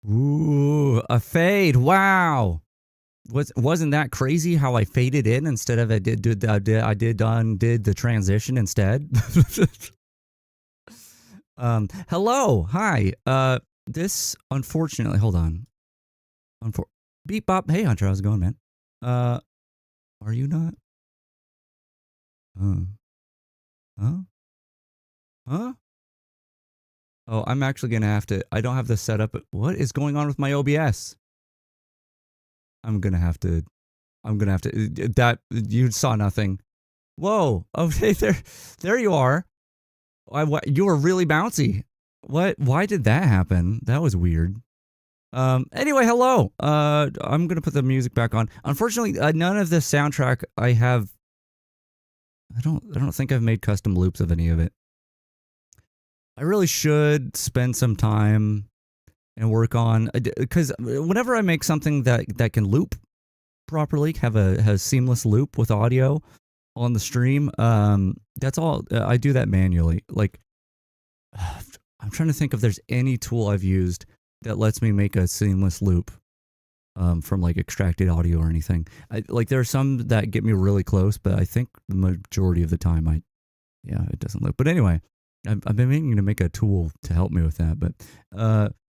Ooh, a fade. Wow. Wasn't that crazy how I faded in instead of I did the transition instead? Hello. Hi. This unfortunately, hold on. Beep bop. Hey Hunter, how's it going, man? Are you not? Huh? Oh, I'm actually gonna have to. I don't have this set up. What is going on with my OBS? I'm gonna have to. That you saw nothing. Whoa. Okay, there you are. You were really bouncy. What? Why did that happen? That was weird. Anyway, hello. I'm gonna put the music back on. Unfortunately, none of the soundtrack I have. I don't think I've made custom loops of any of it. I really should spend some time and work on, because whenever I make something that can loop properly, have a seamless loop with audio on the stream, that's all. I do that manually. Like, I'm trying to think if there's any tool I've used that lets me make a seamless loop from like extracted audio or anything. Like there are some that get me really close, but I think the majority of the time it doesn't loop. But anyway, I've been meaning to make a tool to help me with that, but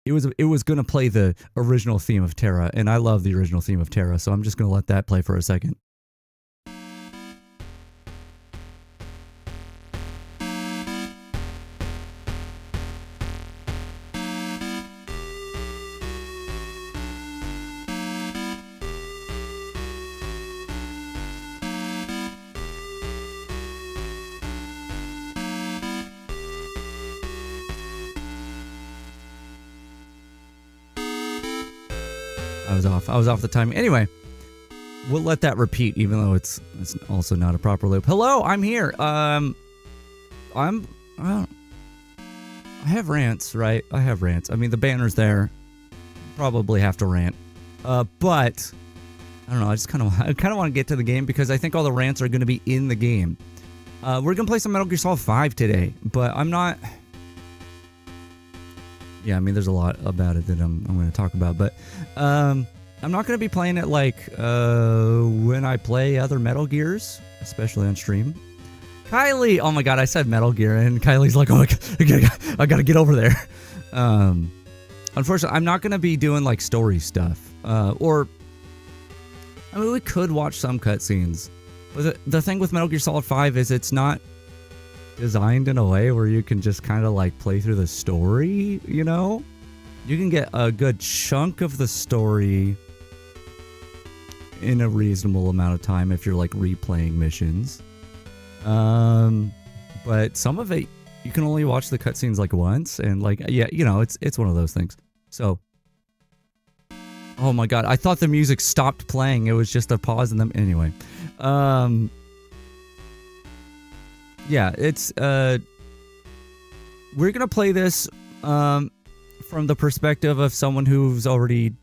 it was going to play the original theme of Terra, and I love the original theme of Terra, so I'm just going to let that play for a second. I was off the timing. Anyway, we'll let that repeat, even though it's also not a proper loop. Hello, I'm here. I have rants, right? I have rants. I mean, the banner's there. Probably have to rant. But I don't know. I kind of want to get to the game because I think all the rants are going to be in the game. We're going to play some Metal Gear Solid 5 today, but I'm not. Yeah, I mean, there's a lot about it that I'm going to talk about, but I'm not going to be playing it like when I play other Metal Gears, especially on stream. Kylie! Oh my god, I said Metal Gear, and Kylie's like, oh my god, I gotta get over there. Unfortunately, I'm not going to be doing like story stuff. Or, I mean, we could watch some cutscenes. But the thing with Metal Gear Solid 5 is it's not designed in a way where you can just kind of like play through the story, you know? You can get a good chunk of the story in a reasonable amount of time if you're like replaying missions. But some of it you can only watch the cutscenes like once, and like, yeah, you know, it's one of those things. So, oh my god, I thought the music stopped playing. It was just a pause in them. Anyway, yeah, it's we're gonna play this from the perspective of someone who's already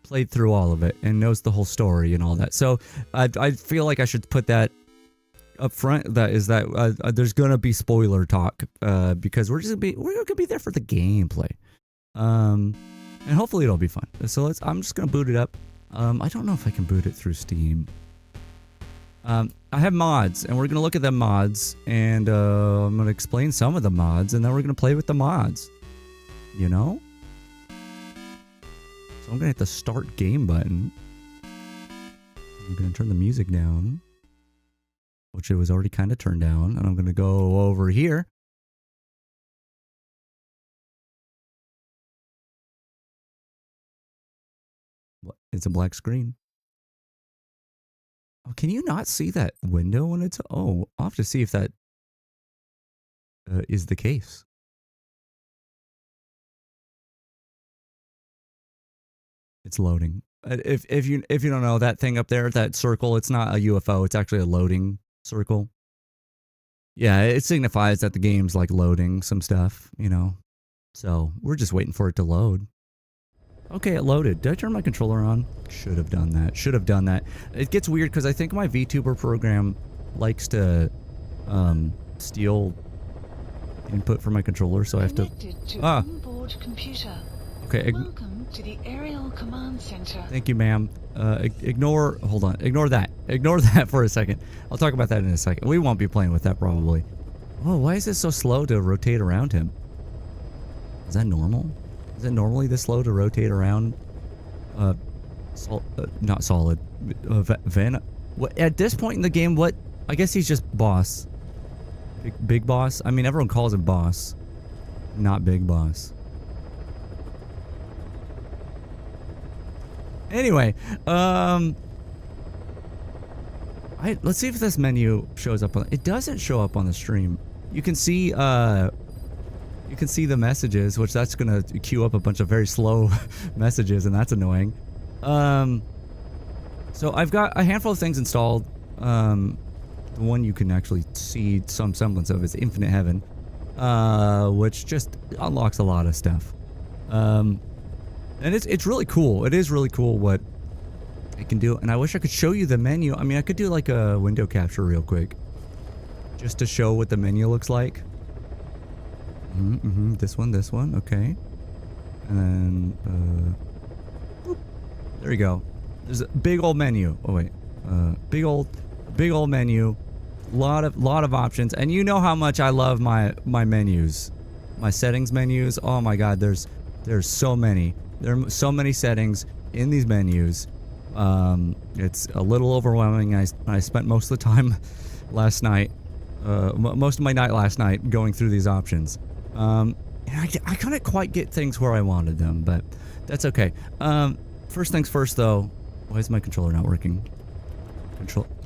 played through all of it and knows the whole story and all that. So I feel like I should put that up front. That is that there's gonna be spoiler talk because we're gonna be there for the gameplay, and hopefully it'll be fun. So I'm just gonna boot it up. I don't know if I can boot it through Steam. I have mods, and we're gonna look at the mods, and I'm gonna explain some of the mods, and then we're gonna play with the mods. You know? So I'm gonna hit the start game button. I'm gonna turn the music down, which it was already kind of turned down, and I'm gonna go over here. It's a black screen. Oh, can you not see that window when it's... Oh, I'll have to see if that is the case. It's loading. If you don't know, that thing up there, that circle, it's not a UFO. It's actually a loading circle. Yeah, it signifies that the game's like loading some stuff, you know. So we're just waiting for it to load. Okay, it loaded. Did I turn my controller on? Should have done that. Should have done that. It gets weird because I think my VTuber program likes to steal input from my controller, so I have to... onboard computer. Okay. Welcome to the aerial command center. Thank you, ma'am. Ignore... Hold on. Ignore that. Ignore that for a second. I'll talk about that in a second. We won't be playing with that, probably. Oh, why is it so slow to rotate around him? Is that normal? Is it normally this slow to rotate around? Not solid. What, at this point in the game, what? I guess he's just boss. Big boss? I mean, everyone calls him boss. Not big boss. Anyway, let's see if this menu shows up on... It doesn't show up on the stream. You can see, you can see the messages, which that's gonna queue up a bunch of very slow messages, and that's annoying. So I've got a handful of things installed. The one you can actually see some semblance of is Infinite Heaven, which just unlocks a lot of stuff. And it's really cool. It is really cool what it can do. And I wish I could show you the menu. I mean, I could do like a window capture real quick, just to show what the menu looks like. This one, okay. And then, boop. There you go. There's a big old menu. Oh wait, big old menu. Lot of options. And you know how much I love my menus, my settings menus. Oh my God, there's so many. There are so many settings in these menus. It's a little overwhelming. I spent most of the time last night, most of my night last night going through these options. And I couldn't quite get things where I wanted them, but that's okay. First things first though, why is my controller not working?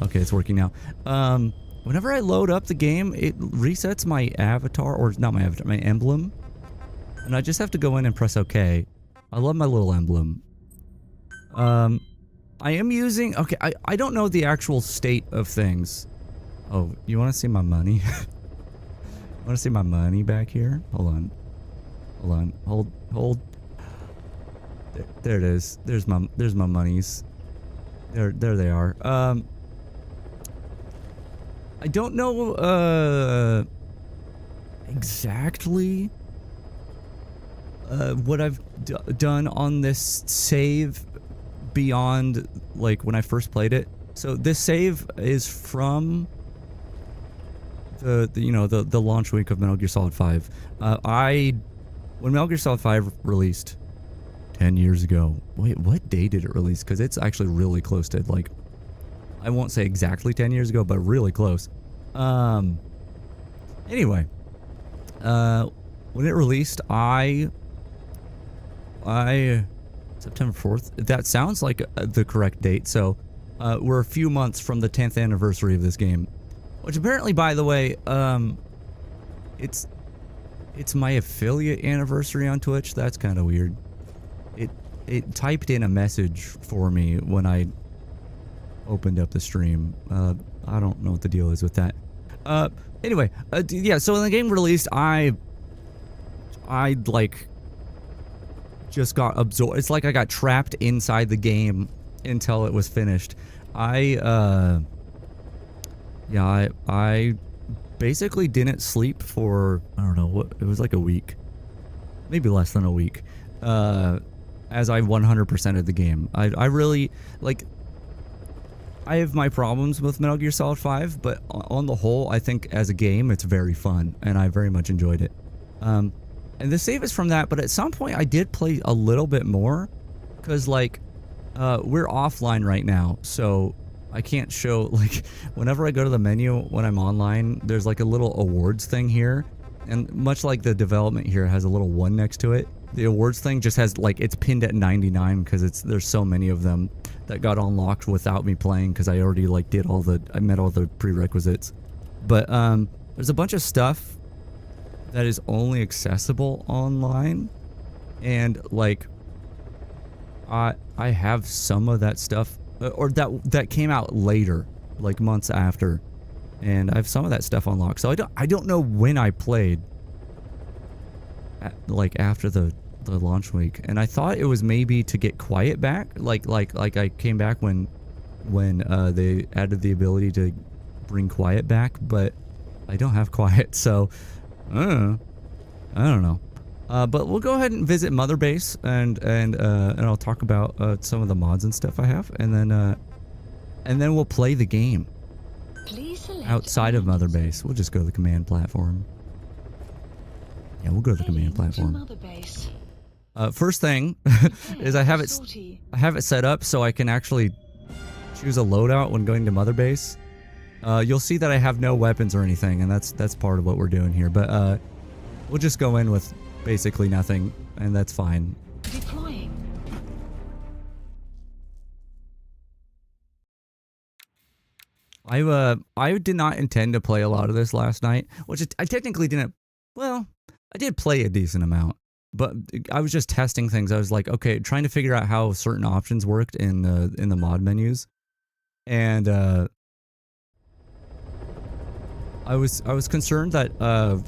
Okay, it's working now. Whenever I load up the game, it resets my avatar, or not my avatar, my emblem. And I just have to go in and press OK. I love my little emblem. I am using, okay, I don't know the actual state of things. Oh, you want to see my money? Want to see my money back here? Hold on. Hold. There it is. There's my monies. There they are. I don't know exactly what I've done on this save beyond like when I first played it. So this save is from the launch week of Metal Gear Solid 5. When Metal Gear Solid 5 released 10 years ago. Wait, what day did it release? Because it's actually really close to, like, I won't say exactly 10 years ago, but really close. Anyway, when it released, September 4th. That sounds like the correct date. So, we're a few months from the 10th anniversary of this game, which apparently, by the way, it's my affiliate anniversary on Twitch. That's kind of weird. It typed in a message for me when I opened up the stream. I don't know what the deal is with that. Anyway, yeah, so when the game released, I like just got absorbed. It's like I got trapped inside the game until it was finished. I basically didn't sleep for, I don't know, what, it was like a week. Maybe less than a week. As I 100%ed the game. I really, like, I have my problems with Metal Gear Solid 5, but on the whole, I think as a game, it's very fun, and I very much enjoyed it. And the save is from that, but at some point, I did play a little bit more, because, like, we're offline right now, so I can't show, like, whenever I go to the menu when I'm online, there's, like, a little awards thing here, and much like the development here has a little 1 next to it, the awards thing just has, like, it's pinned at 99 because there's so many of them that got unlocked without me playing because I already, like, I met all the prerequisites. But, there's a bunch of stuff that is only accessible online, and, like, I have some of that stuff, or that came out later, like, months after, and I have some of that stuff unlocked. So I don't know when I played, like, after the launch week, and I thought it was maybe to get quiet back, like I came back when they added the ability to bring quiet back, but I don't have quiet, so I don't know. But we'll go ahead and visit Mother Base, and I'll talk about some of the mods and stuff I have, and then we'll play the game outside of Mother Base. We'll just go to the command platform. Yeah, we'll go to the command platform. First thing is I have it set up so I can actually choose a loadout when going to Mother Base. You'll see that I have no weapons or anything, and that's part of what we're doing here. But we'll just go in with basically nothing, and that's fine. Deploying. I did not intend to play a lot of this last night, which I technically didn't. Well, I did play a decent amount, but I was just testing things. I was like, okay, trying to figure out how certain options worked in the mod menus, and I was concerned that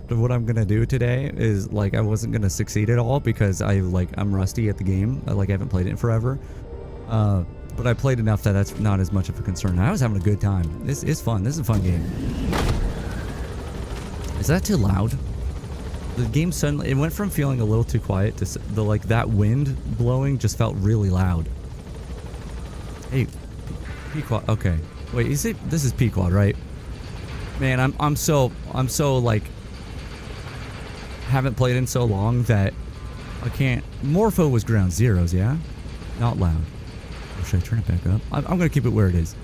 what I'm gonna do today is, like, I wasn't gonna succeed at all because I'm rusty at the game. I haven't played it in forever. But I played enough that that's not as much of a concern. I was having a good time. This is fun. This is a fun game. Is that too loud? The game suddenly, it went from feeling a little too quiet to that wind blowing just felt really loud. Hey, Pequod. Okay, wait. This is Pequod, right? Man, I'm so like haven't played in so long that I can't. Morpho was ground zeros, yeah, not loud. Or should I turn it back up? I'm gonna keep it where it is.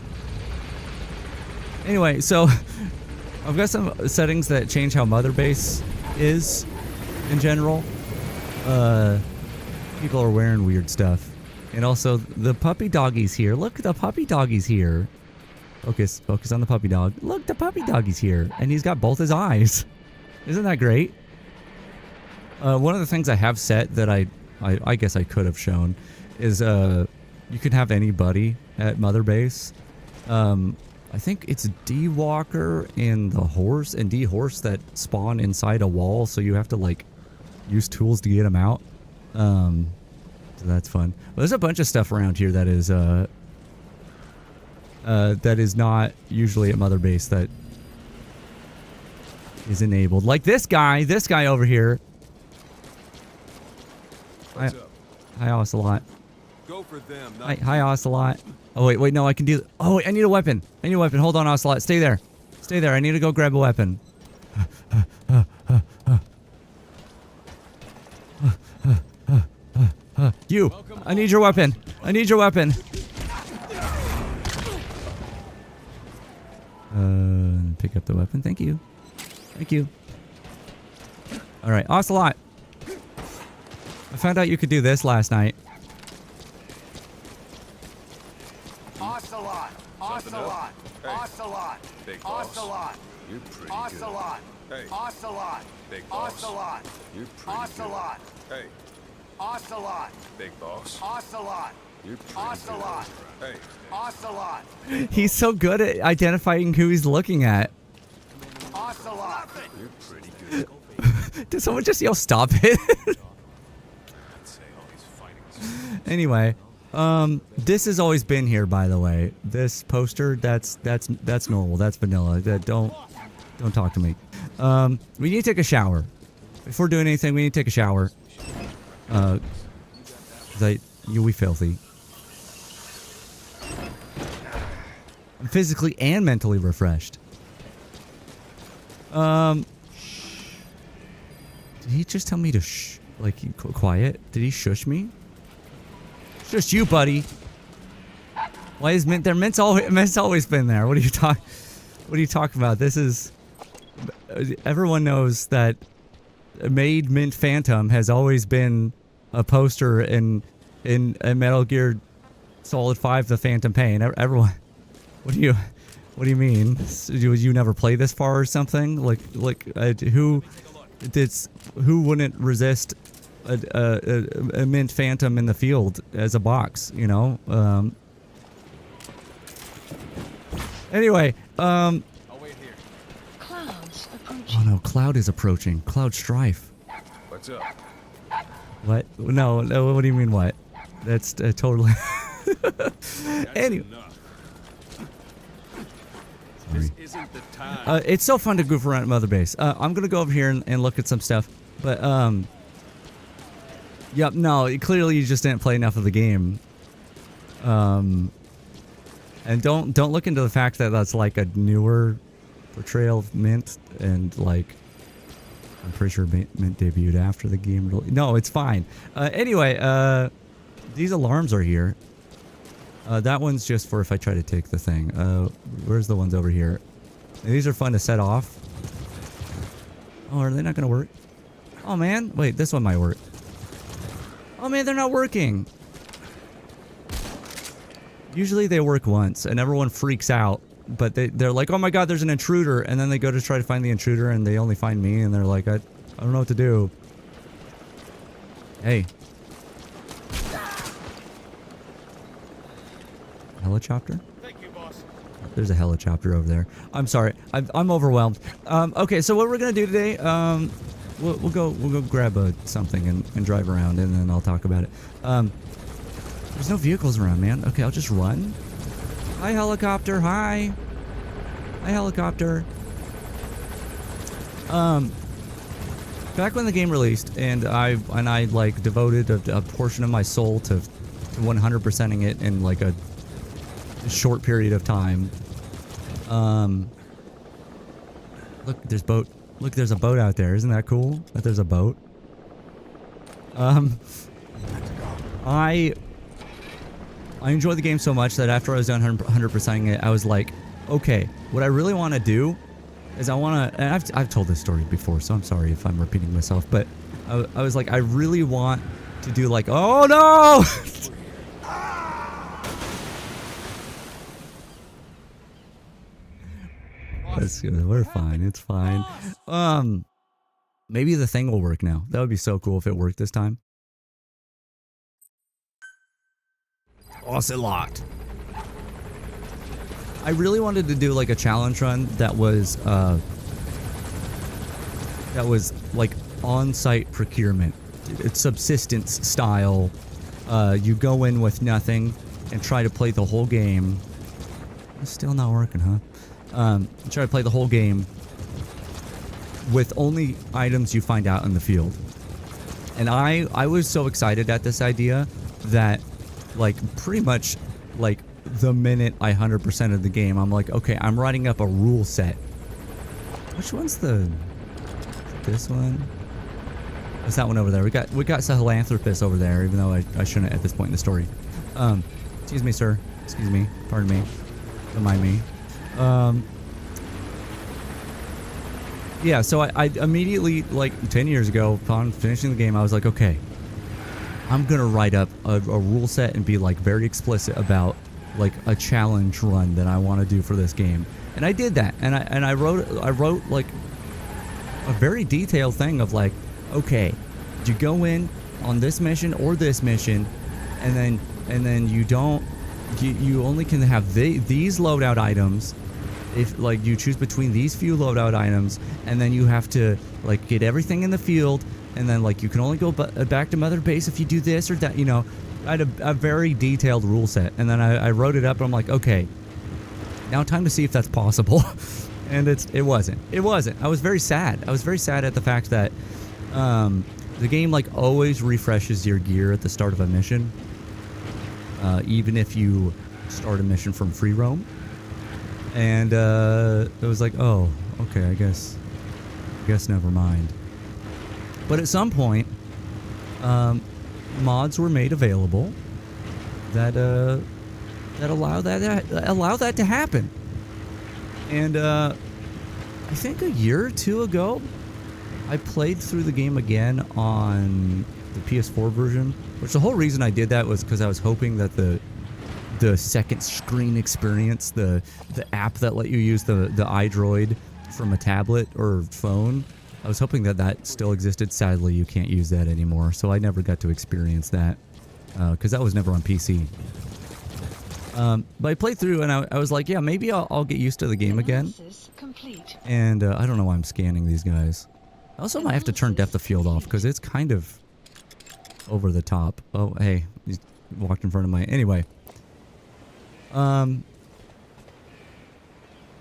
Anyway, so I've got some settings that change how Mother Base is in general. People are wearing weird stuff, and also the puppy doggy's here. Look, the puppy doggy's here. Focus on the puppy dog. Look, the puppy doggy's here, and he's got both his eyes. Isn't that great? One of the things I have set that I guess I could have shown is you can have anybody at Mother Base. I think it's D-Walker and the horse and D-Horse that spawn inside a wall, so you have to, like, use tools to get them out. So that's fun. Well, there's a bunch of stuff around here that is not usually at Mother Base that is enabled. Like this guy over here. Hi, Ocelot. Go for them. Hi, Ocelot. Oh, wait, no, I can do... Oh, wait, I need a weapon. Hold on, Ocelot. Stay there. I need to go grab a weapon. You! I need your weapon. Pick up the weapon. Thank you. All right, Ocelot. I found out you could do this last night. Ocelot! Ocelot! Hey. Ocelot! Big boss. Ocelot! You're pretty Ocelot! good. Hey. Ocelot! Big boss. Ocelot! You're pretty Ocelot! good. Hey. Ocelot! Big boss. Ocelot! You're pretty Ocelot! good. Hey. Ocelot! He's so good at identifying who he's looking at. Ocelot! You're pretty good. Did someone just yell stop it? Anyway, this has always been here, by the way. This poster, that's normal. That's vanilla. Don't talk to me. We need to take a shower. Before doing anything, we need to take a shower. We filthy. I'm physically and mentally refreshed. Did he just tell me to shh? Like, quiet? Did he shush me? Shush you, buddy. Why is mint there? Mint's always been there. What are you talking about? This is... Everyone knows that Made Mint Phantom has always been a poster in Metal Gear Solid 5: The Phantom Pain. Everyone... What do you mean? You never play this far or something? Who wouldn't resist a Mint Phantom in the field as a box, you know? Anyway, I'll wait here. Clouds oh approaching. no, Cloud is approaching. Cloud Strife. What's up? What? No, what do you mean what? That's totally... Anyway. This isn't the time. It's so fun to goof around at Mother Base. I'm gonna go over here and look at some stuff, but yep. No, clearly you just didn't play enough of the game. And don't look into the fact that that's like a newer portrayal of Mint, and like I'm pretty sure Mint debuted after the game. No, it's fine. Anyway, these alarms are here. That one's just for if I try to take the thing. Where's the ones over here? These are fun to set off. Oh, are they not gonna work? Oh man, wait, this one might work. Oh man, they're not working. Usually they work once and everyone freaks out, but they're like, oh my god, there's an intruder, and then they go to try to find the intruder and they only find me, and they're like, I don't know what to do. Hey. Helicopter? Thank you, boss. There's a helicopter over there. I'm sorry. I'm overwhelmed. Okay, so what we're gonna do today? We'll go grab something and drive around, and then I'll talk about it. There's no vehicles around, man. Okay, I'll just run. Hi, helicopter. Hi. Hi, helicopter. Back when the game released, and I like devoted a portion of my soul to 100%ing it in like a short period of time. Look, there's boat. Look, there's a boat out there. Isn't that cool that there's a boat? I enjoyed the game so much that after I was done 100%ing it, I was like, okay, what I really want to do is I want to, and I've told this story before, so I'm sorry if I'm repeating myself, but I was like, I really want to do like, oh no! We're fine. It's fine. Maybe the thing will work now. That would be so cool if it worked this time. Ocelot. I really wanted to do like a challenge run that was like on-site procurement. It's subsistence style. You go in with nothing and try to play the whole game. It's still not working, huh? Try to play the whole game with only items you find out in the field. And I was so excited at this idea that like pretty much like the minute I 100% of the game, I'm like, okay, I'm writing up a rule set. Which one's this one? What's that one over there? We got Sahelanthropus over there, even though I shouldn't at this point in the story. Excuse me, sir. Excuse me. Pardon me. Don't mind me. yeah, so I immediately, like 10 years ago, upon finishing the game, I was like, okay, I'm gonna write up a rule set and be like very explicit about like a challenge run that I want to do for this game. And I did that, and I wrote like a very detailed thing of like, okay, you go in on this mission or this mission, and then you only can have these loadout items. If like you choose between these few loadout items, and then you have to like get everything in the field, and then like you can only go back to Mother Base if you do this or that, you know. I had a very detailed rule set, and then I wrote it up, and I'm like, okay, now time to see if that's possible. And it wasn't. I was very sad. I was very sad at the fact that the game like always refreshes your gear at the start of a mission, even if you start a mission from free roam. And it was like, oh, okay, I guess never mind. But at some point, mods were made available that allow that to happen. And I think a year or two ago, I played through the game again on the PS4 version. Which the whole reason I did that was because I was hoping that the second screen experience, the app that let you use the iDroid from a tablet or phone, I was hoping that still existed. Sadly, you can't use that anymore, so I never got to experience that because that was never on PC. But I played through, and I was like, yeah, maybe I'll get used to the game again. Analysis complete. And I don't know why I'm scanning these guys. I also might have to turn depth of field off because it's kind of over the top. Oh, hey, he walked in front of my... Anyway.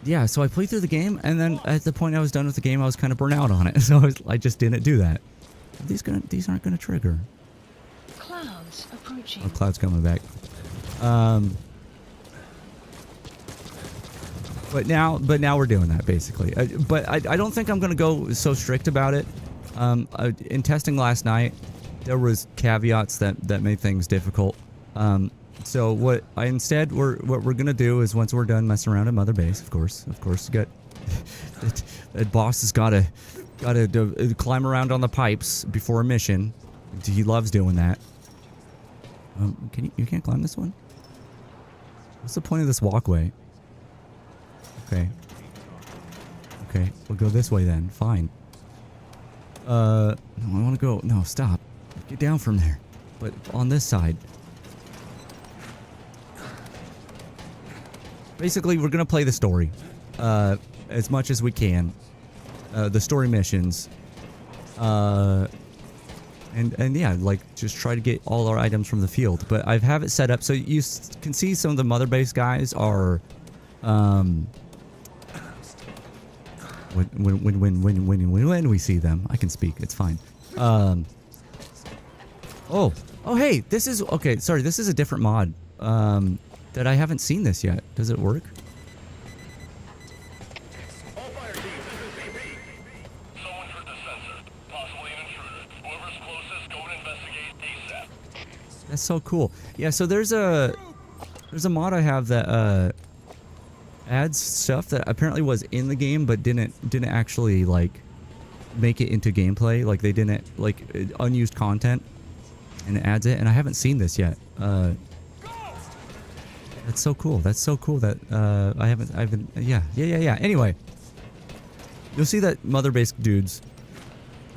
Yeah, so I played through the game, and then at the point I was done with the game, I was kind of burnt out on it. So I just didn't do that. These aren't gonna trigger. Clouds approaching. Oh, Cloud's coming back. But now we're doing that basically. But I don't think I'm gonna go so strict about it. In testing last night, there was caveats that made things difficult. So what we're gonna do is once we're done messing around at Mother Base, of course, you got that boss has gotta climb around on the pipes before a mission. He loves doing that. You can't climb this one? What's the point of this walkway? Okay, we'll go this way then. Fine. No, I want to go. No, stop. Get down from there. But on this side. Basically, we're gonna play the story as much as we can. The story missions. And yeah, like just try to get all our items from the field. But I have it set up so you can see some of the Mother Base guys are when we see them, I can speak. It's fine. Oh, hey, this is okay. Sorry, this is a different mod that I haven't seen this yet. Does it work? All fire teams, this is BP. Someone heard the sensor. Possibly an intruder. Whoever's closest, go and investigate ASAP. That's so cool. Yeah, so there's a mod I have that adds stuff that apparently was in the game but didn't actually like make it into gameplay. Like they didn't like unused content, and it adds it. And I haven't seen this yet. That's so cool. That's so cool that I haven't. Yeah. Anyway, you'll see that Mother Base dudes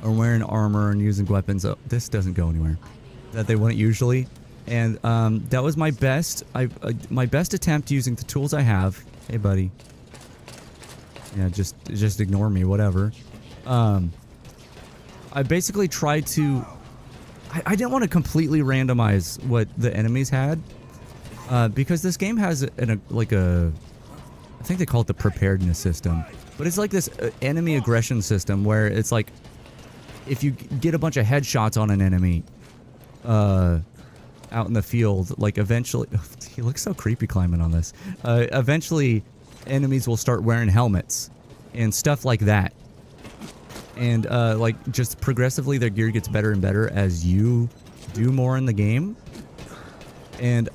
are wearing armor and using weapons. Oh, this doesn't go anywhere. That they wouldn't usually. And that was my best. My best attempt using the tools I have. Hey, buddy. Yeah, just ignore me. Whatever. I basically tried to. I didn't want to completely randomize what the enemies had. Because this game has I think they call it the preparedness system, but it's like this enemy aggression system where it's like if you get a bunch of headshots on an enemy out in the field, like eventually he looks so creepy climbing on this. Eventually enemies will start wearing helmets and stuff like that, and like just progressively their gear gets better and better as you do more in the game. And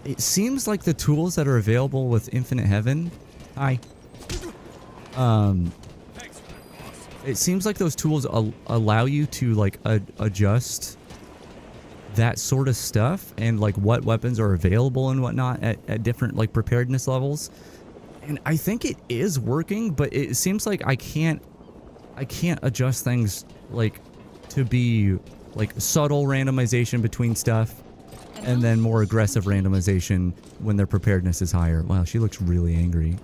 it seems like the tools that are available with Infinite Heaven. Hi. It seems like those tools allow you to like adjust that sort of stuff and like what weapons are available and whatnot at different like preparedness levels. And I think it is working, but it seems like I can't adjust things like to be like subtle randomization between stuff and then more aggressive randomization when their preparedness is higher. Wow, she looks really angry.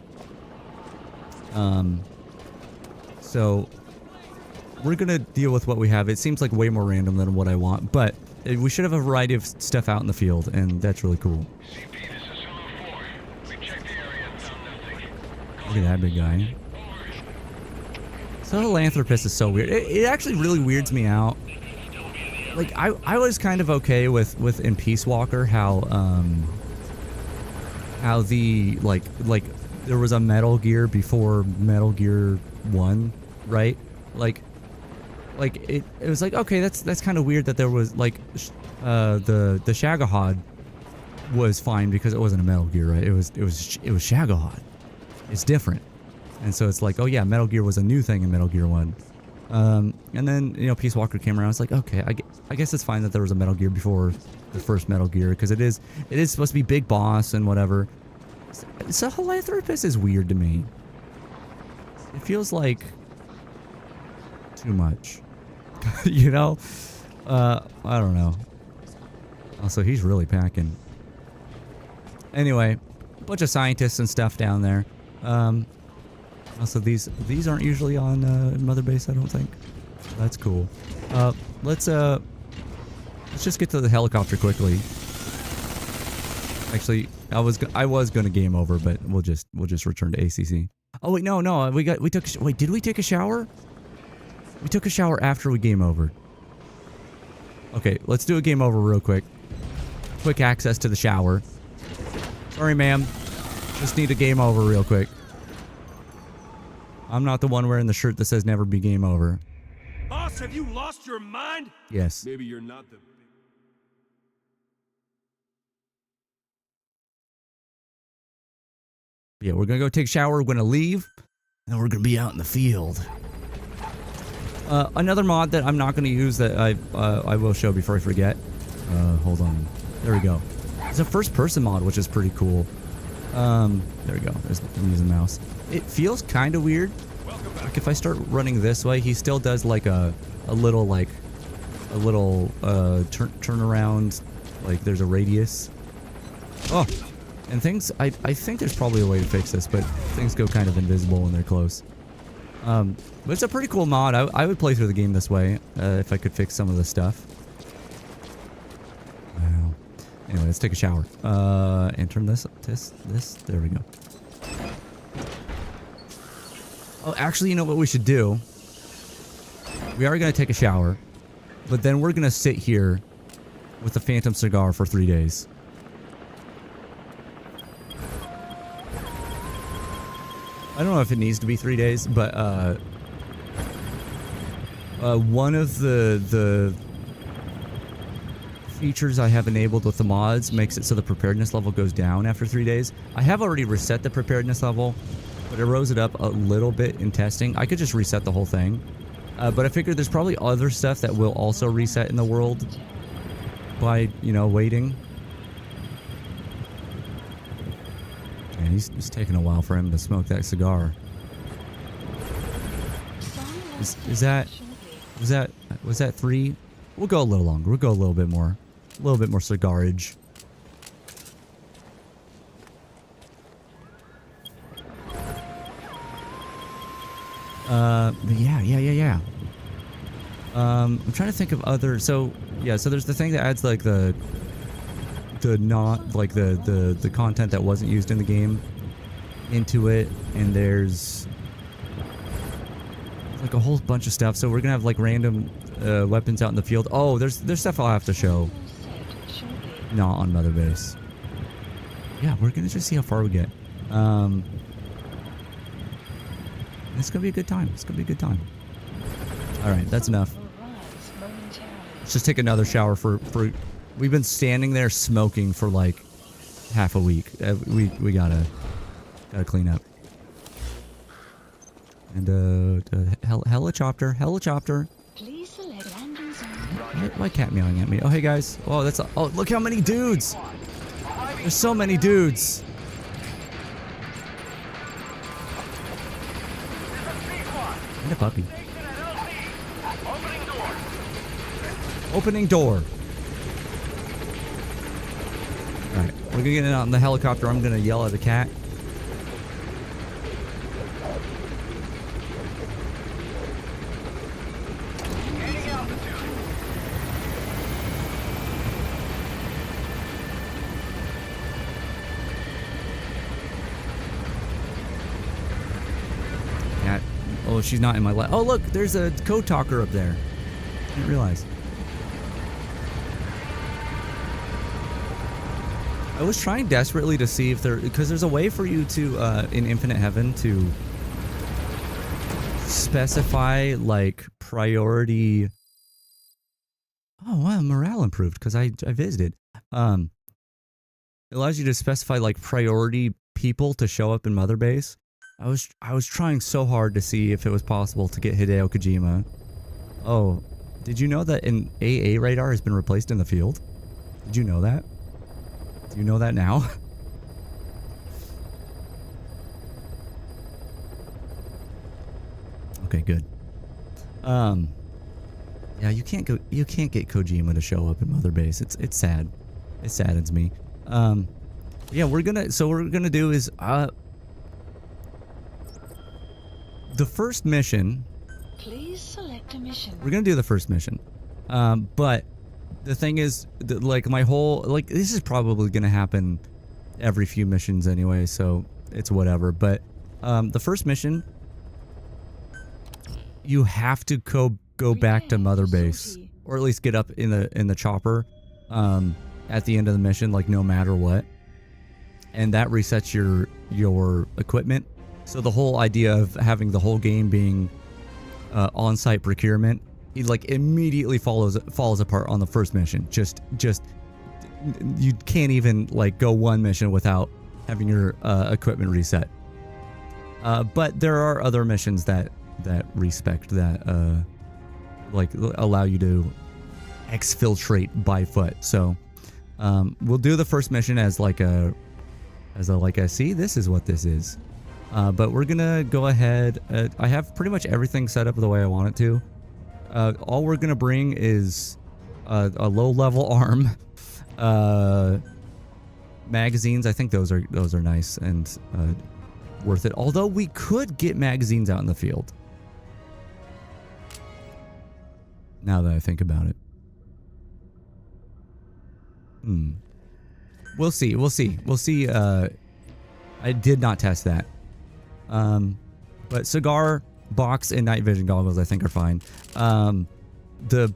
So we're gonna deal with what we have. It seems like way more random than what I want, but we should have a variety of stuff out in the field, and that's really cool. CP, this is Zulu 4. We checked the area and found nothing. Look at that big guy. Sahelanthropus is so weird. It actually really weirds me out. Like I was kind of okay with in Peace Walker how the like there was a Metal Gear before Metal Gear 1, right? Like it was like, okay, that's kind of weird that there was like the Shagohod was fine because it wasn't a Metal Gear, right? It was Shagohod. It's different. And so it's like, oh yeah, Metal Gear was a new thing in Metal Gear 1. And then, you know, Peace Walker came around. It's like, okay, I guess it's fine that there was a Metal Gear before the first Metal Gear, because it is supposed to be big boss and whatever. Sahelanthropus is weird to me. It feels like too much. You know? I don't know. Also, he's really packing. Anyway, a bunch of scientists and stuff down there. Also, these aren't usually on Mother Base, I don't think. That's cool. Let's just get to the helicopter quickly. Actually, I was gonna game over, but we'll just return to ACC. Oh wait, no, wait, did we take a shower? We took a shower after we game over. Okay, let's do a game over real quick. Quick access to the shower. Sorry, ma'am. Just need a game over real quick. I'm not the one wearing the shirt that says never be game over. Boss, have you lost your mind? Yes. Maybe you're not the... Yeah, we're gonna go take a shower, we're gonna leave, and we're gonna be out in the field. Another mod that I'm not gonna use that I will show before I forget. Hold on. There we go. It's a first person mod, which is pretty cool. There we go. I'm using the mouse. It feels kind of weird. Like if I start running this way, he still does like a little turnaround. Like there's a radius. Oh, and things. I think there's probably a way to fix this, but things go kind of invisible when they're close. But it's a pretty cool mod. I would play through the game this way if I could fix some of the stuff. Wow. Anyway, let's take a shower. And turn this. There we go. Oh, actually, you know what we should do? We are going to take a shower, but then we're going to sit here with a Phantom cigar for 3 days. I don't know if it needs to be 3 days, but one of the features I have enabled with the mods makes it so the preparedness level goes down after 3 days. I have already reset the preparedness level, but it rose it up a little bit in testing. I could just reset the whole thing. But I figured there's probably other stuff that will also reset in the world by, you know, waiting. And he's taking a while for him to smoke that cigar. Was that 3? We'll go a little longer. We'll go a little bit more cigarage. Yeah. I'm trying to think of other. So yeah, so there's the thing that adds like the content that wasn't used in the game into it, and there's like a whole bunch of stuff. So we're gonna have like random weapons out in the field. Oh, there's stuff I'll have to show. Not on Mother Base. Yeah, we're gonna just see how far we get. It's gonna be a good time. All right, that's enough. Let's just take another shower for. We've been standing there smoking for like half a week. We gotta clean up. And Helicopter. Please select landing zone. Why cat meowing at me? Oh, hey guys. Oh, oh, look how many dudes. There's so many dudes. And a puppy. Opening door. Alright, we're gonna get in on the helicopter. I'm gonna yell at a cat. Cat. Oh, she's not in my lap. Oh, look, there's a code talker up there. I didn't realize. I was trying desperately to see if because there's a way for you to, in Infinite Heaven, to specify, like, priority. Oh, wow, morale improved, because I visited. It allows you to specify, like, priority people to show up in Mother Base. I was trying so hard to see if it was possible to get Hideo Kojima. Oh, did you know that an AA radar has been replaced in the field? Did you know that? Do you know that now? Okay, good. Yeah, you can't get Kojima to show up in Mother Base. It's sad. It saddens me. Yeah, what we're gonna do is the first mission. Please select a mission. We're gonna do the first mission. But the thing is, like, my whole, like, this is probably gonna happen every few missions anyway, so it's whatever. But the first mission, you have to go back to Mother Base, or at least get up in the chopper at the end of the mission, like, no matter what, and that resets your equipment. So the whole idea of having the whole game being on-site procurement, it, like, immediately falls apart on the first mission. Just you can't even, like, go one mission without having your equipment reset. But there are other missions that respect that, like, allow you to exfiltrate by foot. So we'll do the first mission as like a see, this is what this is. But we're gonna go ahead. I have pretty much everything set up the way I want it to. All we're gonna bring is a low-level arm, magazines. I think those are nice and worth it. Although we could get magazines out in the field. Now that I think about it, we'll see. I did not test that. But cigar box and night vision goggles I think are fine. The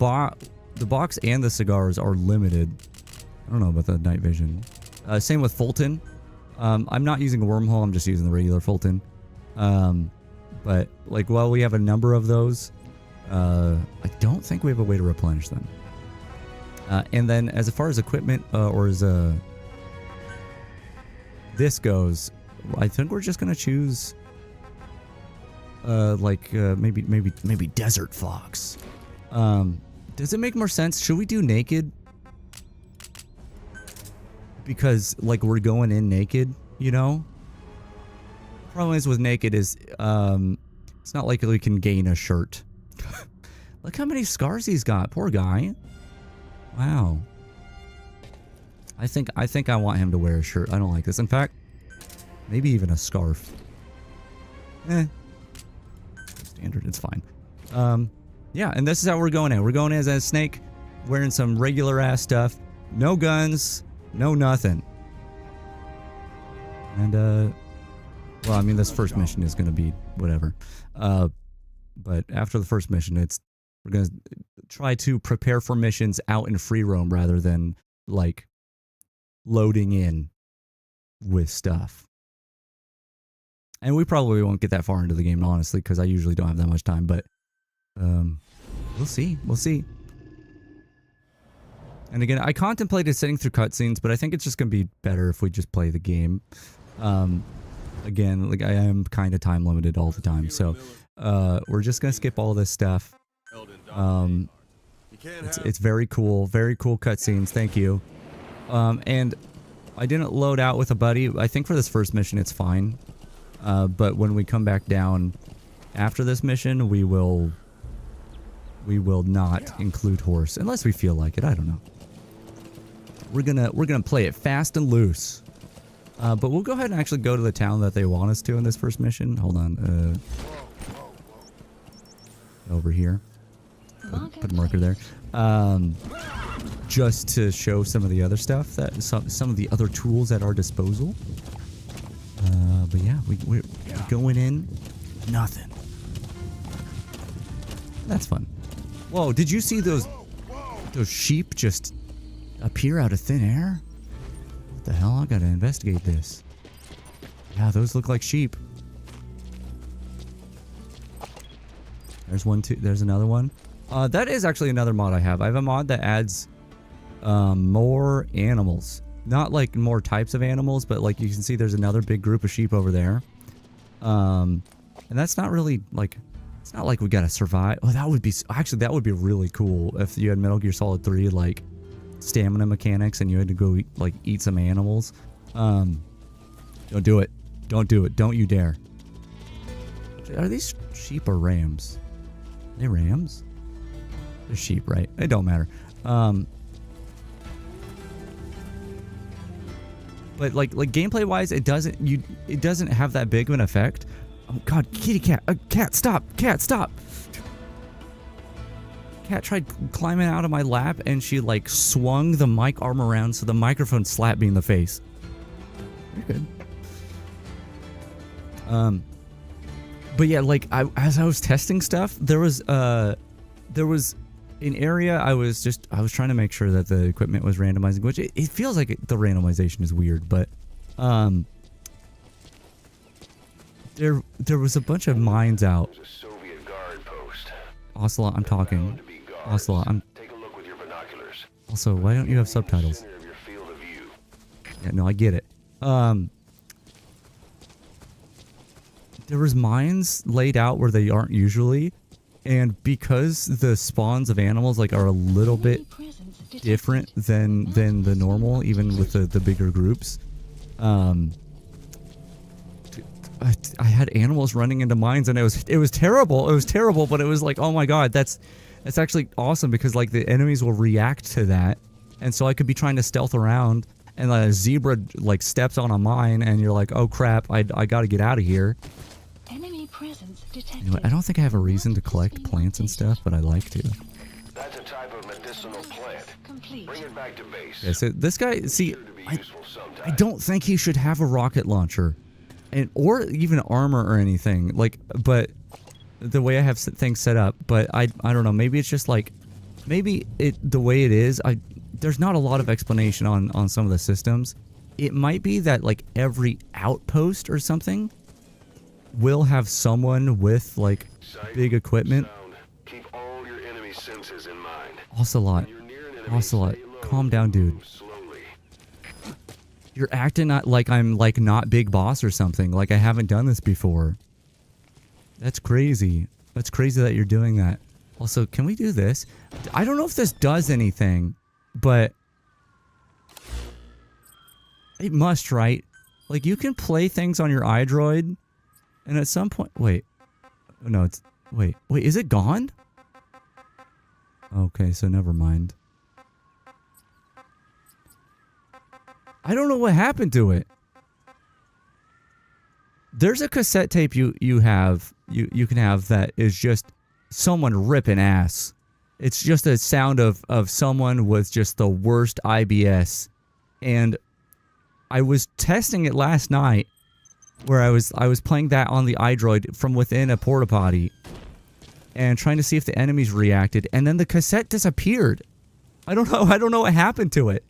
box and the cigars are limited. I don't know about the night vision. Same with Fulton. I'm not using a wormhole, I'm just using the regular Fulton. But, like, while we have a number of those, I don't think we have a way to replenish them. And then as far as equipment, or as this goes, I think we're just gonna choose maybe Desert Fox. Does it make more sense? Should we do naked? Because, like, we're going in naked, you know? Problem is with naked is it's not like we can gain a shirt. Look how many scars he's got. Poor guy. Wow. I think I want him to wear a shirt. I don't like this. In fact, maybe even a scarf. Standard, it's fine. Yeah, and this is how we're going in. We're going in as a snake, wearing some regular ass stuff. No guns, no nothing. And well, I mean, this first mission is gonna be whatever. But after the first mission, we're gonna try to prepare for missions out in free roam rather than, like, loading in with stuff. And we probably won't get that far into the game, honestly, because I usually don't have that much time. But we'll see. We'll see. And again, I contemplated sitting through cutscenes, but I think it's just gonna be better if we just play the game. Again, like, I am kind of time limited all the time, so We're just gonna skip all this stuff. Eldon, you can't It's very cool cutscenes. Thank you. And I didn't load out with a buddy. I think for this first mission it's fine. But when we come back down after this mission, we will not include horse unless we feel like it. I don't know. We're gonna play it fast and loose. But we'll go ahead and actually go to the town that they want us to in this first mission. Hold on. Over here. Put a marker there. Just to show some of the other stuff, that some of the other tools at our disposal. But yeah, we're going in. Nothing. That's fun. Whoa, did you see those sheep just appear out of thin air? What the hell? I gotta investigate this. Yeah, those look like sheep. There's one, too. There's another one. That is actually another mod I have. I have a mod that adds more animals. Not like more types of animals, but like you can see there's another big group of sheep over there. And that's not really like, it's not like we gotta survive. Oh, that would be, actually that would be really cool if you had Metal Gear Solid 3 like stamina mechanics and you had to go eat some animals. Don't do it. Don't do it. Don't you dare. Are these sheep or rams? Are they rams? They're sheep, right? It don't matter. But like gameplay wise, it doesn't have that big of an effect. Oh god, kitty cat! Cat, stop! Cat, stop! Cat tried climbing out of my lap and she like swung the mic arm around so the microphone slapped me in the face. You're good. But yeah, like as I was testing stuff, there was an area I was trying to make sure that the equipment was randomizing, which it feels like the randomization is weird, but there was a bunch of mines out. Ocelot, I'm talking. Ocelot, Take a look with your binoculars. Also, why don't you have subtitles? Center of your field of view. Yeah, no, I get it. There was mines laid out where they aren't usually, and because the spawns of animals like are a little bit different than the normal, even with the bigger groups, I had animals running into mines and it was terrible. It was terrible, but it was like, oh my god, that's actually awesome because like the enemies will react to that, and so I could be trying to stealth around and a zebra like steps on a mine and you're like, oh crap, I gotta get out of here. Enemy presence detected. Anyway, I don't think I have a reason to collect plants and stuff, but I like to. That's a type of medicinal plant. Complete. Bring it back to base. Okay, so this guy, see, Sure to be I useful sometime. don't think he should have a rocket launcher, or even armor or anything. Like, but the way I have things set up, but I don't know. Maybe it's just like, maybe the way it is. There's not a lot of explanation on some of the systems. It might be that like every outpost or something will have someone with like Sight, big equipment. sound. Keep all your enemy senses in mind. Ocelot, When you're near an enemy, Ocelot, stay low calm down, dude. move slowly. You're acting like I'm like not Big Boss or something. Like I haven't done this before. That's crazy. That's crazy that you're doing that. Also, can we do this? I don't know if this does anything, but it must, right? Like you can play things on your iDroid, and at some point, wait, no, it's wait, is it gone? Okay, so never mind. I don't know what happened to it. There's a cassette tape you can have that is just someone ripping ass. It's just a sound of someone with just the worst IBS. And I was testing it last night where I was playing that on the iDroid from within a porta potty and trying to see if the enemies reacted, and then the cassette disappeared. I don't know what happened to it.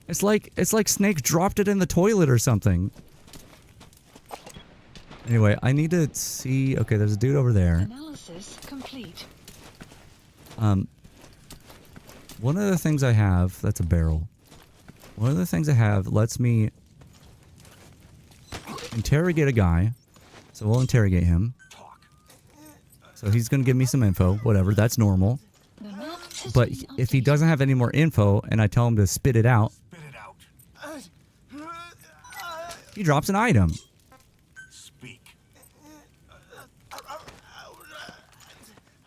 It's like Snake dropped it in the toilet or something. Anyway, I need to see. Okay, there's a dude over there. Analysis complete. One of the things I have, that's a barrel. One of the things I have lets me interrogate a guy. So we'll interrogate him. So he's gonna give me some info, whatever, that's normal. The map has But been if he updated. doesn't have any more info and I tell him to spit it out, Spit it out. he drops an item. Speak.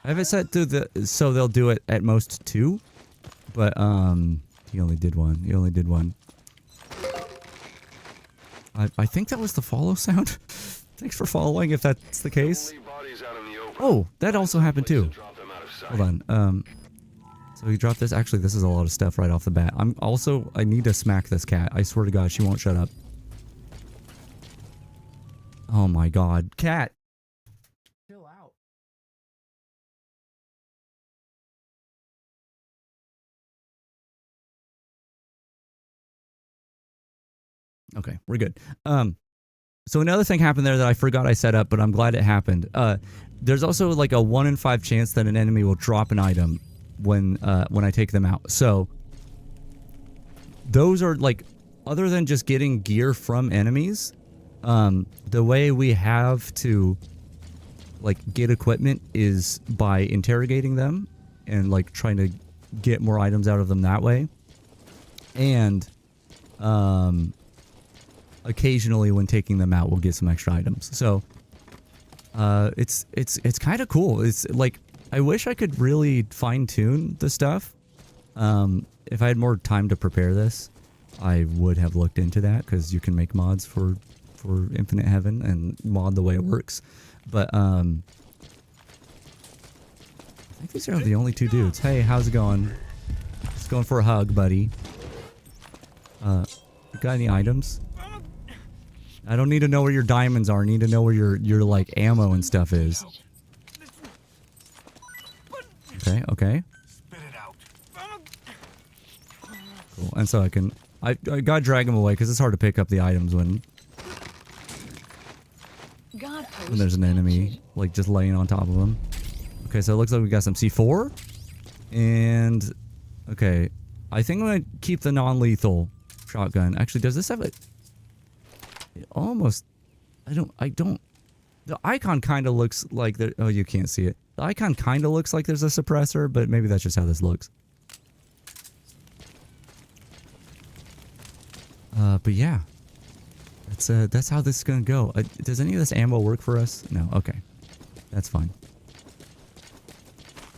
I have it set to so they'll do it at most 2, but he only did one. He only did one. I think that was the follow sound. Thanks for following if that's the case. Leave bodies out in the open. Oh, that also happened too. Drop them out of sight. Hold on. So he dropped this. Actually, this is a lot of stuff right off the bat. I need to smack this cat. I swear to God, she won't shut up. Oh my God, cat. Chill out. Okay, we're good. So another thing happened there that I forgot I set up, but I'm glad it happened. There's also like a 1 in 5 chance that an enemy will drop an item when I take them out. So those are like, other than just getting gear from enemies, the way we have to like get equipment is by interrogating them and like trying to get more items out of them that way. And occasionally when taking them out, we'll get some extra items. So it's kind of cool. It's like, I wish I could really fine tune the stuff. If I had more time to prepare this, I would have looked into that, because you can make mods for Infinite Heaven and mod the way it works. But I think these are the only 2 dudes. Hey, how's it going? Just going for a hug, buddy. You got any items? I don't need to know where your diamonds are. I need to know where your like ammo and stuff is. Okay, okay. Spit it out. Cool. And so I gotta drag him away because it's hard to pick up the items when Guard post there's an enemy captured. like just laying on top of him. Okay, so it looks like we got some C4. And okay, I think I'm gonna keep the non-lethal shotgun. Actually, does this have a almost I don't the icon kind of looks like there. Oh, you can't see it. The icon kind of looks like there's a suppressor, but maybe that's just how this looks. But yeah, that's how this is gonna go. Does any of this ammo work for us? No. Okay, that's fine.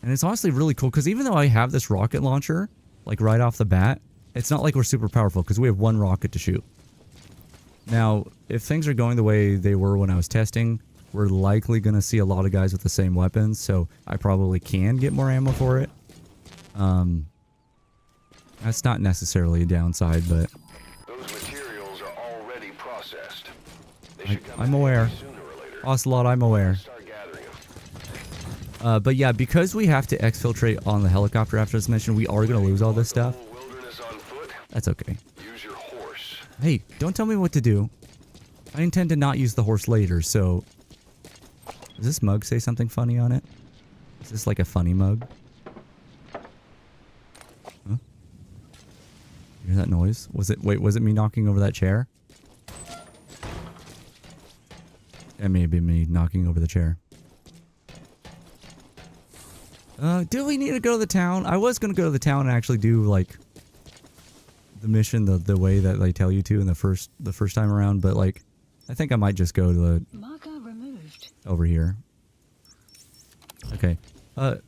And it's honestly really cool because even though I have this rocket launcher, like right off the bat, it's not like we're super powerful because we have 1 rocket to shoot. Now, if things are going the way they were when I was testing, we're likely going to see a lot of guys with the same weapons, so I probably can get more ammo for it. That's not necessarily a downside, but Those materials are already processed. They should come I'm in aware. sooner or later. Ocelot, I'm aware. Start gathering them. But yeah, because we have to exfiltrate on the helicopter after this mission, we are going to lose all this stuff. Wilderness on foot. That's okay. Use your horse. Hey, don't tell me what to do. I intend to not use the horse later, so... Does this mug say something funny on it? Is this like a funny mug? Huh? You hear that noise? Was it me knocking over that chair? It may be me knocking over the chair. Do we need to go to the town? I was going to go to the town and actually do, like, the mission the way that they tell you to in the first time around, but, like, I think I might just go to the... Marker removed. over here. Okay. No.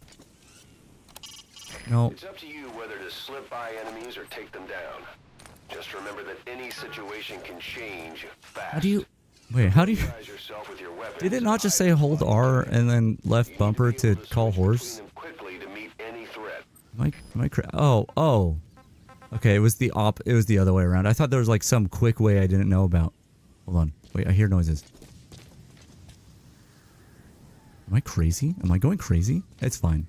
It's up to you whether to slip by enemies or take them down. Just remember that any situation can change fast. How do you... Wait, how do you... Familiarize yourself with your weapons. Did it not just say hold R and then left bumper to call horse? Between them quickly to meet any threat. Am I oh. Okay, it was the other way around. I thought there was like some quick way I didn't know about. Hold on. Wait, I hear noises. Am I crazy? Am I going crazy? It's fine.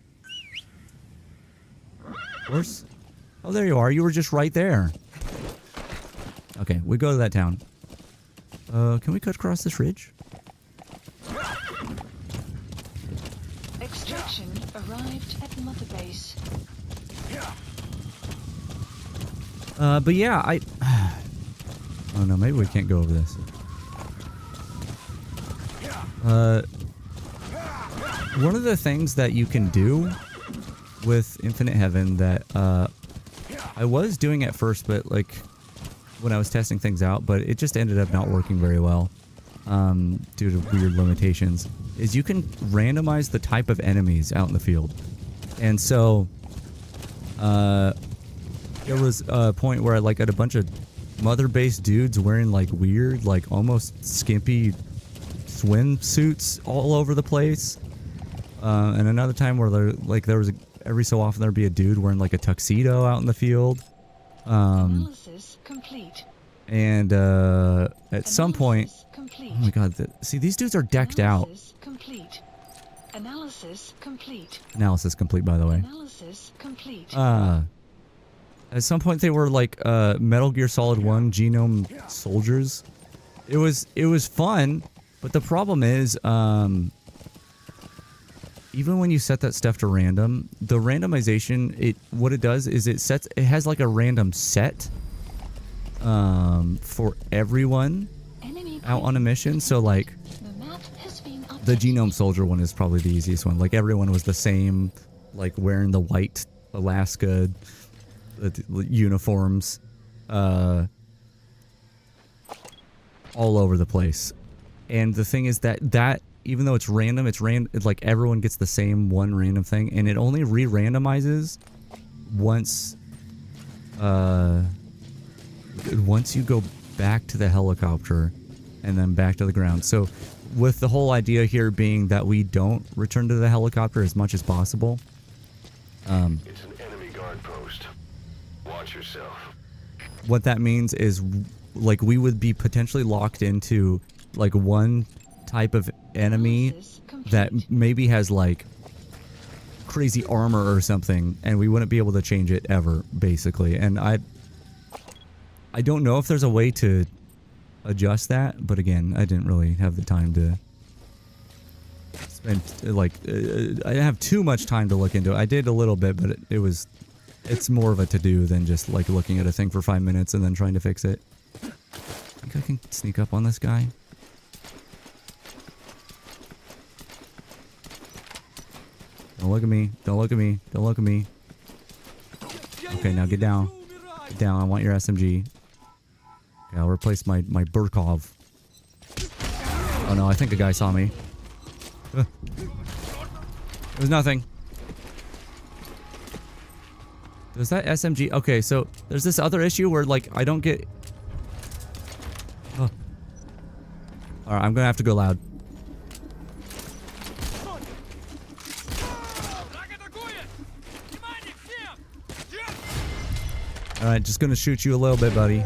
Horse? Oh, there you are. You were just right there. Okay, we go to that town. Can we cut across this ridge? Extraction arrived at Mother Base. But yeah, oh no, maybe we can't go over this. one of the things that you can do with Infinite Heaven that I was doing at first, but like when I was testing things out, but it just ended up not working very well due to weird limitations, is you can randomize the type of enemies out in the field. And so there was a point where like I had a bunch of mother-based dudes wearing like weird, like almost skimpy swimsuits all over the place. And another time where there was every so often there'd be a dude wearing like a tuxedo out in the field. Analysis complete. And at some point, Complete. oh my god, see, these dudes are decked out. Analysis complete. Analysis complete. Analysis complete, by the way. Analysis complete. At some point they were like Metal Gear Solid 1 genome soldiers. It was fun, but the problem is even when you set that stuff to random, the randomization, what it does is it has like a random set for everyone Enemy out on a mission. So like The map has been updated. the genome soldier one is probably the easiest one. Like everyone was the same, like wearing the white Alaska uniforms all over the place. And the thing is that even though it's random, it's like everyone gets the same one random thing, and it only re-randomizes once you go back to the helicopter and then back to the ground. So with the whole idea here being that we don't return to the helicopter as much as possible, It's an enemy guard post. Watch yourself. what that means is like we would be potentially locked into like one type of enemy Analysis complete. that maybe has like crazy armor or something, and we wouldn't be able to change it ever, basically. And I don't know if there's a way to adjust that, but again, I didn't really have the time to spend like I didn't have too much time to look into it. I did a little bit, but it's more of a to-do than just like looking at a thing for 5 minutes and then trying to fix it. I think I can sneak up on this guy. Don't look at me. Don't look at me. Don't look at me. Okay, now get down. Get down. I want your SMG. Okay, I'll replace my Burkov. Oh no, I think a guy saw me. It was nothing. Does that SMG... Okay, so there's this other issue where like I don't get... Oh. Alright, I'm gonna have to go loud. Alright, just gonna shoot you a little bit, buddy.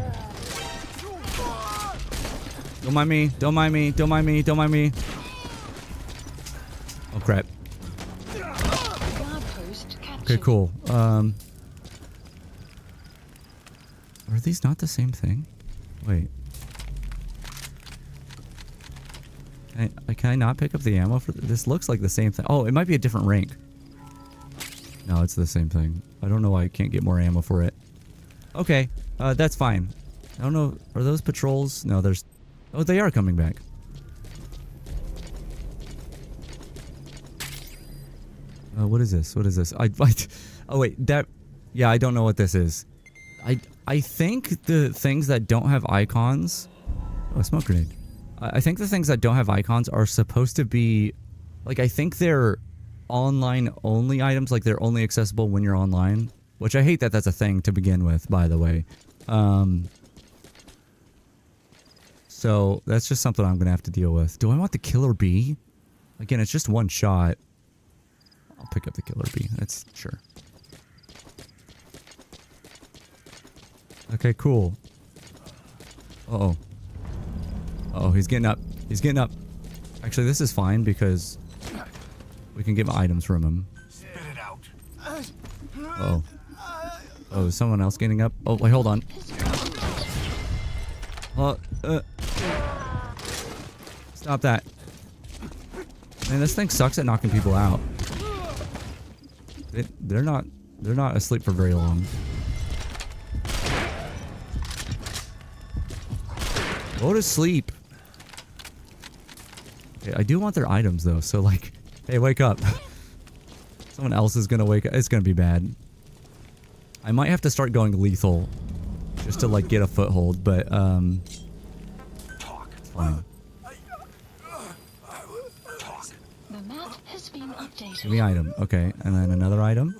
Don't mind me, don't mind me, don't mind me, don't mind me. Oh crap. Guard post captured. Okay, cool. Are these not the same thing? Wait. Can I not pick up the ammo for this? Looks like the same thing. Oh, it might be a different rank. No, it's the same thing. I don't know why I can't get more ammo for it. Okay, that's fine. I don't know. Are those patrols? No, there's... Oh, they are coming back. What is this? What is this? Oh, wait. That... Yeah, I don't know what this is. I think the things that don't have icons... Oh, a smoke grenade. I think the things that don't have icons are supposed to be... Like, I think they're online-only items. Like, they're only accessible when you're online. Which I hate that that's a thing to begin with, by the way. So, that's just something I'm going to have to deal with. Do I want the Killer Bee? Again, it's just one shot. I'll pick up the Killer Bee. That's... Sure. Okay, cool. Uh-oh. Uh-oh, he's getting up. He's getting up. Actually, this is fine because we can get items from him. Spit it out. Uh-oh. Oh, is someone else getting up? Oh, wait, hold on. Stop that. Man, this thing sucks at knocking people out. They're not asleep for very long. Go to sleep. Okay, I do want their items though, so like Hey, wake up. Someone else is gonna wake up. It's gonna be bad. I might have to start going lethal just to like get a foothold, but it's fine. The map has been Give updated. me item. Okay, and then another item.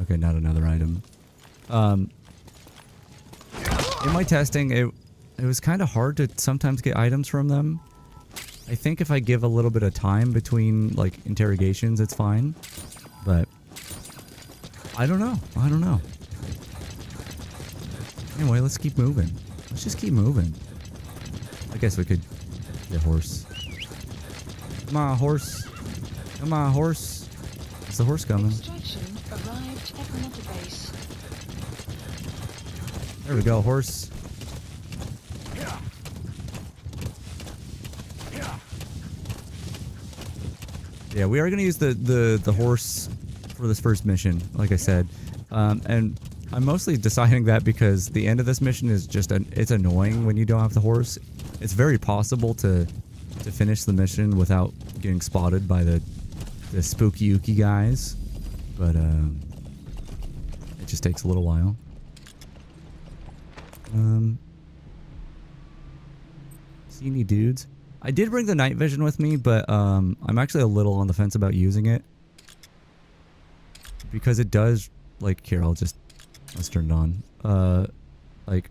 Okay, not another item. In my testing, it was kind of hard to sometimes get items from them. I think if I give a little bit of time between like interrogations, it's fine. But I don't know. I don't know. Anyway, let's keep moving. Let's just keep moving. I guess we could get a horse. Come on, horse. Come on, horse. Is the horse coming? Extraction arrived at Meta Base. There we go, horse. Yeah, we are going to use the horse for this first mission, like I said. And I'm mostly deciding that because the end of this mission is just, it's annoying when you don't have the horse. It's very possible to finish the mission without getting spotted by the spooky ooky guys. But it just takes a little while. See any dudes? I did bring the night vision with me, but I'm actually a little on the fence about using it. Because it does, like, here, let's turn it on. Like,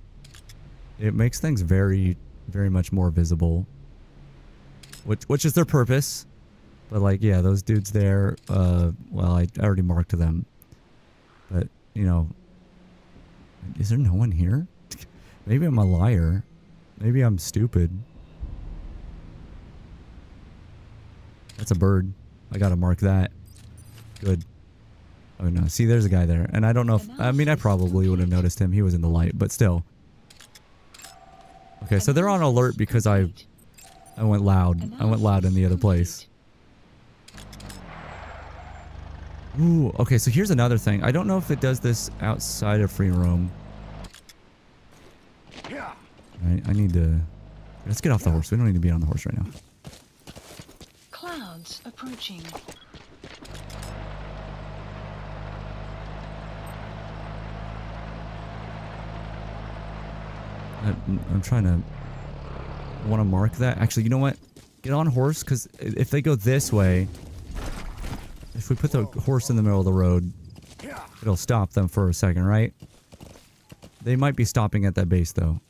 it makes things very, very much more visible. Which is their purpose. But, like, yeah, those dudes there, well, I already marked them. But, you know, is there no one here? Maybe I'm a liar. Maybe I'm stupid. That's a bird. I gotta mark that. Good. Oh no, see there's a guy there. And I don't know if, I mean I probably would have noticed him. He was in the light, but still. Okay, so they're on alert because I went loud. I went loud in the other place. Ooh, okay, so here's another thing. I don't know if it does this outside of free roam. Right, I need to... Let's get off the horse. We don't need to be on the horse right now. Clouds approaching. I'm trying to... I want to mark that. Actually, you know what? Get on horse, because if they go this way... If we put the horse in the middle of the road, it'll stop them for a second, right? They might be stopping at that base, though.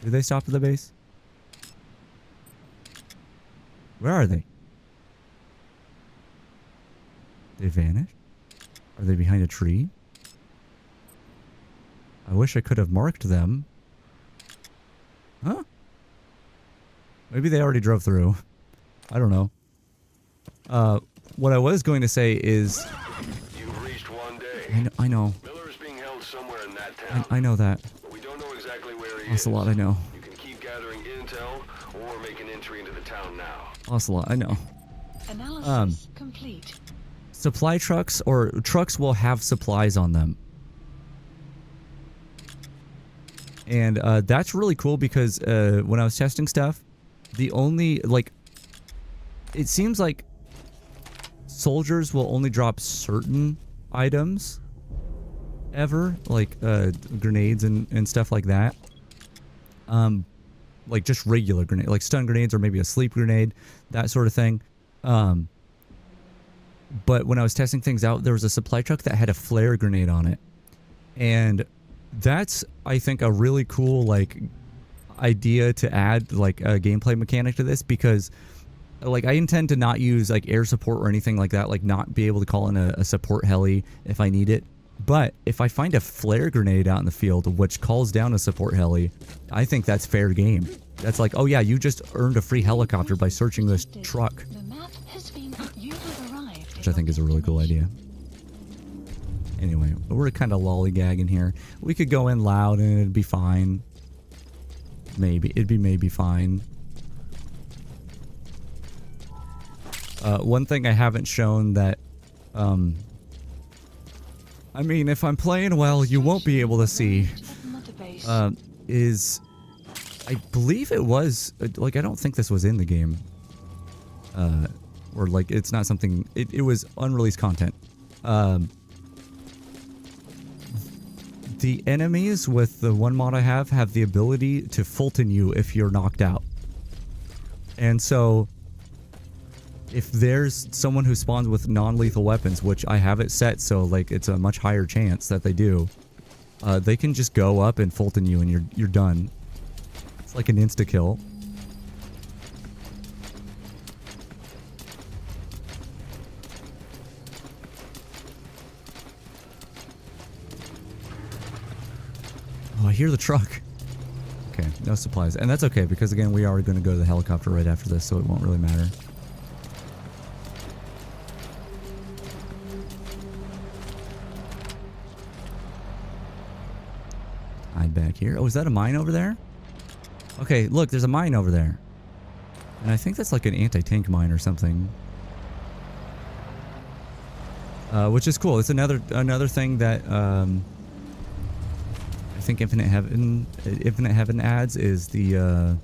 Do they stop at the base? Where are they? They vanished? Are they behind a tree? I wish I could have marked them. Huh? Maybe they already drove through. I don't know. What I was going to say is... You've reached one day. I know. Miller is being held somewhere in that town. I know that. But we don't know exactly where he is. Ocelot, I know. You can keep gathering intel or make an entry into the town now. Ocelot, I know. Analysis complete. Supply trucks or trucks will have supplies on them. And that's really cool because when I was testing stuff, the only, like, it seems like soldiers will only drop certain items ever, like grenades and stuff like that. Like just regular grenade, like stun grenades or maybe a sleep grenade, that sort of thing. But when I was testing things out, there was a supply truck that had a flare grenade on it. And that's, I think, a really cool, like, idea to add, like, a gameplay mechanic to this because, like, I intend to not use, like, air support or anything like that, like, not be able to call in a support heli if I need it. But if I find a flare grenade out in the field which calls down a support heli, I think that's fair game. That's like, oh yeah, you just earned a free helicopter by searching this truck. The map has been... You have arrived. Which I think is a really cool idea. Anyway, we're kind of lollygagging here. We could go in loud and it'd be fine. Maybe. It'd be maybe fine. One thing I haven't shown that... I mean, if I'm playing well, you won't be able to see... is I believe it was, like, I don't think this was in the game. Or, like, it's not something, it was unreleased content. The enemies with the one mod I have the ability to Fulton you if you're knocked out. And so, if there's someone who spawns with non-lethal weapons, which I have it set so, like, it's a much higher chance that they do, they can just go up and Fulton you and you're done. It's like an insta-kill. Oh, I hear the truck. Okay, no supplies. And that's okay, because again, we are going to go to the helicopter right after this, so it won't really matter. Hide back here. Oh, is that a mine over there? Okay, look, there's a mine over there. And I think that's like an anti-tank mine or something. Which is cool. It's another thing that I think Infinite Heaven adds is the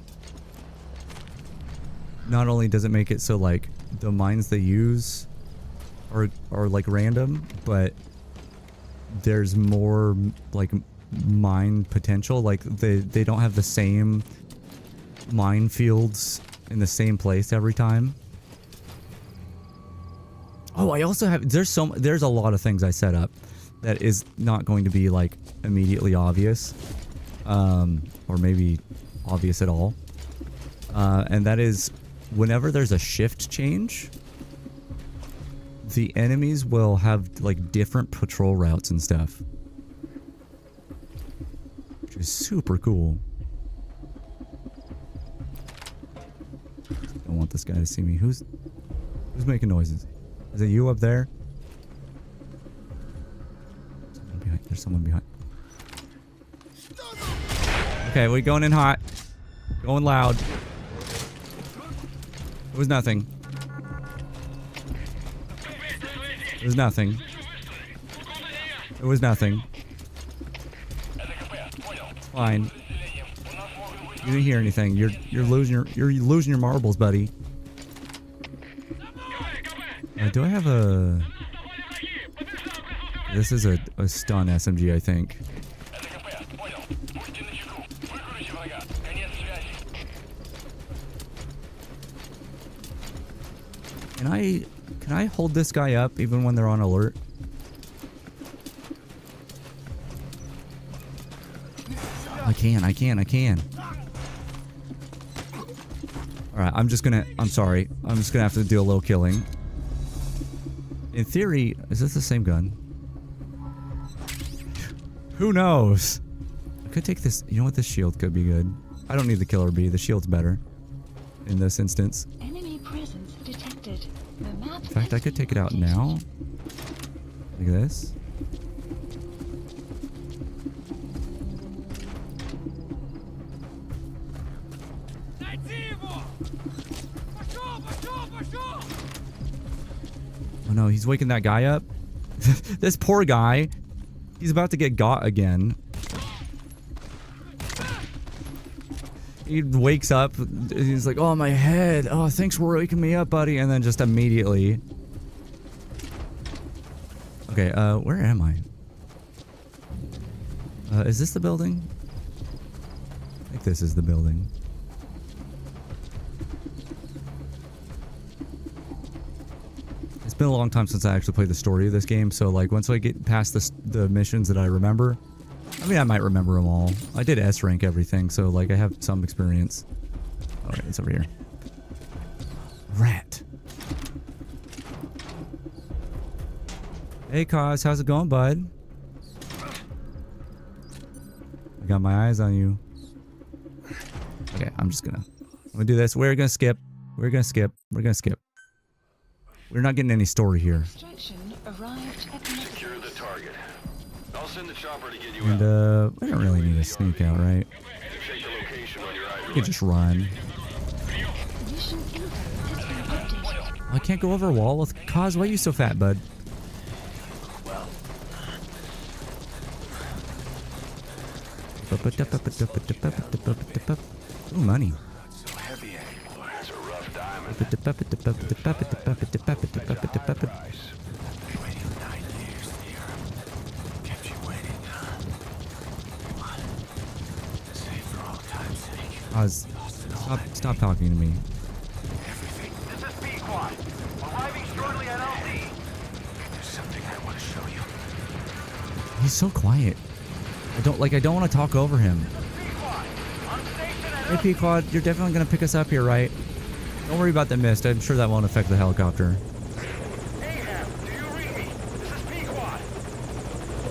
not only does it make it so like the mines they use are like random, but there's more like mine potential. Like they don't have the same minefields in the same place every time. Oh, I also have there's a lot of things I set up that is not going to be like immediately obvious, or maybe obvious at all. And that is whenever there's a shift change, the enemies will have like different patrol routes and stuff, which is super cool. Don't want this guy to see me. Who's making noises? Is it you up there? There's someone behind. Okay, we're going in hot. Going loud. It was nothing. It was nothing. It was nothing. It's fine. You didn't hear anything. You're losing your marbles, buddy. Do I have a... This is a stun SMG, I think. Can I hold this guy up even when they're on alert? I can. Alright, I'm just gonna have to do a little killing. In theory, is this the same gun? Who knows? I could take this. You know what? This shield could be good. I don't need the killer bee. The shield's better in this instance. Enemy presence detected. The map In fact, I could take it out now. Look at this. Oh no, he's waking that guy up. This poor guy. He's about to get got again. He wakes up. He's like, oh, my head. Oh, thanks for waking me up, buddy. And then just immediately. Okay, where am I? Is this the building? I think this is the building. It's been a long time since I actually played the story of this game, so like once I get past the missions that I remember, I mean I might remember them all. I did S rank everything, so like I have some experience. Alright, it's over here. Rat. Hey Cos, how's it going, bud? I got my eyes on you. Okay, I'm gonna do this. We're gonna skip. We're gonna skip. We're not getting any story here. Extraction arrived at the Secure the target. I'll send the chopper to get you And out. we don't really need a sneak out, right? Check the location on your We can just run. mission info has been updated. Oh, I can't go over a wall with Cos. Why are you so fat, bud? Ooh, money. So heavy anymore. It's a rough diamond. Been waiting 9 years here. Kept you waiting, huh? Come on. Save for all time's sake. Oz, stop talking to me. Everything. This is Pequod. Arriving shortly at LZ. There's something I want to show you. He's so quiet. I don't want to talk over him. Pequod. On station at Hey, Pequod, you're definitely gonna pick us up here, right? Don't worry about the mist. I'm sure that won't affect the helicopter. Ahab, do you read me? This is Pequod.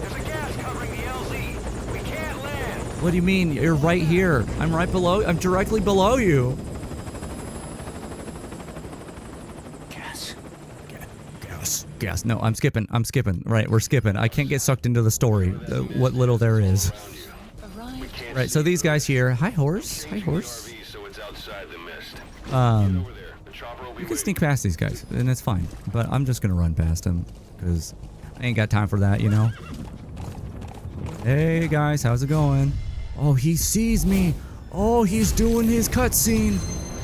There's a gas covering the LZ. We can't land. What do you mean? You're right here. I'm right below. I'm directly below you. Gas. No, I'm skipping. Right, we're skipping. I can't get sucked into the story. What little there is. Arrived. Right, so these guys here. Hi, horse. Hi, horse. So it's outside the mist. Um, Over there. The chopper will be you can sneak past these guys, and it's fine. But I'm just gonna run past them because I ain't got time for that, you know. Hey guys, how's it going? Oh, he sees me. Oh, he's doing his cutscene.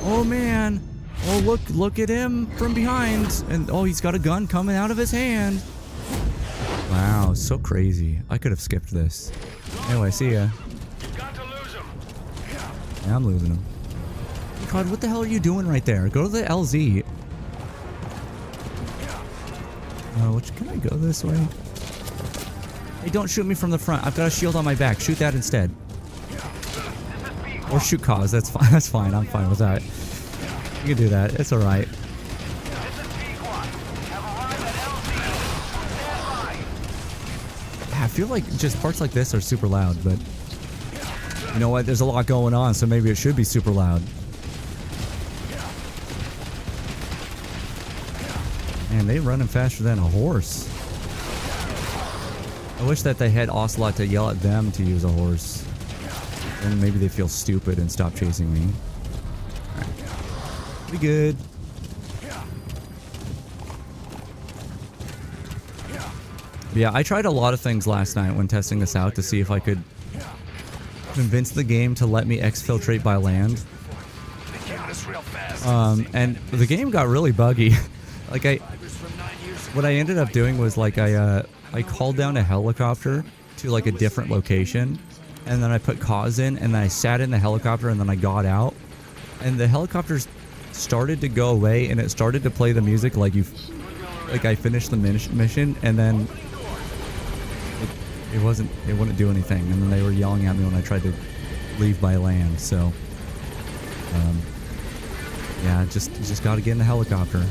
Oh man. Oh, look at him from behind. And oh, he's got a gun coming out of his hand. Wow, so crazy. I could have skipped this. Anyway, see ya. You've got to lose him. Yeah, I'm losing him. God, what the hell are you doing right there? Go to the LZ. Can I go this way? Hey, don't shoot me from the front. I've got a shield on my back. Shoot that instead. Or shoot Cause. That's fine. That's fine. I'm fine with that. You can do that. It's alright. This is Pequod. Have arrived at LZ. Stand by. Yeah, I feel like just parts like this are super loud, but you know what? There's a lot going on, so maybe it should be super loud. Man, they running faster than a horse. I wish that they had Ocelot to yell at them to use a horse. Then maybe they feel stupid and stop chasing me. Be good. Yeah, I tried a lot of things last night when testing this out to see if I could convince the game to let me exfiltrate by land. And the game got really buggy. Like what I ended up doing was like I called down a helicopter to like a different location, and then I put Cause in, and then I sat in the helicopter, and then I got out, and the helicopters started to go away, and it started to play the music like I finished the mission, and then it wouldn't do anything, and then they were yelling at me when I tried to leave by land. So yeah, just got to get in the helicopter.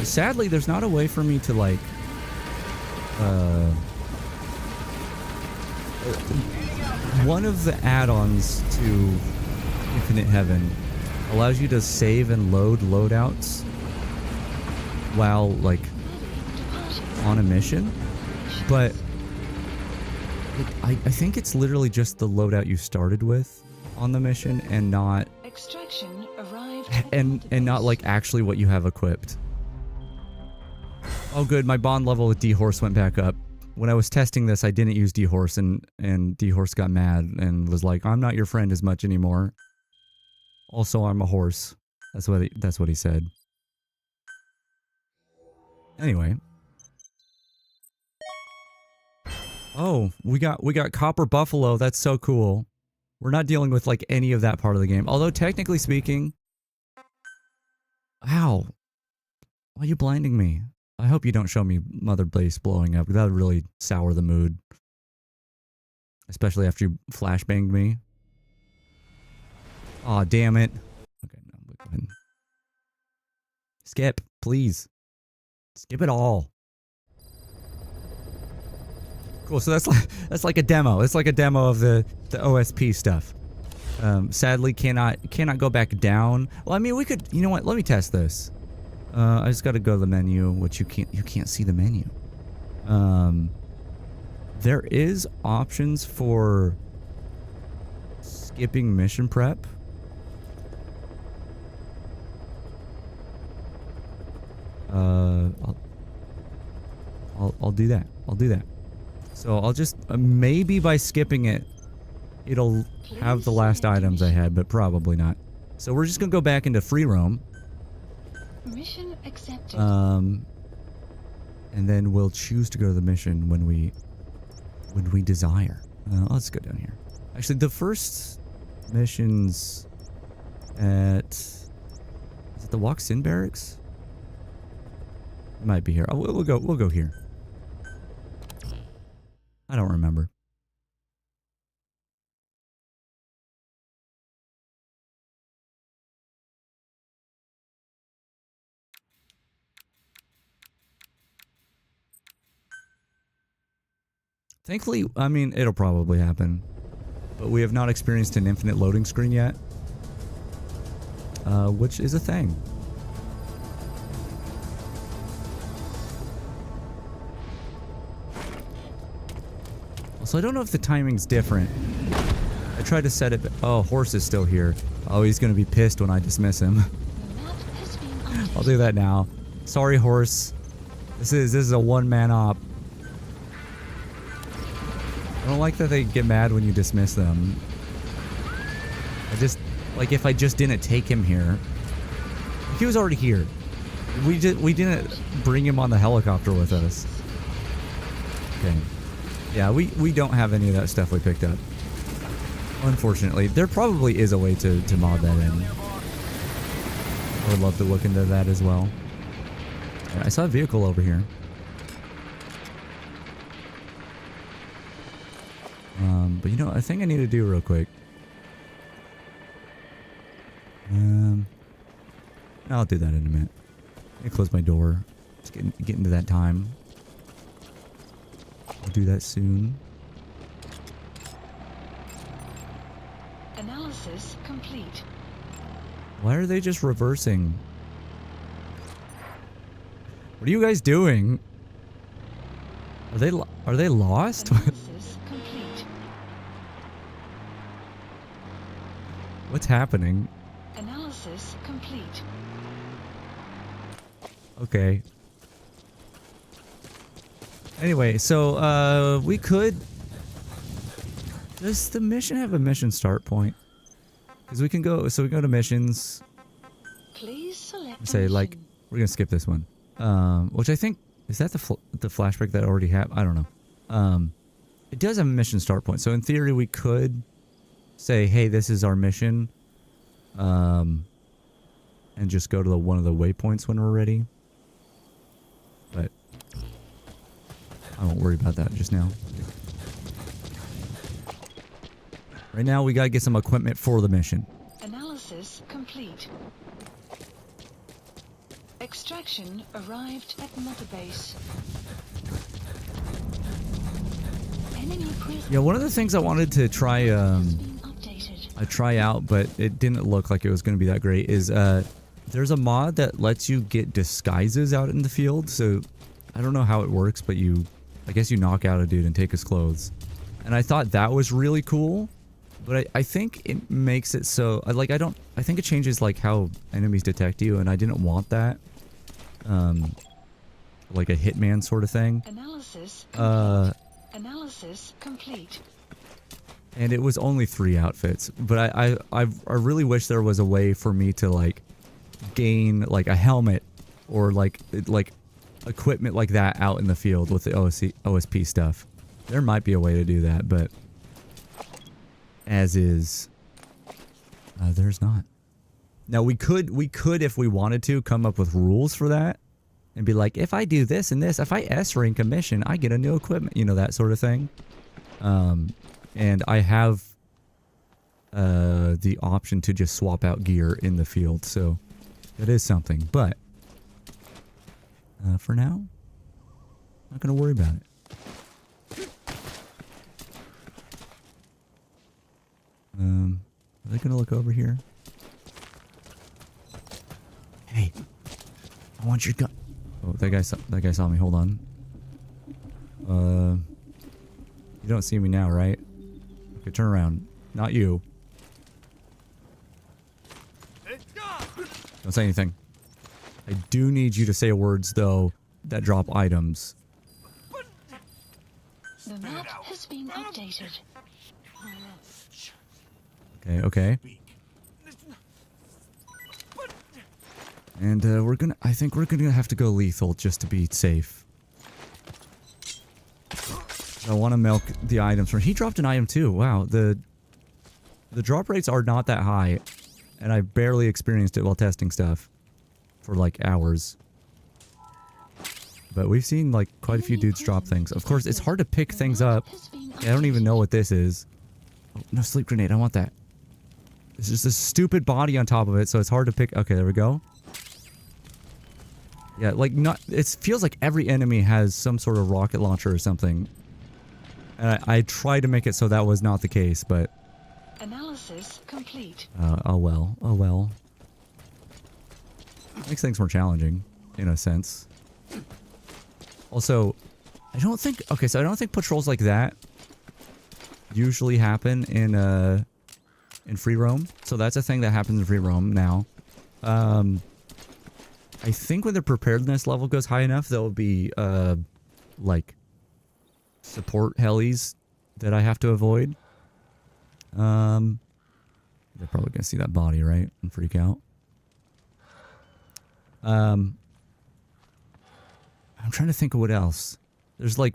Sadly, there's not a way for me to like one of the add-ons to Infinite Heaven allows you to save and load loadouts while like on a mission, but I think it's literally just the loadout you started with on the mission, and not Extraction arrived. and not like actually what you have equipped. Oh good, my bond level with D-Horse went back up. When I was testing this, I didn't use D-Horse, and D-Horse got mad and was like, "I'm not your friend as much anymore. Also, I'm a horse." That's what he said. Anyway. Oh, we got Copper Buffalo. That's so cool. We're not dealing with like any of that part of the game. Although technically speaking, ow. Why are you blinding me? I hope you don't show me Mother Base blowing up. That would really sour the mood. Especially after you flashbanged me. Aw, damn it. Okay, no, go ahead. Skip, please. Skip it all. Cool, so that's like a demo. It's like a demo of the OSP stuff. Sadly, cannot go back down. Well, I mean, we could. You know what? Let me test this. I just got to go to the menu, which you can't see the menu. There is options for skipping mission prep. I'll do that. I'll do that. So I'll just maybe by skipping it, it'll have the last items I had, but probably not. So we're just gonna go back into free roam. Mission accepted. And then we'll choose to go to the mission when we desire. Let's go down here. Actually, the first mission's at, is it the Walk-In Barracks? It might be here. Oh, we'll go here. I don't remember. Thankfully, I mean, it'll probably happen. But we have not experienced an infinite loading screen yet. Which is a thing. So I don't know if the timing's different. I tried to set it... Oh, Horse is still here. Oh, he's going to be pissed when I dismiss him. The map has been updated. I'll do that now. Sorry, Horse. This is a one-man op. I don't like that they get mad when you dismiss them. I just... Like, if I just didn't take him here... He was already here. We didn't bring him on the helicopter with us. Okay. Yeah, we don't have any of that stuff we picked up. Unfortunately. There probably is a way to mod that in. I would love to look into that as well. I saw a vehicle over here. But you know, a thing I need to do real quick. I'll do that in a minute. Let me close my door. Just get into that time. I'll do that soon. Analysis complete. Why are they just reversing? What are you guys doing? Are they lost? Analysis complete. What's happening? Analysis complete. Okay. Anyway, so we could... Does the mission have a mission start point? Because we can go... So we go to missions. Please select Say, a like... mission. We're going to skip this one. Which I think... Is that the flashback that I already have? I don't know. It does have a mission start point. So in theory, we could say, hey, this is our mission. And just go to one of the waypoints when we're ready. But I won't worry about that just now. Right now, we gotta get some equipment for the mission. Analysis complete. Extraction arrived at Mother Base. Enemy prisoners Yeah, one of the things I wanted to try, has been updated. I try out, but it didn't look like it was going to be that great, is there's a mod that lets you get disguises out in the field. So I don't know how it works, but I guess you knock out a dude and take his clothes. And I thought that was really cool, but I think it makes it so, I think it changes like how enemies detect you, and I didn't want that. Like a hitman sort of thing. Analysis complete. Analysis complete. And it was only 3 outfits, but I really wish there was a way for me to like gain like a helmet or like equipment like that out in the field with the OSP stuff. There might be a way to do that, but as is, there's not. Now we could if we wanted to come up with rules for that and be like, if I do this and this, if I S rank a mission, I get a new equipment, you know, that sort of thing. And I have the option to just swap out gear in the field, so that is something. But for now, not gonna worry about it. Are they gonna look over here? Hey, I want your gun. Oh, that guy saw me. Hold on. You don't see me now, right? Okay, turn around. Not you. Don't say anything. I do need you to say words, though, that drop items. The map has been updated. Okay, okay. And I think we're gonna have to go lethal just to be safe. I want to milk the items from. He dropped an item too. Wow, the drop rates are not that high, and I barely experienced it while testing stuff for like hours. But we've seen like quite a few dudes drop things. Of course, it's hard to pick things up. I don't even know what this is. Oh, no sleep grenade. I want that. It's just a stupid body on top of it, so it's hard to pick. Okay, there we go. Yeah, like not. It feels like every enemy has some sort of rocket launcher or something. And I tried to make it so that was not the case, but. Analysis complete. Oh well. Oh well. Makes things more challenging, in a sense. Also, I don't think. Okay, so I don't think patrols like that usually happen in free roam. So that's a thing that happens in free roam now. I think when the preparedness level goes high enough, there will be like support helis that I have to avoid. They're probably gonna see that body, right, and freak out. I'm trying to think of what else. There's like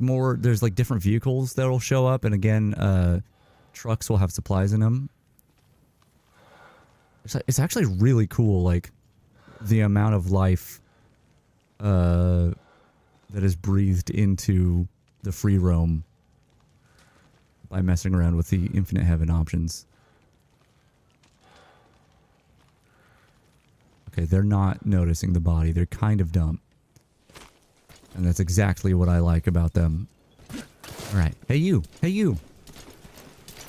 different vehicles that'll show up, and again, trucks will have supplies in them. It's actually really cool, like the amount of life that is breathed into the free roam by messing around with the infinite heaven options. Okay, they're not noticing the body. They're kind of dumb. And that's exactly what I like about them. Alright. Hey you! Hey you!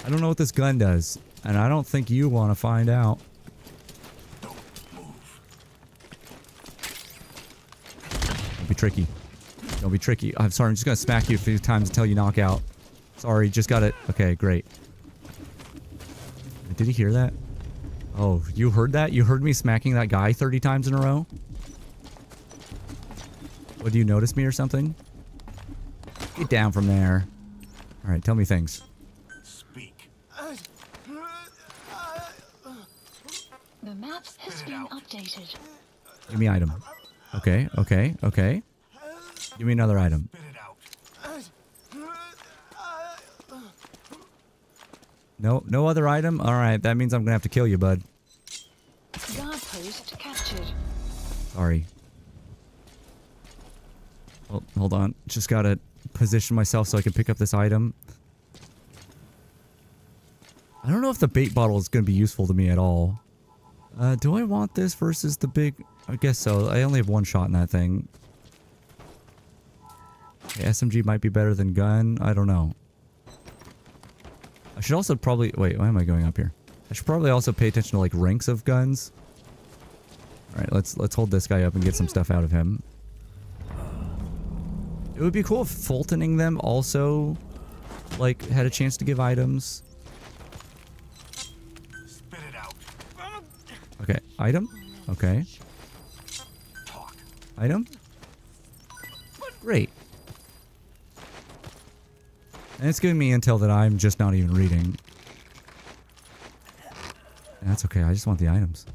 I don't know what this gun does. And I don't think you want to find out. Don't be tricky. Don't be tricky. I'm sorry, I'm just gonna smack you a few times until you knock out. Sorry, just got it. Okay, great. Did he hear that? Oh, you heard that? You heard me smacking that guy 30 times in a row? What, do you notice me or something? Get down from there. Alright, tell me things. Speak. The map has been updated. Give me item. Okay, okay, okay. Give me another item. Spit it out. No other item? Alright, that means I'm gonna have to kill you, bud. Guard post captured. Sorry. Oh, hold on. Just gotta position myself so I can pick up this item. I don't know if the bait bottle is gonna be useful to me at all. Do I want this versus the big... I guess so. I only have one shot in that thing. Okay, SMG might be better than gun. I don't know. I should also probably... Wait, why am I going up here? I should probably also pay attention to, like, ranks of guns. Alright, let's hold this guy up and get some stuff out of him. It would be cool if Fultoning them also, like, had a chance to give items. Spit it out. Okay, item? Okay. Talk. Item? Great. And it's giving me intel that I'm just not even reading. That's okay, I just want the items.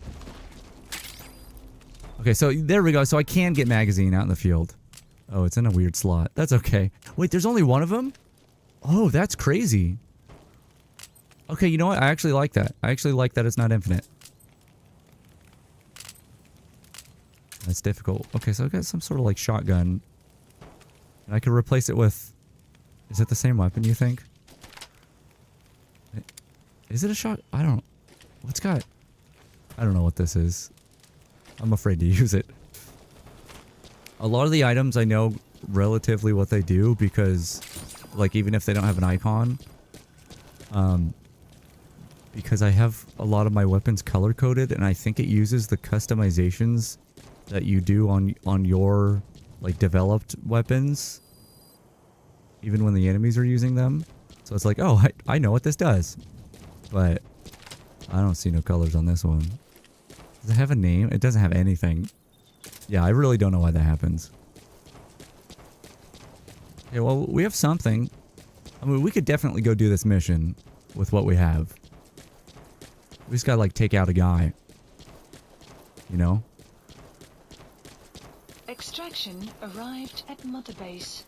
Okay, so there we go. So I can get magazine out in the field. Oh, it's in a weird slot. That's okay. Wait, there's only one of them? Oh, that's crazy. Okay, you know what? I actually like that. I actually like that it's not infinite. That's difficult. Okay, so I've got some sort of like shotgun. And I could replace it with... Is it the same weapon, you think? Is it a shot? I don't... What's got... I don't know what this is. I'm afraid to use it. A lot of the items I know relatively what they do because, like, even if they don't have an icon, because I have a lot of my weapons color-coded, and I think it uses the customizations that you do on your, like, developed weapons, even when the enemies are using them. So it's like, oh, I know what this does. But I don't see no colors on this one. Does it have a name? It doesn't have anything. Yeah, I really don't know why that happens. Okay, well, we have something. I mean, we could definitely go do this mission with what we have. We just gotta like take out a guy. You know? Extraction arrived at Mother Base.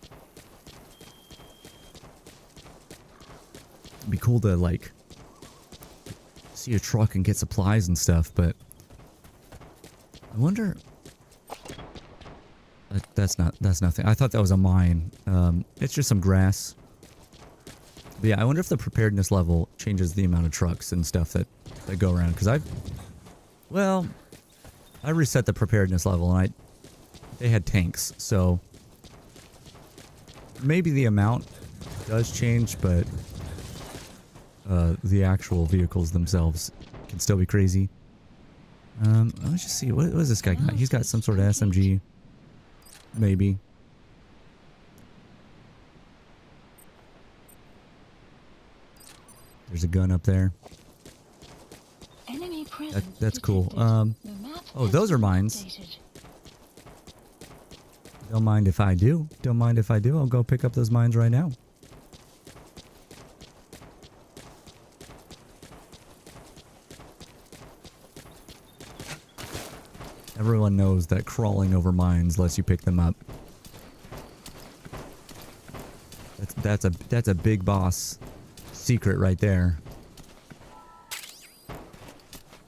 It'd be cool to like see a truck and get supplies and stuff, but I wonder. That's nothing. I thought that was a mine. It's just some grass. But yeah, I wonder if the preparedness level changes the amount of trucks and stuff that go around. Because I reset the preparedness level and they had tanks, so maybe the amount does change, but the actual vehicles themselves can still be crazy. Let's just see. What does this guy got? He's got some sort of SMG. Maybe. There's a gun up there. Enemy presence That's cool. detected. The map Oh, has those are been mines. updated. Don't mind if I do. Don't mind if I do. I'll go pick up those mines right now. Everyone knows that crawling over mines lets you pick them up. That's a big boss secret right there.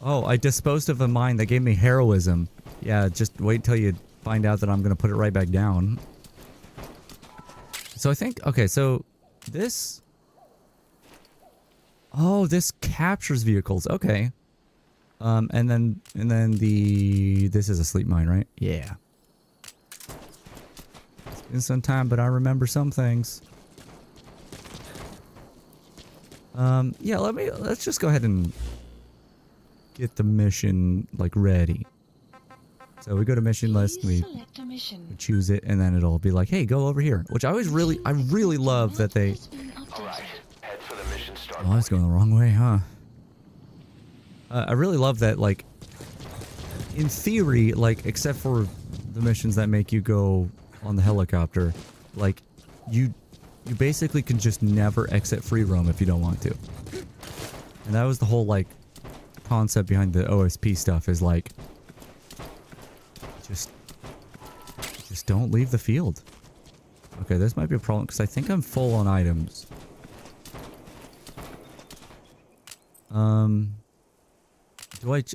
Oh, I disposed of a mine that gave me heroism. Yeah, just wait till you find out that I'm gonna put it right back down. So I think, okay, so this... Oh, this captures vehicles. Okay. And then this is a sleep mine, right? Yeah. It's been some time, but I remember some things. Yeah, let's just go ahead and get the mission like ready. So we go to mission list, we Select a mission. choose it, and then it'll be like, hey, go over here. Which I really love that they... Has been updated. Alright, head for the mission start Oh, I was going the wrong way, huh? I really love that, like, in theory, like, except for the missions that make you go on the helicopter, like, you basically can just never exit free roam if you don't want to. And that was the whole, like, concept behind the OSP stuff, is like, just don't leave the field. Okay, this might be a problem, because I think I'm full on items.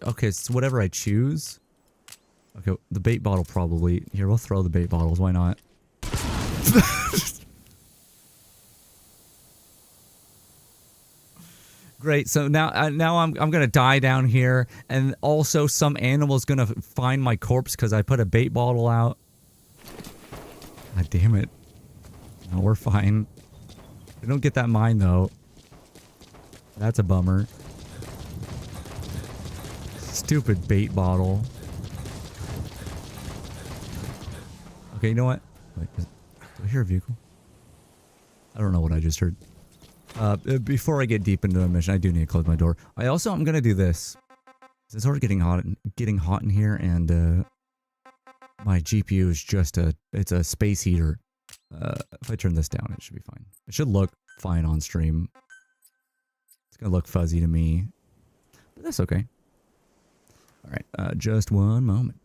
Okay, so whatever I choose. Okay, the bait bottle probably. Here, we'll throw the bait bottles. Why not? Great. So now I'm gonna die down here, and also some animal's gonna find my corpse because I put a bait bottle out. God damn it! No, we're fine. We don't get that mine though. That's a bummer. Stupid bait bottle. Okay, you know what? Wait, do I hear a vehicle? I don't know what I just heard. Before I get deep into a mission, I do need to close my door. I'm gonna do this. It's already getting hot in here, and my GPU is just it's a space heater. If I turn this down, it should be fine. It should look fine on stream. It's gonna look fuzzy to me, but that's okay. All right, just one moment.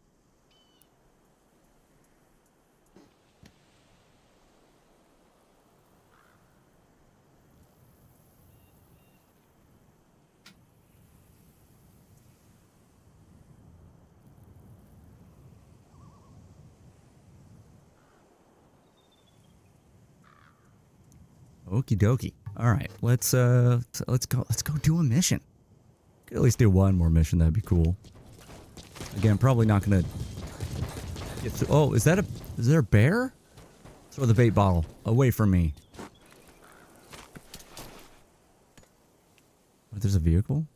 Okie dokie. All right, let's go do a mission. Could at least do one more mission. That'd be cool. Again, probably not gonna get through. Oh, is there a bear? Throw the bait bottle away from me. Oh, there's a vehicle.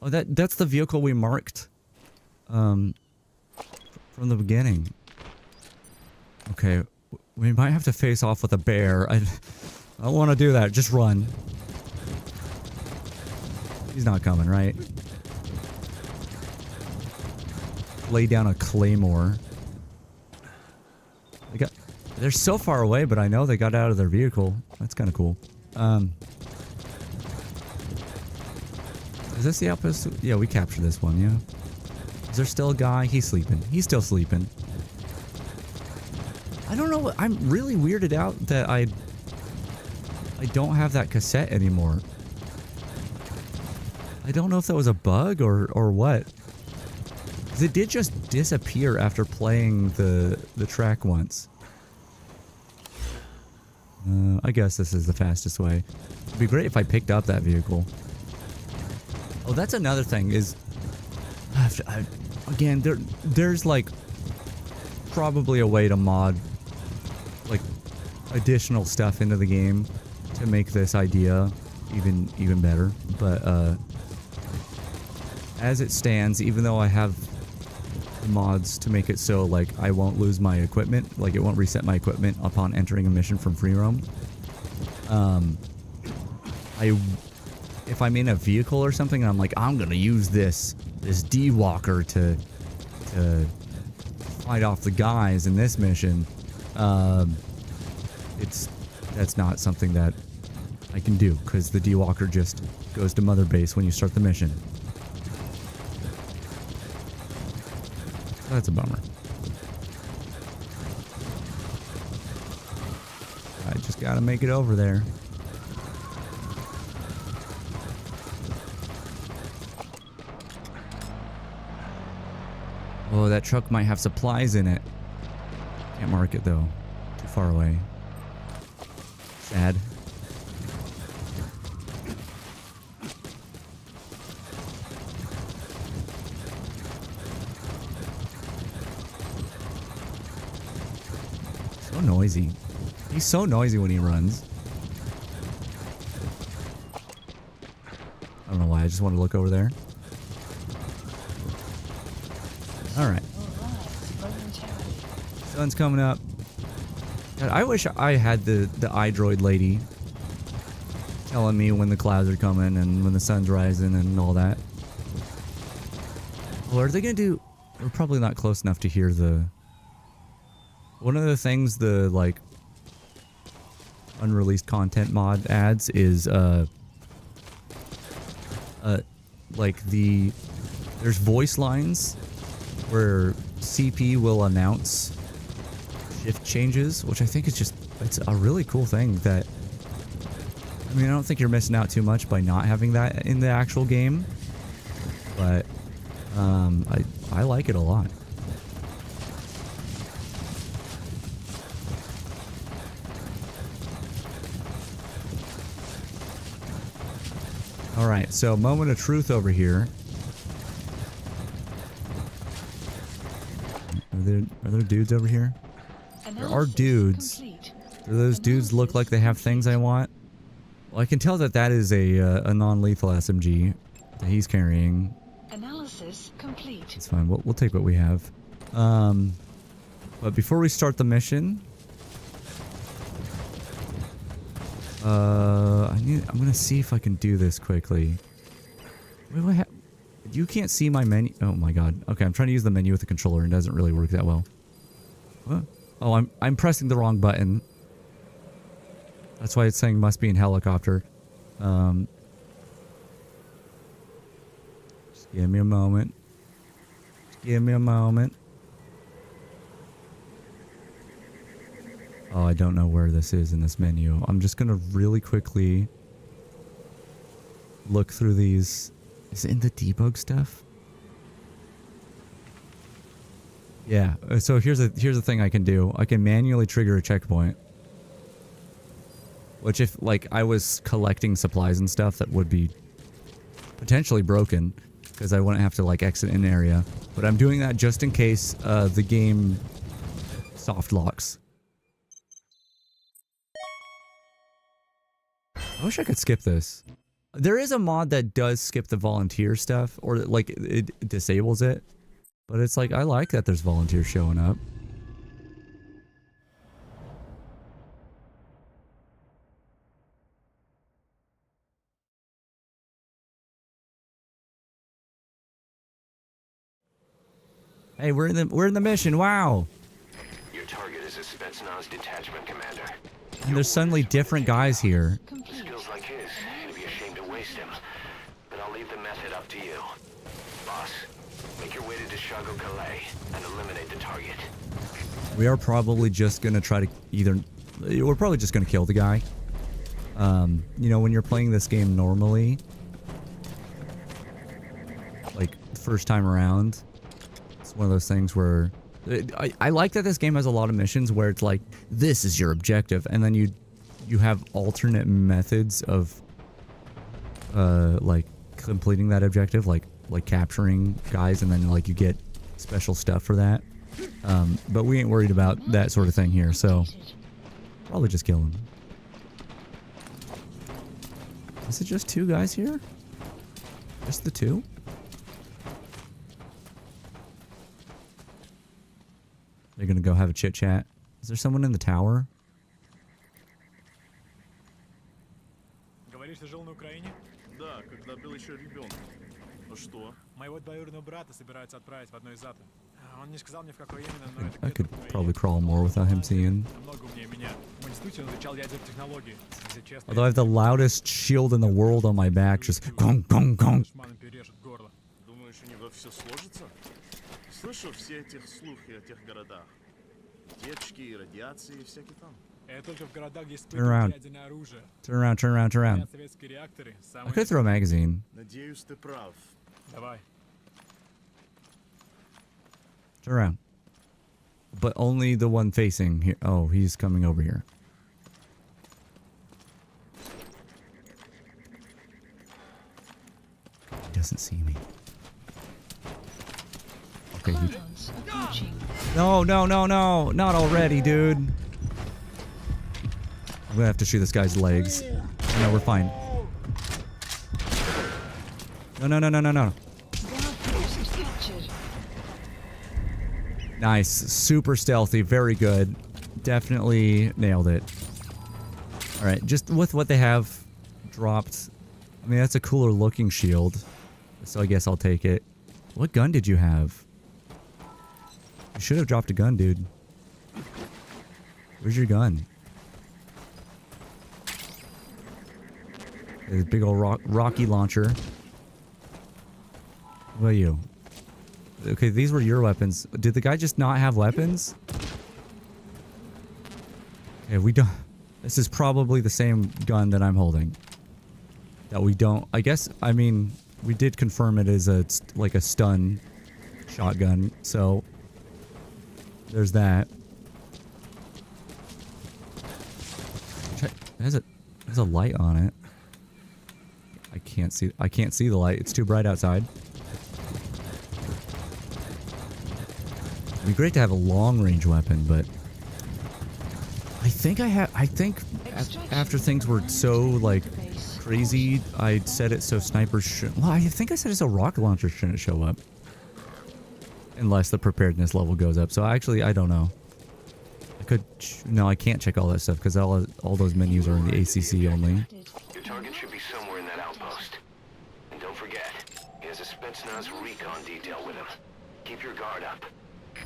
Oh, that's the vehicle we marked, from the beginning. Okay, we might have to face off with a bear. I don't want to do that. Just run. He's not coming, right? Lay down a claymore. They're so far away, but I know they got out of their vehicle. That's kind of cool. Is this the outpost? Yeah, we captured this one, yeah. Is there still a guy? He's sleeping. He's still sleeping. I don't know what... I'm really weirded out that I don't have that cassette anymore. I don't know if that was a bug or what. 'Cause it did just disappear after playing the track once. I guess this is the fastest way. It'd be great if I picked up that vehicle. Oh, that's another thing is... again, there's like... probably a way to mod... like, additional stuff into the game to make this idea even better. But, as it stands, even though I have the mods to make it so, like, I won't lose my equipment, like, it won't reset my equipment upon entering a mission from free roam. If I'm in a vehicle or something and I'm like, I'm gonna use this D-Walker to fight off the guys in this mission, that's not something that I can do, because the D-Walker just goes to Mother Base when you start the mission. That's a bummer. I just gotta make it over there. Oh, that truck might have supplies in it. Can't mark it though. Too far away. Sad. So noisy. He's so noisy when he runs. I don't know why, I just want to look over there. Alright. Sun's coming up. God, I wish I had the iDroid lady telling me when the clouds are coming and when the sun's rising and all that. Well, are they gonna do... We're probably not close enough to hear the... One of the things the, like, unreleased content mod adds is, like the... There's voice lines where CP will announce shift changes, which I think is just... It's a really cool thing that... I mean, I don't think you're missing out too much by not having that in the actual game. But, I like it a lot. Alright, so moment of truth over here. Are there dudes over here? There are dudes. Do those dudes look like they have things I want? Well, I can tell that that is a non-lethal SMG that he's carrying. Analysis complete. It's fine. We'll take what we have. But before we start the mission, I'm gonna see if I can do this quickly. Wait, what? You can't see my menu. Oh my god. Okay, I'm trying to use the menu with the controller and it doesn't really work that well. What? Oh, I'm pressing the wrong button. That's why it's saying must be in helicopter. Just give me a moment. Just give me a moment. Oh, I don't know where this is in this menu. I'm just gonna really quickly look through these. Is it in the debug stuff? Yeah. So here's the thing I can do. I can manually trigger a checkpoint. Which, if like I was collecting supplies and stuff, that would be potentially broken because I wouldn't have to like exit an area. But I'm doing that just in case the game soft locks. I wish I could skip this. There is a mod that does skip the volunteer stuff, or like it disables it. But it's like, I like that there's volunteers showing up. Hey, we're in the mission. Wow. Your target is a Spetsnaz detachment commander. And there's suddenly different guys here. Complete. Skills like his, it'd be a shame to waste him. But I'll leave the method Boss, make your way to Deshago Calais and eliminate the target. We are probably just gonna try to we're probably just gonna kill the guy. You know, when you're playing this game normally, like first time around, it's one of those things where I like that this game has a lot of missions where it's like, this is your objective, and then you have alternate methods of like completing that objective, like capturing guys, and then like you get special stuff for that. But we ain't worried about that sort of thing here, so probably just kill him. Is it just 2 guys here? Just the 2? They're gonna go have a chit chat. Is there someone in the tower? Говоришь, ты жил на Украине? Да, когда был еще ребенком. Ну что? Моего двоюродного брата собираются отправить в одно из атом. Он не сказал мне, в какой именно, но это I где-то could в Украине. probably crawl more without him seeing. Намного умнее меня. В институте он изучал ядерные технологии. Если честно, Although I have the loudest shield in the world on my back, just gong gong gong. шманом перережет горло. Думаешь, у него все сложится? Слышал все эти слухи о тех городах. Течки и радиации и всякие там. Это только в городах, где Turn around. испытывают ядерное оружие. Turn around, turn around, turn around. Стоят советские реакторы. I Самые... could throw a magazine. Надеюсь, ты прав. Давай. Turn around. But only the one facing here. Oh, he's coming over here. He doesn't see me. Okay, he... Clouds approaching. No, no, no, no. Not already, dude. I'm gonna have to shoot this guy's legs. No, we're fine. No, no, no, no, no, no. Guard post captured. Nice. Super stealthy. Very good. Definitely nailed it. Alright, just with what they have dropped. I mean, that's a cooler looking shield. So I guess I'll take it. What gun did you have? You should have dropped a gun, dude. Where's your gun? There's a big old rocky launcher. What about you? Okay, these were your weapons. Did the guy just not have weapons? Okay, we don't... This is probably the same gun that I'm holding. That we don't... I guess, I mean, we did confirm it is a, like a stun shotgun, so... There's that. Check. There's a light on it. I can't see the light. It's too bright outside. It'd be great to have a long range weapon, but I think after things were so like crazy, I set it so snipers shouldn't. Well, I think I said it's a rocket launcher shouldn't show up unless the preparedness level goes up. So actually, I don't know. No, I can't check all that stuff because all those menus are in the ACC only. Your target should be somewhere in that outpost. And don't forget, he has a Spetsnaz recon detail with him. Keep your guard up.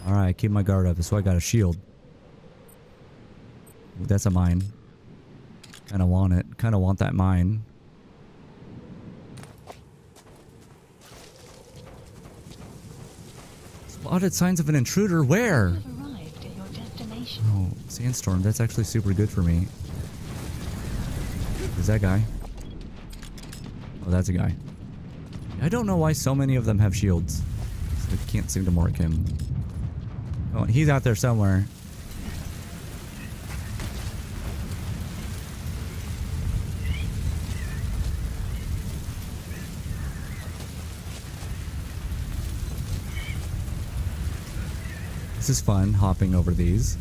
Alright, keep my guard up. So I got a shield. Ooh, that's a mine. Kinda want it. Kinda want that mine. Spotted signs of an intruder. Where? You have arrived at your destination. Oh, sandstorm. That's actually super good for me. Is that guy? Oh, that's a guy. I don't know why so many of them have shields. So I can't seem to mark him. Oh, he's out there somewhere. This is fun, hopping over these.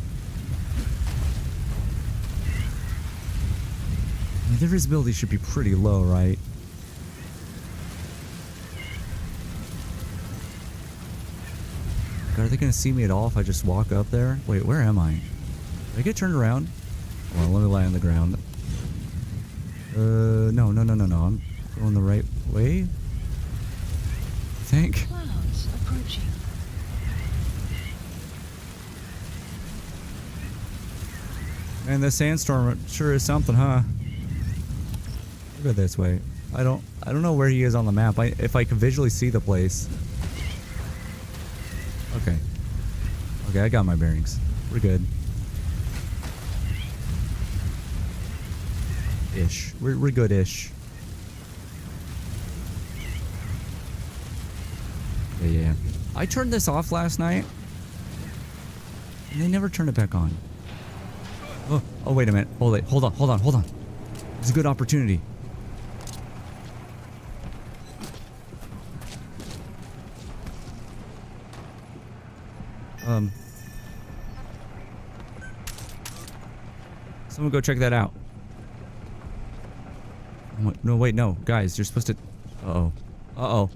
I mean, their visibility should be pretty low, right? Are they gonna see me at all if I just walk up there? Wait, where am I? Did I get turned around? Hold on, let me lie on the ground. No. I'm going the right way. I think. Clouds approaching. Man, this sandstorm sure is something, huh? Look at this way. I don't know where he is on the map. If I could visually see the place. Okay. Okay, I got my bearings. We're good. Ish. We're good-ish. Yeah. I turned this off last night. And they never turned it back on. Oh, wait a minute. Hold on. It's a good opportunity. Someone go check that out. No, wait, no. Guys, you're supposed to... Uh-oh.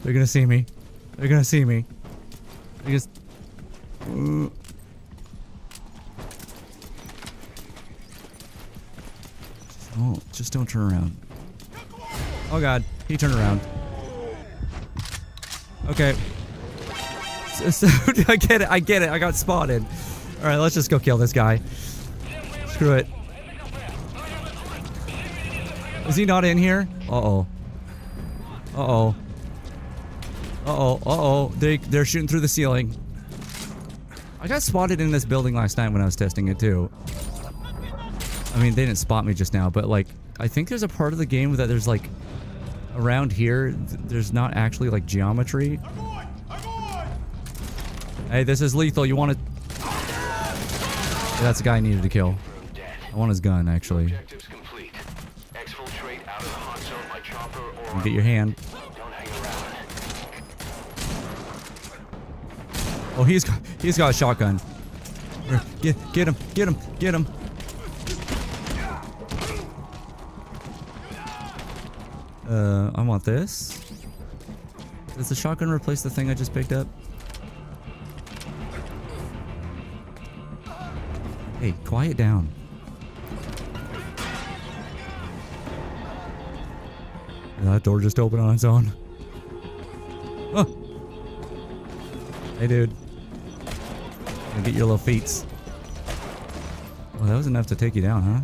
They're gonna see me. They just... Just don't turn around. Oh god, he turned around. Okay. So, I get it. I got spotted. Alright, let's just go kill this guy. Screw it. Is he not in here? Uh-oh. They're shooting through the ceiling. I got spotted in this building last night when I was testing it too. I mean, they didn't spot me just now, but like, I think there's a part of the game that there's like, around here, there's not actually like geometry. Hey, this is lethal. You want to... Yeah, that's the guy I needed to kill. I want his gun, actually. Objectives complete. Exfiltrate out of the hot zone by chopper or... Get your hand. Don't hang around. Oh, he's got a shotgun. Get him. I want this. Does the shotgun replace the thing I just picked up? Hey, quiet down. Did that door just open on its own? Oh! Hey, dude. Gonna get your little feets. Well, that was enough to take you down, huh?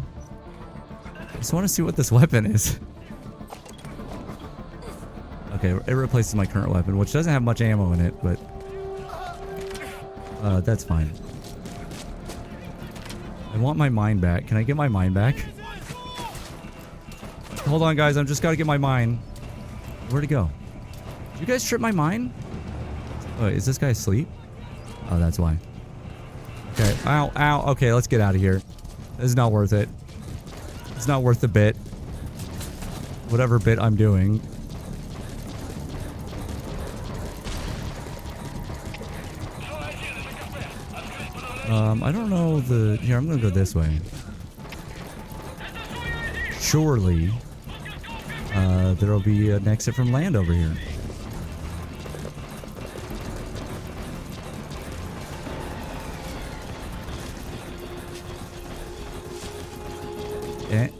I just want to see what this weapon is. Okay, it replaces my current weapon, which doesn't have much ammo in it, but... that's fine. I want my mine back. Can I get my mine back? Hold on, guys. I've just got to get my mine. Where'd it go? Did you guys strip my mine? Oh, is this guy asleep? Oh, that's why. Okay. Ow. Okay, let's get out of here. This is not worth it. It's not worth the bit. Whatever bit I'm doing. I don't know the... Here, I'm gonna go this way. Surely, there'll be an exit from land over here.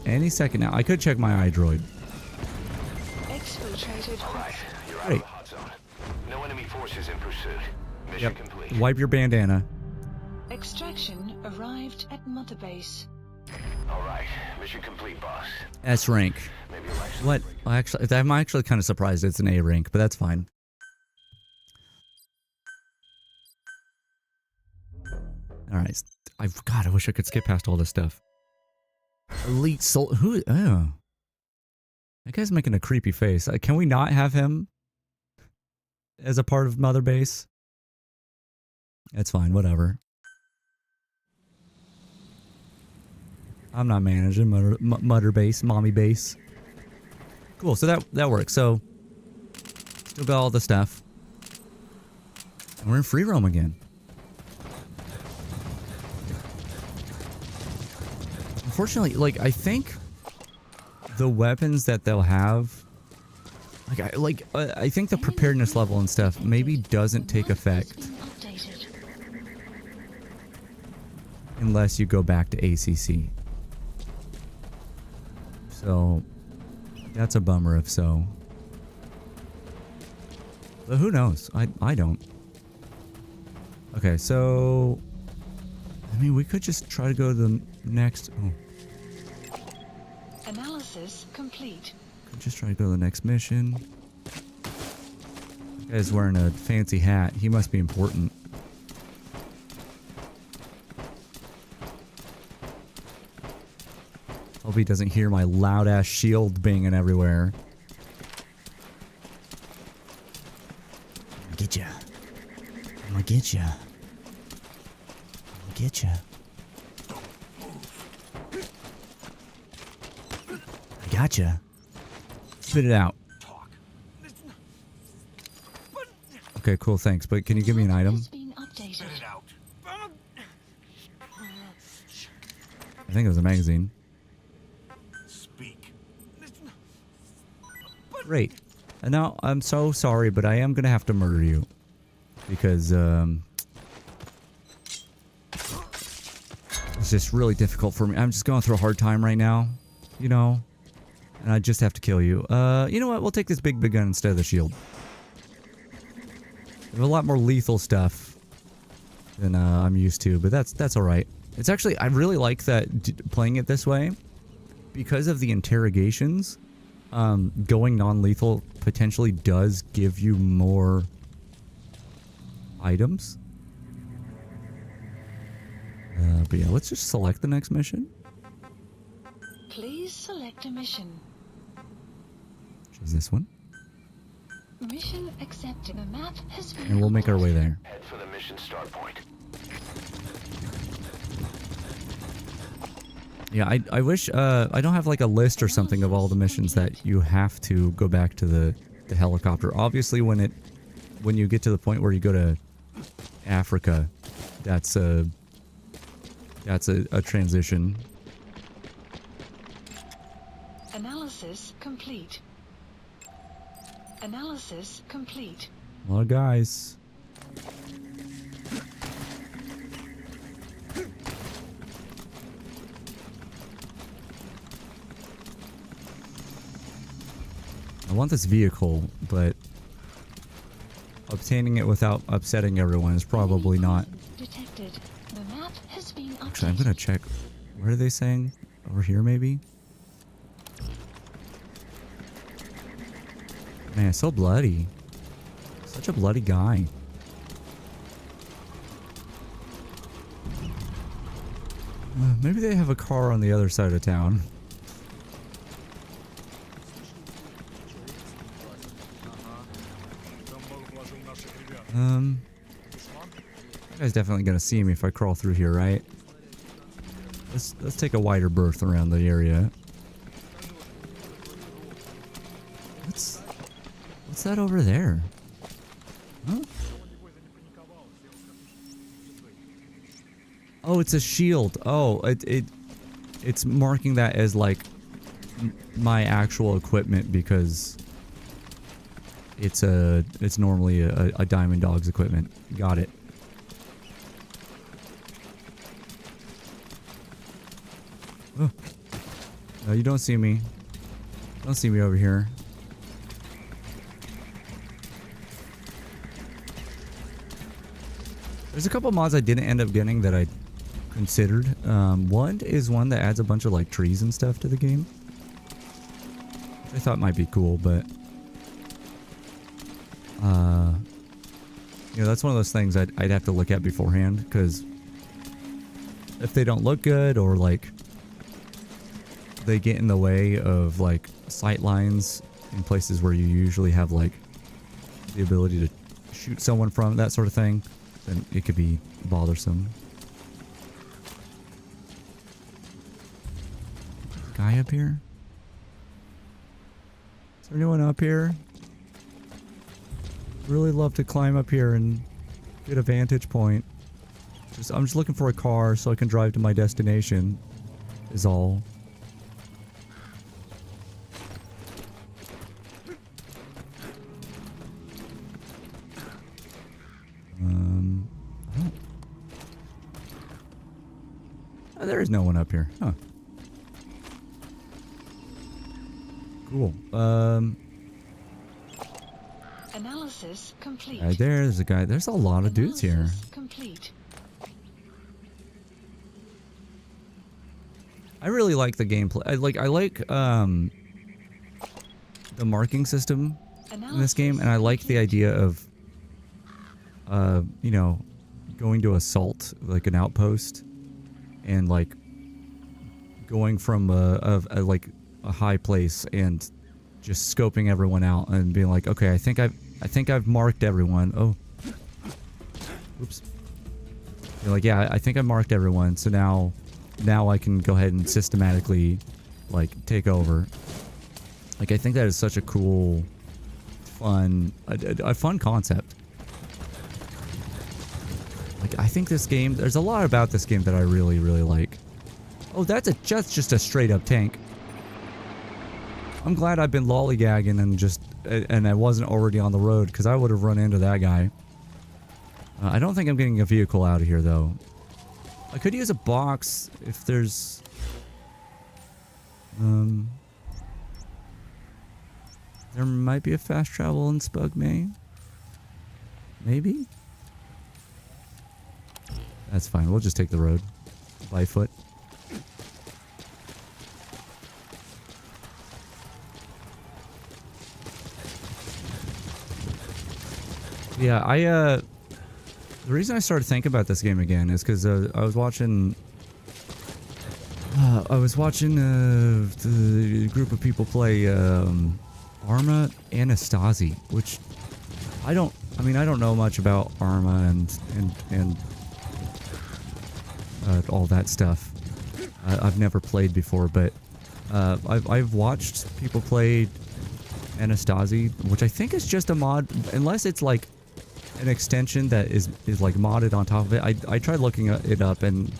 Any second now. I could check my iDroid. Exfiltrated. Alright, you're out Great. of the hot zone. No enemy forces in pursuit. Mission complete. Wipe your bandana. Extraction arrived at Mother Base. Alright, mission complete, boss. S rank. Maybe you'll actually... What? I'm actually kind of surprised it's an A rank, but that's fine. Alright. God, I wish I could skip past all this stuff. Elite Soul... Who... Oh. That guy's making a creepy face. Can we not have him as a part of Mother Base? It's fine, whatever. I'm not managing Mother Base, Mommy Base. Cool, so that works. So, still got all the stuff. And we're in free roam again. Unfortunately, like, I think the weapons that they'll have, I think the preparedness level and stuff maybe doesn't take effect Updated. unless you go back to ACC. So, that's a bummer if so. But who knows? I don't. Okay, so... I mean, we could just try to go to the next... Oh. Analysis complete. Could just try to go to the next mission. This guy's wearing a fancy hat. He must be important. Hope he doesn't hear my loud ass shield banging everywhere. Get ya. I'm gonna get ya. I'm gonna get ya. I gotcha. Spit it out. Okay, cool, thanks. But can you give me an item? Has been updated. Spit it out. I think it was a magazine. Speak. Great. And now, I'm so sorry, but I am gonna have to murder you. Because, it's just really difficult for me. I'm just going through a hard time right now. You know? And I just have to kill you. You know what? We'll take this big gun instead of the shield. There's a lot more lethal stuff than I'm used to, but that's alright. It's actually, I really like that playing it this way. Because of the interrogations, going non-lethal potentially does give you more items. But yeah, let's just select the next mission. Please select a mission. Which is this one. Mission accepted. The map has been And we'll make our way there. Head for the mission start point. Yeah, I wish, I don't have like a list or something of all the missions that you have to go back to the helicopter. Obviously when you get to the point where you go to Africa, that's a transition. Analysis complete. Analysis complete. A lot of guys. I want this vehicle, but obtaining it without upsetting everyone is probably not. Detected. The map has been updated. Actually, I'm gonna check. What are they saying? Over here, maybe? Man, so bloody. Such a bloody guy. Maybe they have a car on the other side of town. You guys definitely gonna see me if I crawl through here, right? Let's take a wider berth around the area. What's that over there? Huh? Oh, it's a shield. Oh, it's marking that as like my actual equipment because it's normally a Diamond Dogs equipment. Got it. Oh. No, you don't see me. Don't see me over here. There's a couple mods I didn't end up getting that I considered. One is one that adds a bunch of like trees and stuff to the game. Which I thought might be cool, but you know, that's one of those things I'd have to look at beforehand, because if they don't look good or like they get in the way of like sight lines in places where you usually have like the ability to shoot someone from, that sort of thing, then it could be bothersome. Guy up here? Is there anyone up here? Really love to climb up here and get a vantage point. I'm just looking for a car so I can drive to my destination, is all. Oh, there is no one up here. Huh. Cool. Analysis complete. Right there's a guy. There's a lot of dudes here. Complete. I really like the gameplay. I like the marking system in this game, and I like the idea of you know, going to assault like an outpost and like going from like a high place and just scoping everyone out and being like, okay, I think I've marked everyone. Oh, oops. You're like, yeah, I think I marked everyone, so now I can go ahead and systematically like take over. Like, I think that is such a cool, fun, a fun concept. Like, I think this game, there's a lot about this game that I really, really like. Oh, that's just a straight up tank. I'm glad I've been lollygagging and I wasn't already on the road, because I would have run into that guy. I don't think I'm getting a vehicle out of here, though. I could use a box if there's... There might be a fast travel in Spugmay. Maybe? That's fine. We'll just take the road. By foot. Yeah, the reason I started thinking about this game again is because I was watching the group of people play Arma Anastasi, which I don't know much about Arma and all that stuff. I've never played before, but I've watched people play Anastasi, which I think is just a mod, unless it's like an extension that is like modded on top of it. I tried looking it up, and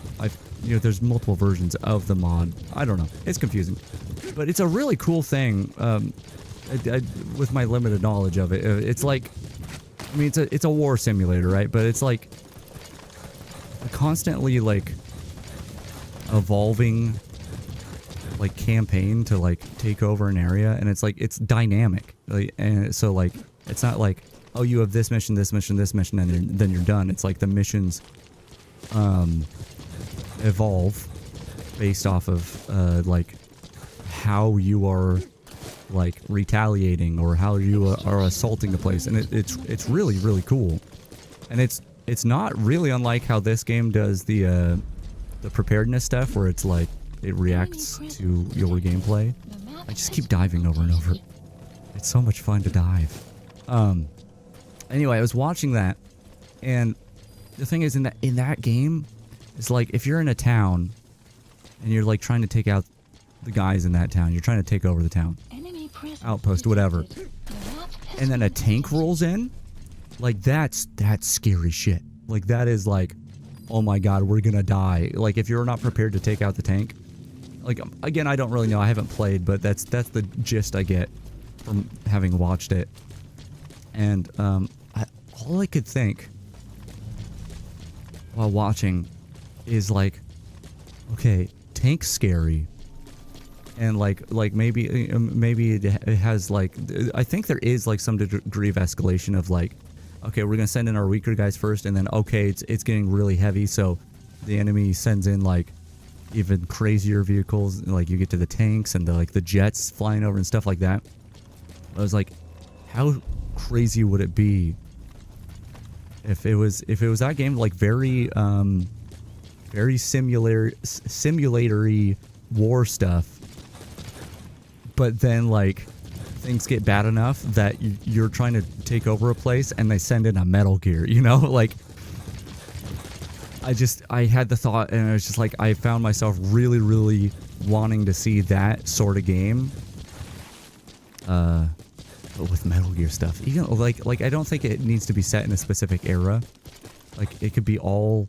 there's multiple versions of the mod. I don't know. It's confusing, but it's a really cool thing. With my limited knowledge of it, it's like, I mean, it's a war simulator, right? But it's like a constantly like evolving like campaign to like take over an area, and it's like it's dynamic, like, and so like it's not like, oh, you have this mission, this mission, this mission, and then you're done. It's like the missions evolve based off of like how you are like retaliating or how you are assaulting the place, and it's really, really cool. And it's not really unlike how this game does the preparedness stuff, where it's like it reacts to your gameplay. I just keep diving over and over. It's so much fun to dive. Anyway, I was watching that, and the thing is, in that game, it's like if you're in a town and you're like trying to take out the guys in that town, you're trying to take over the town, outpost, whatever, and then a tank rolls in, like that's scary shit. Like that is like, oh my god, we're gonna die. Like if you're not prepared to take out the tank, like, again, I don't really know, I haven't played, but that's the gist I get from having watched it. And all I could think while watching is like, okay, tank's scary, and like maybe it has like, I think there is like some degree of escalation of like, okay, we're gonna send in our weaker guys first, and then okay, it's getting really heavy, so the enemy sends in like even crazier vehicles, like you get to the tanks and the jets flying over and stuff like that. I was like, how crazy would it be if it was that game, like very simulatory war stuff, but then like things get bad enough that you're trying to take over a place and they send in a Metal Gear, like I had the thought, and I was just like, I found myself really, really wanting to see that sort of game, but with Metal Gear stuff. Even like I don't think it needs to be set in a specific era. Like it could be all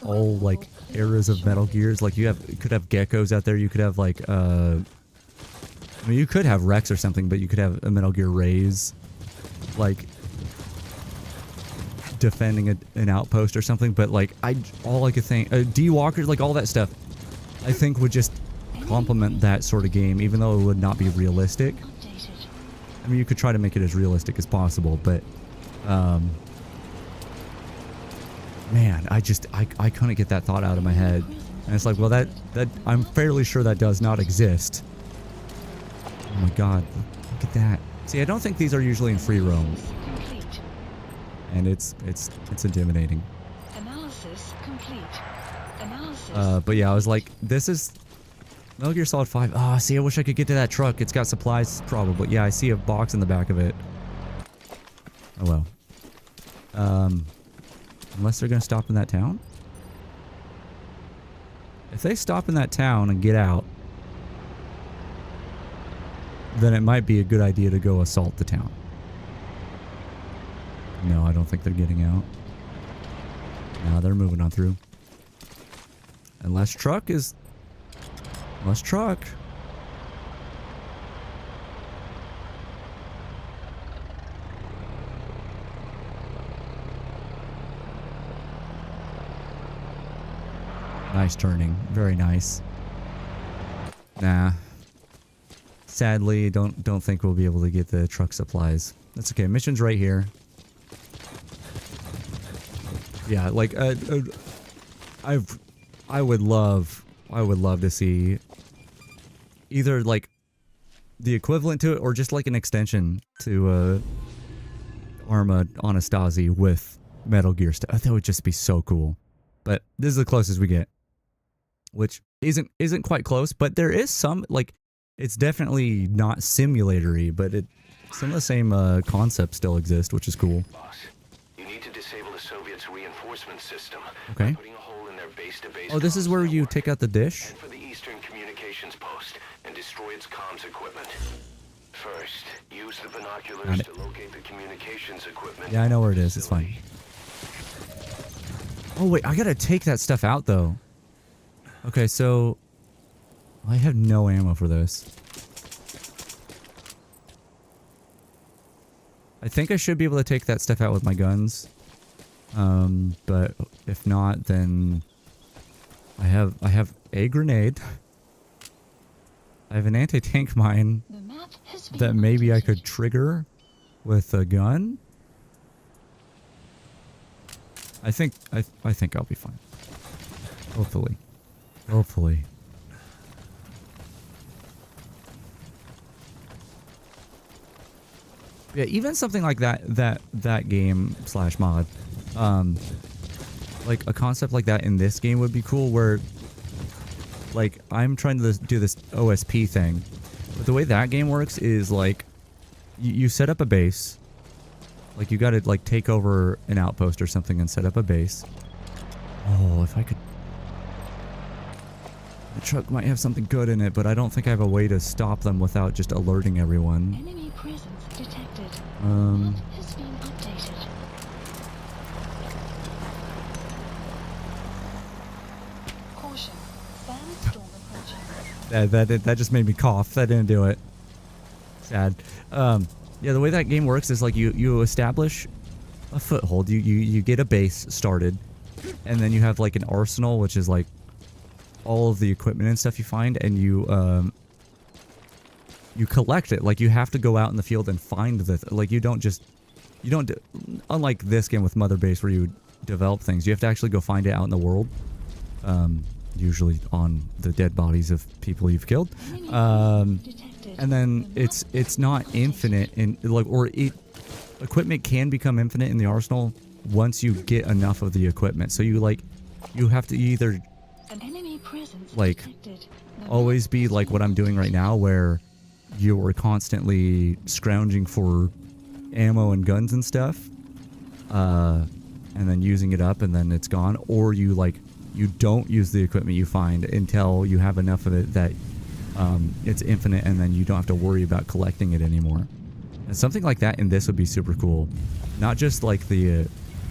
like eras of Metal Gears. Like you could have geckos out there. You could have like I mean, you could have Rex or something, but you could have a Metal Gear Raze, like defending an outpost or something. But like all I could think, D-Walkers, like all that stuff, I think would just complement that sort of game, even though it would not be realistic. I mean, you could try to make it as realistic as possible, but man, I couldn't get that thought out of my head. And it's like, well, that I'm fairly sure that does not exist. Oh my god, look at that. See, I don't think these are usually in free roam, Complete. and it's intimidating. Analysis complete. Analysis. But yeah, I was like, this is Metal Gear Solid 5. Ah, see, I wish I could get to that truck. It's got supplies, probably. Yeah, I see a box in the back of it. Oh well. Unless they're gonna stop in that town? If they stop in that town and get out, then it might be a good idea to go assault the town. No, I don't think they're getting out. No, they're moving on through. Unless truck. Nice turning. Very nice. Nah. Sadly, don't think we'll be able to get the truck supplies. That's okay. Mission's right here. Yeah, like I would love to see either like the equivalent to it or just like an extension to Arma Anastasi with Metal Gear stuff. That would just be so cool. But this is the closest we get, which isn't quite close, but there is some, like, it's definitely not simulatory, but some of the same concepts still exist, which is cool. Boss, you need to disable the Soviets' reinforcement system. Okay. By putting a hole in their base-to-base Oh, this is comms where you network. take out the dish? Head for the Eastern Communications Post and destroy its comms equipment. First, use the binoculars to locate the communications equipment. Yeah, I know where it is. It's fine. Oh, wait. I gotta take that stuff out, though. Okay, so I have no ammo for this. I think I should be able to take that stuff out with my guns. But if not, then I have a grenade. I have an anti-tank mine The map has been that maybe I updated. could trigger with a gun. I think I'll be fine. Hopefully. Hopefully. Yeah, even something like that game / mod, like a concept like that in this game would be cool, where like I'm trying to do this OSP thing, but the way that game works is like you set up a base, like you got to like take over an outpost or something and set up a base. Oh, if I could. The truck might have something good in it, but I don't think I have a way to stop them without just alerting everyone. Enemy presence detected. Um, Map has been updated. Caution. Sandstorm approaching. That just made me cough. That didn't do it. Sad. Yeah, the way that game works is like you establish a foothold. You get a base started, and then you have like an arsenal, which is like all of the equipment and stuff you find, and you collect it. Like you have to go out in the field and find like you don't unlike this game with Mother Base where you develop things, you have to actually go find it out in the world, usually on the dead bodies of people you've killed, Detected. and then it's not infinite in like, equipment can become infinite in the arsenal once you get enough of the equipment. So you have to either An enemy presence like detected. The always map be has like been what I'm doing right now, where you are constantly scrounging for ammo and guns and stuff, and then using it up and then it's gone, or you don't use the equipment you find until you have enough of it that it's infinite, and then you don't have to worry about collecting it anymore. And something like that in this would be super cool. Not just like the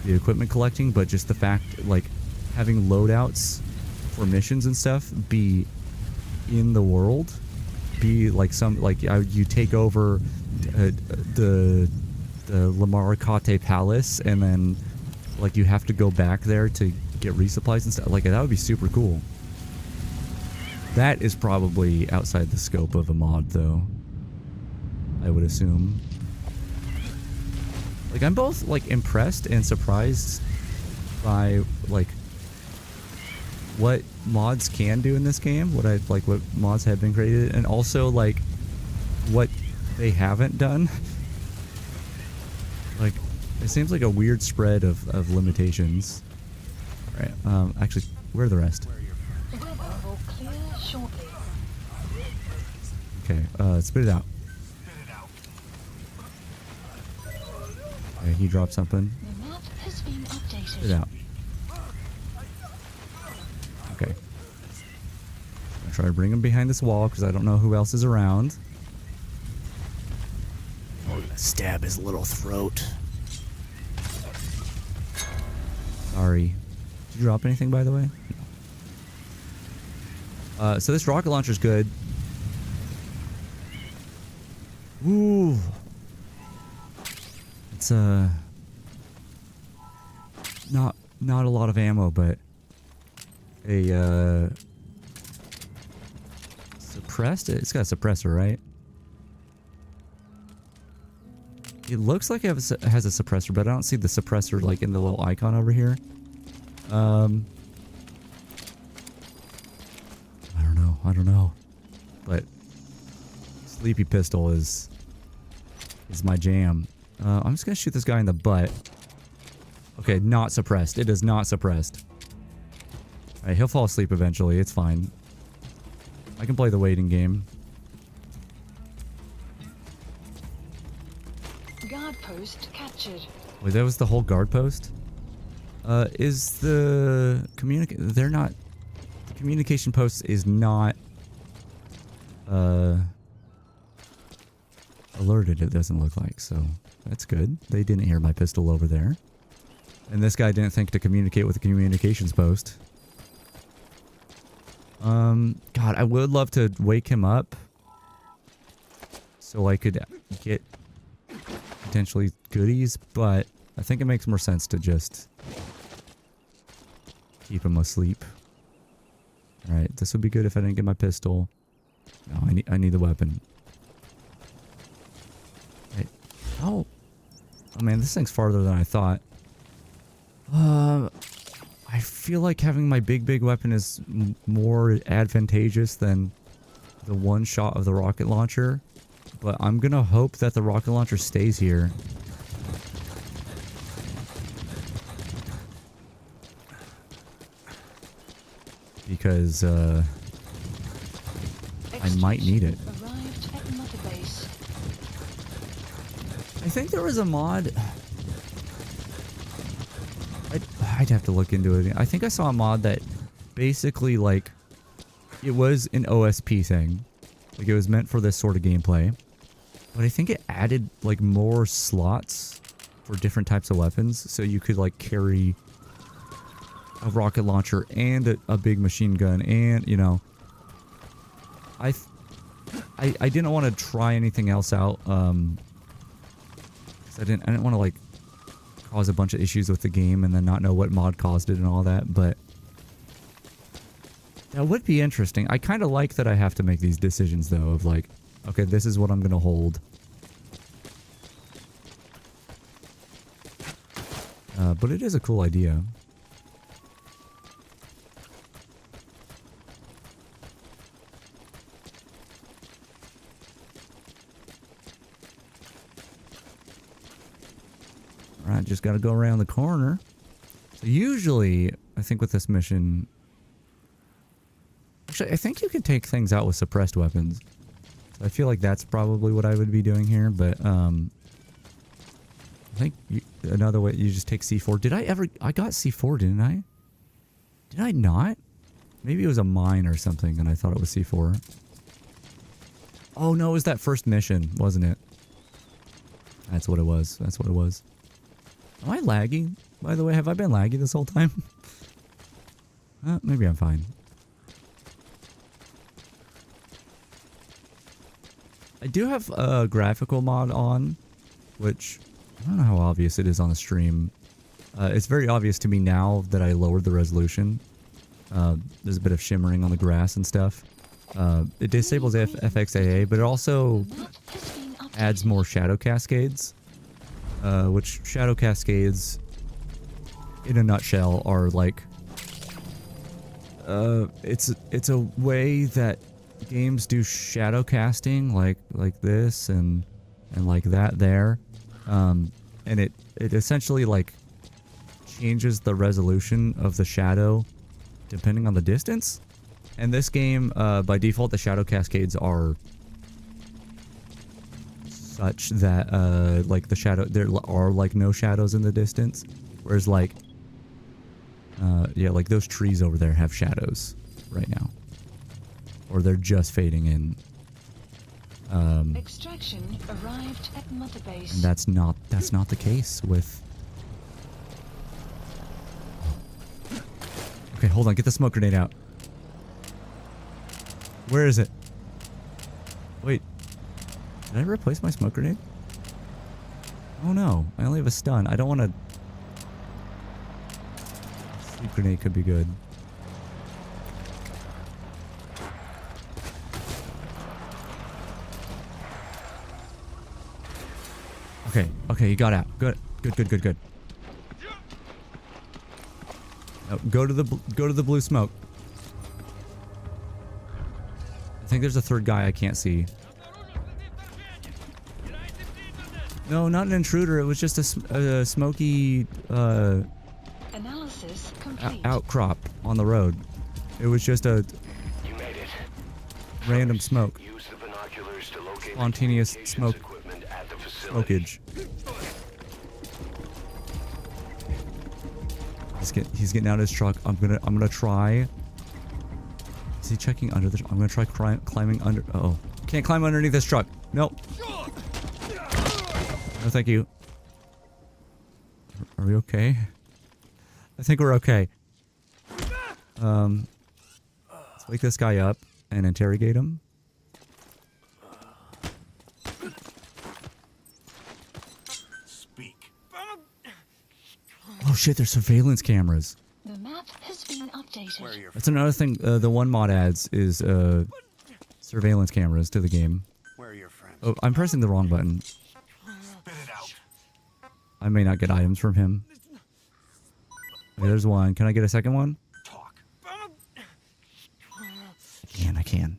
equipment collecting, but just the fact like having loadouts for missions and stuff be in the world, be like you take over the Lamaracate Palace, and then like you have to go back there to get resupplies and stuff. Like that would be super cool. That is probably outside the scope of a mod, though, I would assume. Like I'm both like impressed and surprised by like what mods can do in this game, what mods have been created, and also like what they haven't done. Like, it seems like a weird spread of limitations. All right, actually, where are the rest? The weather will clear shortly. Okay, spit it out. Okay, he dropped something. The map has been updated. Spit it out. Okay. I'll try to bring him behind this wall because I don't know who else is around. Oh, stab his little throat. Sorry. Did you drop anything, by the way? No. So this rocket launcher's good. Ooh. It's not a lot of ammo, but a suppressed. It's got a suppressor, right? It looks like it has a suppressor, but I don't see the suppressor like in the little icon over here. I don't know. But Sleepy Pistol is my jam. I'm just gonna shoot this guy in the butt. Okay, not suppressed. It is not suppressed. Alright, he'll fall asleep eventually. It's fine. I can play the waiting game. Guard post captured. Wait, that was the whole guard post? Is the they're not... The communication post is not... alerted, it doesn't look like, so... That's good. They didn't hear my pistol over there. And this guy didn't think to communicate with the communications post. God, I would love to wake him up. So I could get potentially goodies, but I think it makes more sense to just keep him asleep. Alright, this would be good if I didn't get my pistol. No, I need the weapon. Right. Oh man, this thing's farther than I thought. I feel like having my big weapon is more advantageous than the one shot of the rocket launcher. But I'm gonna hope that the rocket launcher stays here. Because, I might need it. Arrived at Mother Base. I think there was a mod... I'd have to look into it. I think I saw a mod that basically, like, it was an OSP thing. Like, it was meant for this sort of gameplay. But I think it added, like, more slots for different types of weapons. So you could, like, carry a rocket launcher and a big machine gun and, you know... I didn't want to try anything else out. 'Cause I didn't want to, like, cause a bunch of issues with the game and then not know what mod caused it and all that, but that would be interesting. I kind of like that I have to make these decisions though of like, okay, this is what I'm gonna hold. But it is a cool idea. Alright, just gotta go around the corner. So usually, I think with this mission... Actually, I think you can take things out with suppressed weapons. So I feel like that's probably what I would be doing here, but, I think another way, you just take C4. Did I ever... I got C4, didn't I? Did I not? Maybe it was a mine or something, and I thought it was C4. Oh, no, it was that first mission, wasn't it? That's what it was. That's what it was. Am I laggy? By the way, have I been laggy this whole time? Maybe I'm fine. I do have a graphical mod on, which I don't know how obvious it is on the stream. It's very obvious to me now that I lowered the resolution. There's a bit of shimmering on the grass and stuff. It disables FXAA, but it also adds more shadow cascades. Which shadow cascades, in a nutshell, are like it's a way that games do shadow casting, like this and like that there, and it essentially like changes the resolution of the shadow depending on the distance. And this game, by default, the shadow cascades are such that like the shadow, there are like no shadows in the distance, whereas like yeah, like those trees over there have shadows right now, or they're just fading in. Extraction arrived at Mother Base. And that's not the case with. Okay, hold on, get the smoke grenade out. Where is it? Wait, did I replace my smoke grenade? Oh no, I only have a stun. I don't want to. Sleep grenade could be good. Okay, you got out. Good. Oh, go to the blue smoke. I think there's a third guy I can't see. No, not an intruder. It was just a smoky Analysis complete. outcrop on the road. It was just a You made it. random smoke. Use the binoculars to locate Spontaneous the smoke. equipment at the facility. Smokage. He's getting out of his truck. I'm gonna try. Is he checking under the? I'm gonna try climbing under. Oh, can't climb underneath this truck. Nope. No, thank you. Are we okay? I think we're okay. Let's wake this guy up and interrogate him. Speak. Oh shit, there's surveillance cameras. The map has been updated. Where are your That's another thing the one mod adds is surveillance cameras to the game. Where are your friends? Oh, I'm pressing the wrong button. Spit it out. I may not get items from him. Okay, there's one. Can I get a second one? Talk. I can.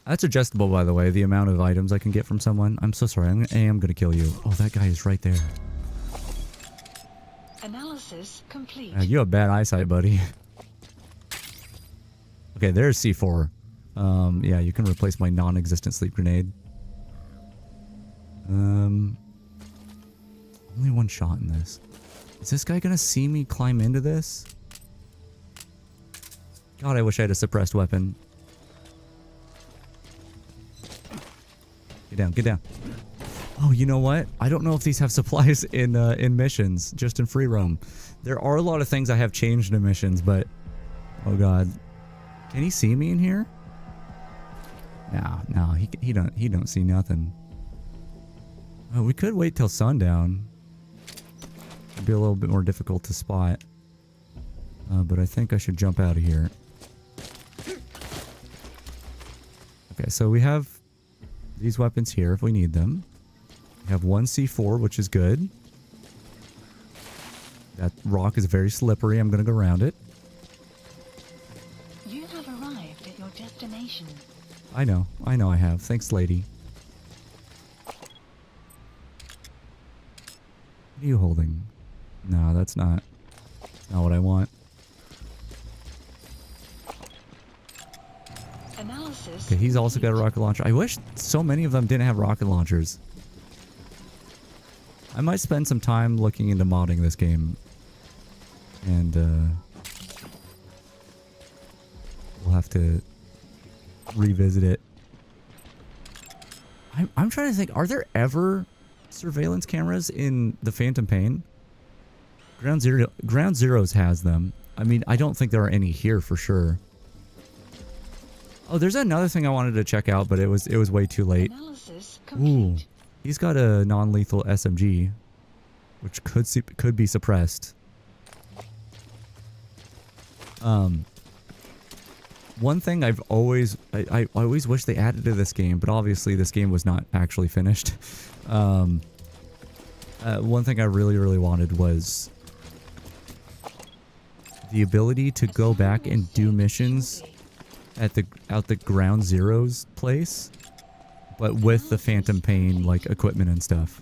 That's adjustable, by the way, the amount of items I can get from someone. I'm so sorry. I am going to kill you. Oh, that guy is right there. Analysis complete. You have bad eyesight, buddy. Okay, there's C4. Yeah, you can replace my non-existent sleep grenade. Only one shot in this. Is this guy gonna see me climb into this? God, I wish I had a suppressed weapon. Get down, get down. Oh, you know what? I don't know if these have supplies in missions, just in free roam. There are a lot of things I have changed in missions, but oh god, can he see me in here? No, he don't see nothing. Oh, we could wait till sundown. It'd be a little bit more difficult to spot, but I think I should jump out of here. Okay, so we have these weapons here if we need them. We have one C4, which is good. That rock is very slippery. I'm going to go around it. You have arrived at your destination. I know I have. Thanks, lady. What are you holding? No, that's not what I want. Analysis. Okay, he's also got a rocket launcher. I wish so many of them didn't have rocket launchers. I might spend some time looking into modding this game. And we'll have to revisit it. I'm trying to think, are there ever surveillance cameras in the Phantom Pain? Ground Zeroes has them. I mean, I don't think there are any here for sure. Oh, there's another thing I wanted to check out, but it was way too late. Analysis Ooh, complete. he's got a non-lethal SMG, which could be suppressed. One thing I've always I always wish they added to this game, but obviously this game was not actually finished. One thing I really wanted was the ability to go back and do missions at the ground zero's place, but with the Phantom Pain like equipment and stuff.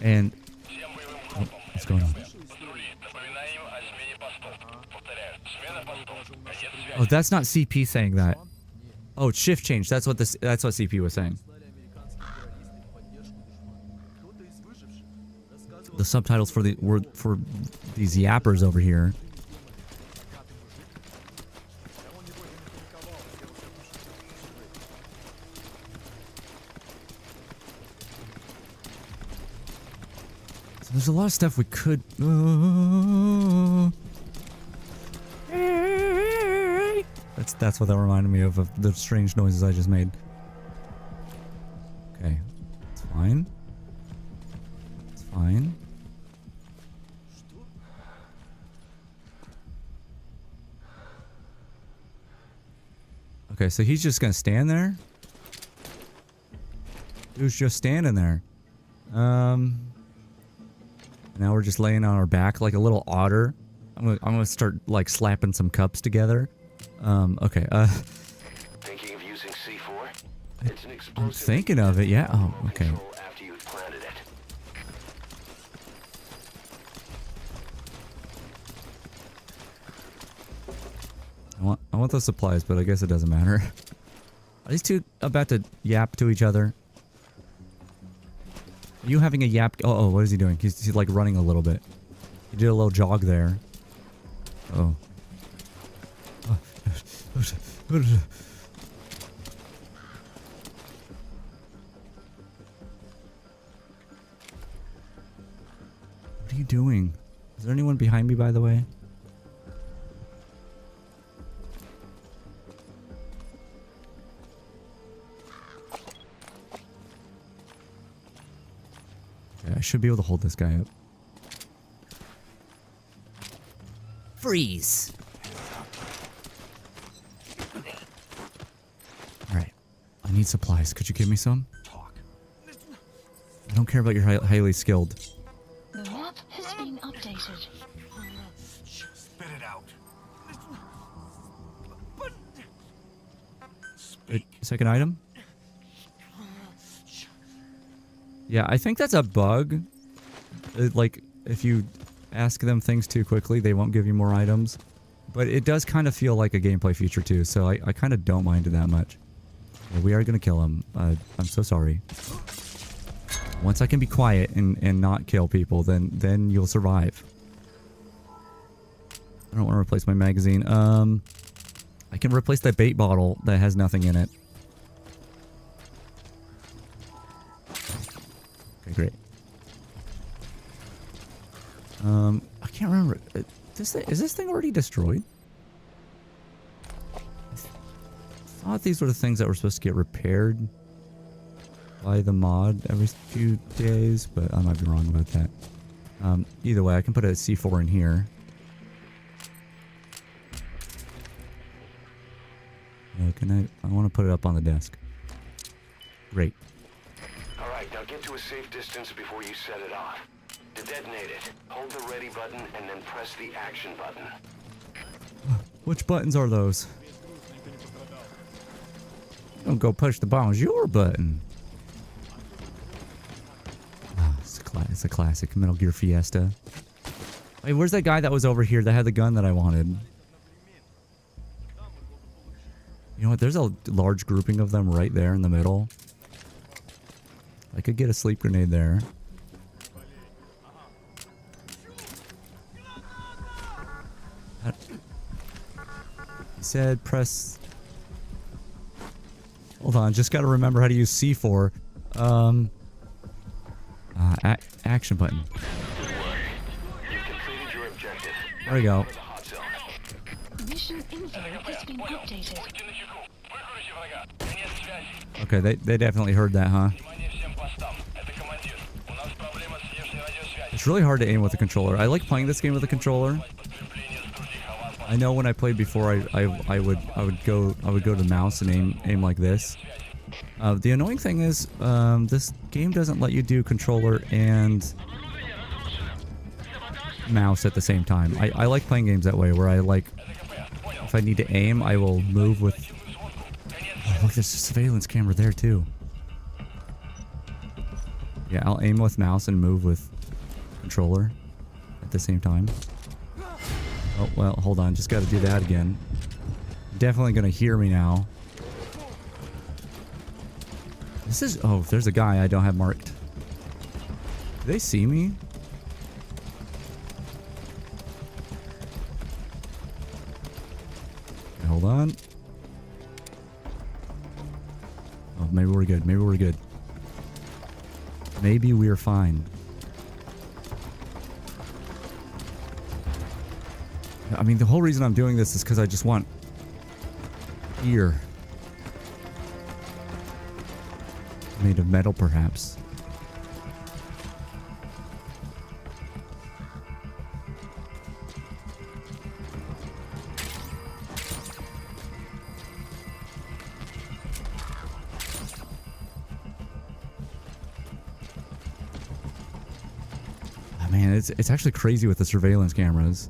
And oh, what's going on? Oh, that's not CP saying that. Oh, it's shift change. That's what CP was saying. The subtitles for these yappers over here. So there's a lot of stuff we could. That's what that reminded me of the strange noises I just made. Okay, it's fine. It's fine. Okay, so he's just gonna stand there. Dude's just standing there. Now we're just laying on our back like a little otter. I'm gonna start like slapping some cups together. Okay. Thinking of using C4? It's an explosive. I'm thinking of it. Yeah. Oh, okay. After you've planted it. I want those supplies, but I guess it doesn't matter. Are these two about to yap to each other? Are you having a yap? Oh, what is he doing? He's like running a little bit. He did a little jog there. Oh. What are you doing? Is there anyone behind me, by the way? Okay, I should be able to hold this guy up. Freeze! Alright. I need supplies. Could you give me some? I don't care about your highly skilled. The map has been updated. Spit it out. Second item? Yeah, I think that's a bug. Like, if you ask them things too quickly, they won't give you more items. But it does kind of feel like a gameplay feature too, so I kind of don't mind it that much. Yeah, we are going to kill him. I'm so sorry. Once I can be quiet and not kill people, then you'll survive. I don't want to replace my magazine. I can replace that bait bottle that has nothing in it. Okay, great. I can't remember. Is this thing already destroyed? I thought these were the things that were supposed to get repaired by the mod every few days, but I might be wrong about that. Either way, I can put a C4 in here. I want to put it up on the desk. Great. Alright, now get to a safe distance before you set it off. To detonate it, hold the ready button and then press the action button. Which buttons are those? Don't go push the bonjour button. Oh, it's a classic Metal Gear Fiesta. Hey, where's that guy that was over here that had the gun that I wanted? You know what? There's a large grouping of them right there in the middle. I could get a sleep grenade there. He said press... Hold on, just gotta remember how to use C4. Action button. You've completed your objective. There we go. Mission info has been updated. Okay, they definitely heard that, huh? It's really hard to aim with a controller. I like playing this game with a controller. I know when I played before, I would go to the mouse and aim like this. The annoying thing is, this game doesn't let you do controller and mouse at the same time. I like playing games that way, where I like, if I need to aim, I will move with... Oh, look, there's a surveillance camera there too. Yeah, I'll aim with mouse and move with controller at the same time. Oh, well, hold on. Just got to do that again. Definitely going to hear me now. This is... Oh, there's a guy I don't have marked. Do they see me? Okay, hold on. Oh, maybe we're good. Maybe we're good. Maybe we're fine. I mean, the whole reason I'm doing this is because I just want ear. Made of metal, perhaps. Oh, man, it's actually crazy with the surveillance cameras.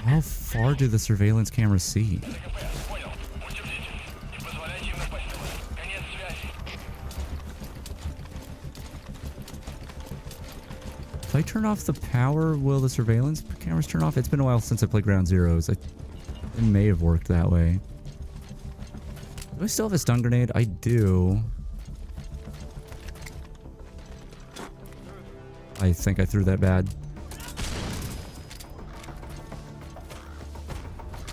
How far do the surveillance cameras see? If I turn off the power, will the surveillance cameras turn off? It's been a while since I played Ground Zeroes. It may have worked that way. Do I still have a stun grenade? I do. I think I threw that bad.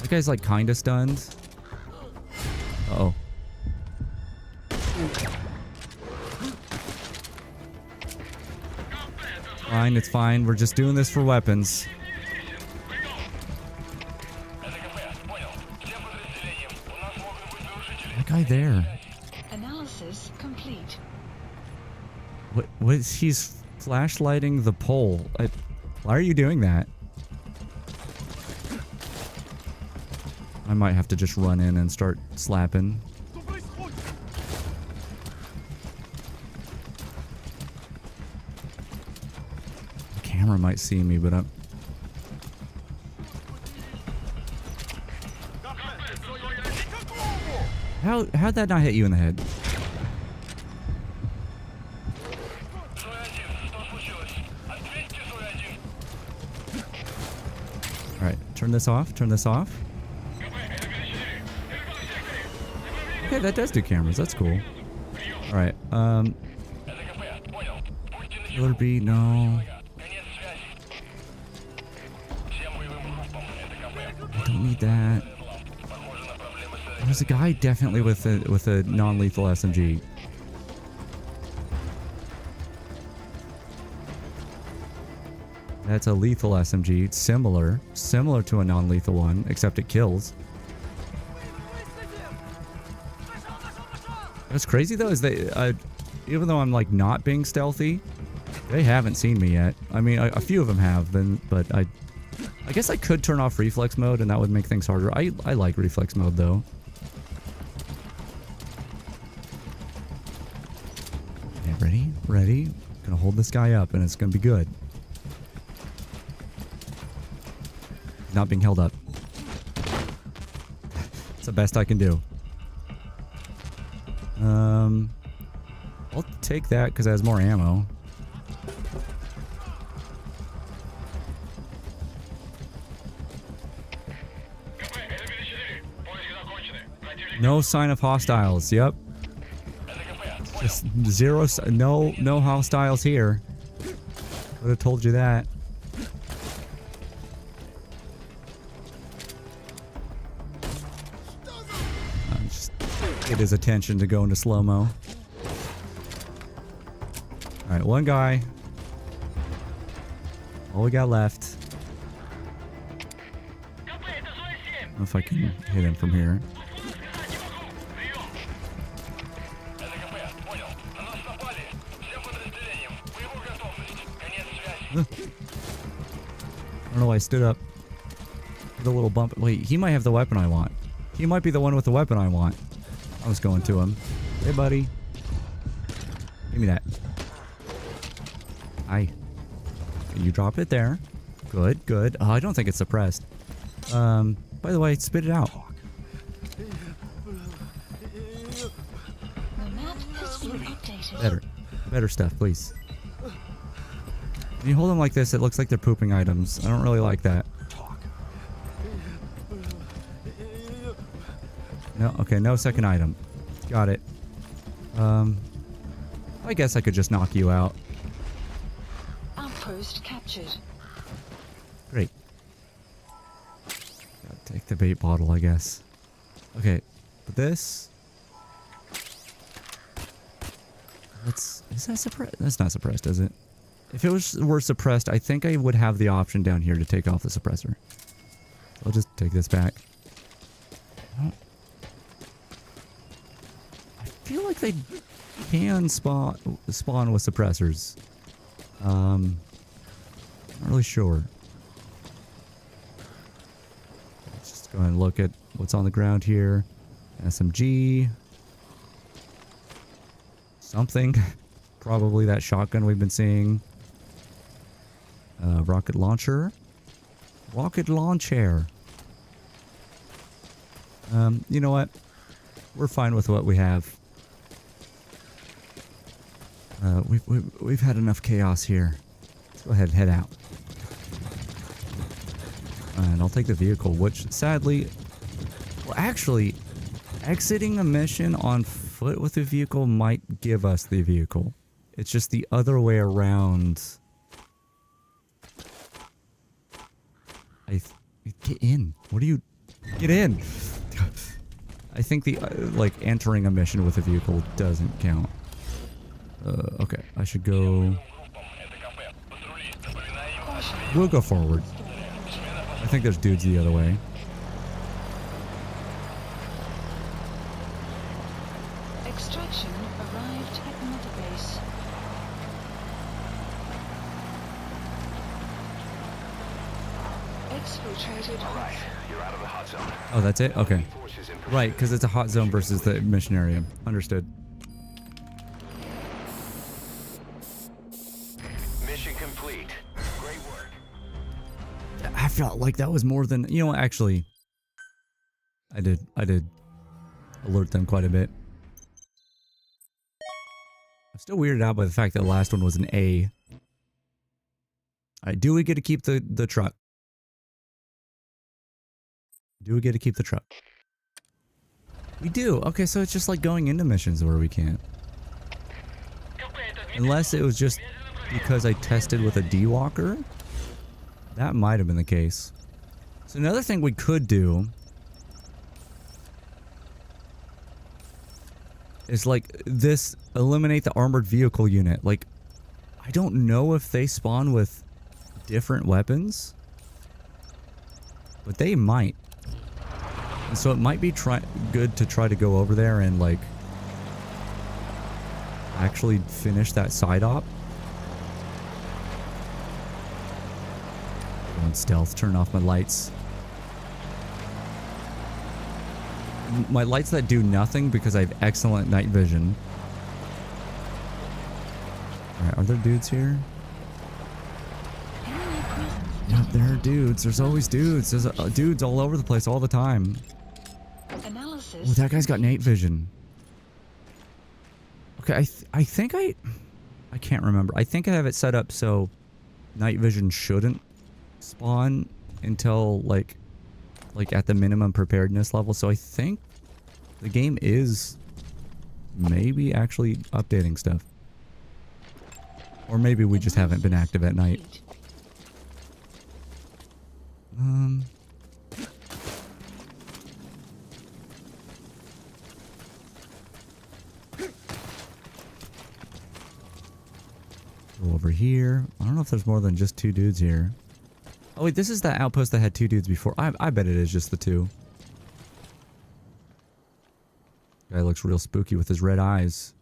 That guy's like kinda stunned. Uh-oh. Fine, it's fine. We're just doing this for weapons. That guy there. Analysis complete. What is he's flashlighting the pole? Why are you doing that? I might have to just run in and start slapping. The camera might see me, but I'm... How'd that not hit you in the head? Alright, turn this off, turn this off. Okay, that does do cameras, that's cool. Alright, Killer B, no. I don't need that. There's a guy definitely with a non-lethal SMG. That's a lethal SMG. It's similar to a non-lethal one, except it kills. What's crazy though is they, even though I'm like not being stealthy, they haven't seen me yet. I mean, a few of them have been, but I guess I could turn off reflex mode and that would make things harder. I like reflex mode though. Okay, ready? Gonna hold this guy up and it's gonna be good. Not being held up. It's the best I can do. I'll take that because it has more ammo. No sign of hostiles. Yep. Just zero. No hostiles here. Would have told you that. Just get his attention to go into slow-mo. Alright, one guy. All we got left. I don't know if I can hit him from here. I don't know why I stood up. The little bump. Wait, he might have the weapon I want. He might be the one with the weapon I want. I was going to him. Hey, buddy. Give me that. Hi. You drop it there. Good, good. Oh, I don't think it's suppressed. By the way, spit it out. The map has been updated. Better. Better stuff, please. When you hold them like this, it looks like they're pooping items. I don't really like that. No, okay, no second item. Got it. I guess I could just knock you out. Outpost captured. Great. Gotta take the bait bottle, I guess. Okay, but this... Is that suppressed? That's not suppressed, is it? If it were suppressed, I think I would have the option down here to take off the suppressor. I'll just take this back. I feel like they can spawn with suppressors. Not really sure. Let's just go ahead and look at what's on the ground here. SMG. Something. Probably that shotgun we've been seeing. Rocket launcher. Rocket launcher. You know what? We're fine with what we have. We've had enough chaos here. Let's go ahead and head out. And I'll take the vehicle, which sadly... Well, actually, exiting a mission on foot with the vehicle might give us the vehicle. It's just the other way around. Get in. What do you... Get in! I think the, like, entering a mission with a vehicle doesn't count. Okay. I should go... We'll go forward. I think there's dudes the other way. Extraction arrived at Mother Base. Exfiltrated. All right, you're out of the hot zone. Oh, that's it? Okay. Forces in pursuit. Right, because it's a hot zone versus the mission area. Understood. Mission complete. Great work. I felt like that was more than... You know what, actually... I did alert them quite a bit. I'm still weirded out by the fact that the last one was an A. Alright, do we get to keep the truck? Do we get to keep the truck? We do. Okay, so it's just like going into missions where we can't. Unless it was just because I tested with a D-Walker. That might have been the case. So another thing we could do is like this, eliminate the armored vehicle unit. Like, I don't know if they spawn with different weapons, but they might. And so it might be good to try to go over there and like actually finish that side op. Go on stealth, turn off my lights. My lights that do nothing because I have excellent night vision. Alright, are there dudes here? Yep, there are dudes. There's always dudes. There's dudes all over the place all the time. Analysis. Oh, that guy's got night vision. Okay, I think I can't remember. I think I have it set up so night vision shouldn't spawn until like at the minimum preparedness level. So I think the game is maybe actually updating stuff. Or maybe we just haven't been active at night. Go over here. I don't know if there's more than just two dudes here. Oh wait, this is the outpost that had two dudes before. I bet it is just the two. Guy looks real spooky with his red eyes.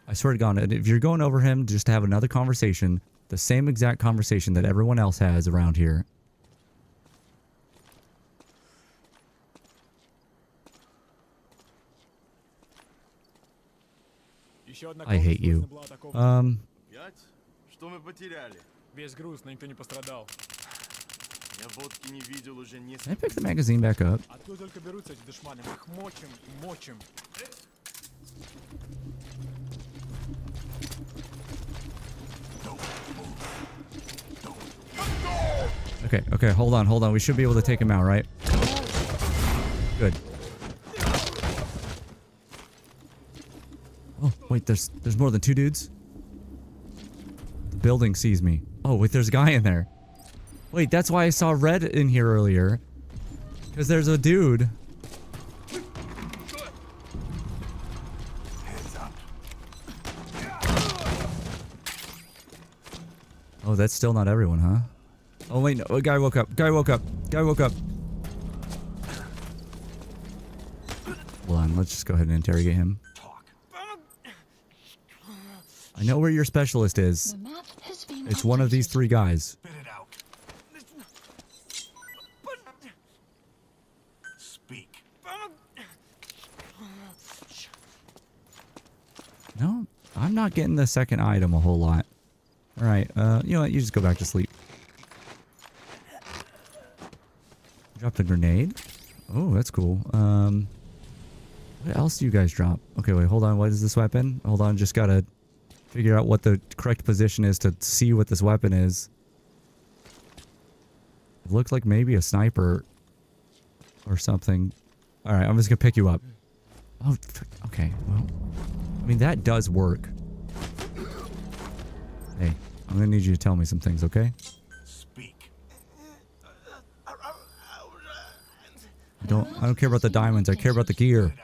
I swear to God, if you're going over him just to have another conversation, the same exact conversation that everyone else has around here, Еще одна I hate you. была атакована. 5? Что мы потеряли? Весь груз, но никто не пострадал. Я водки не видел уже Can I несколько... pick the magazine back up? Откуда только берутся эти душманы? Мы их мочим, мочим. Okay, okay, hold on. We should be able to take him out, right? Good. Oh, wait, there's more than 2 dudes? The building sees me. Oh, wait, there's a guy in there. Wait, that's why I saw red in here earlier. Because there's a dude. Hands up. Oh, that's still not everyone, huh? Oh, wait, no. A guy woke up. Hold on, let's just go ahead and interrogate him. Talk. I know where your specialist is. The map has been It's one of these 3 guys. Spit it out. Speak. No, I'm not getting the second item a whole lot. Alright, you know what? You just go back to sleep. Dropped a grenade. Oh, that's cool. What else do you guys drop? Okay, wait, hold on. What is this weapon? Hold on, just gotta figure out what the correct position is to see what this weapon is. It looks like maybe a sniper or something. Alright, I'm just gonna pick you up. Oh, okay, well, I mean, that does work. Hey, I'm gonna need you to tell me some things, okay? Speak. I don't care about the diamonds, I care about the gear.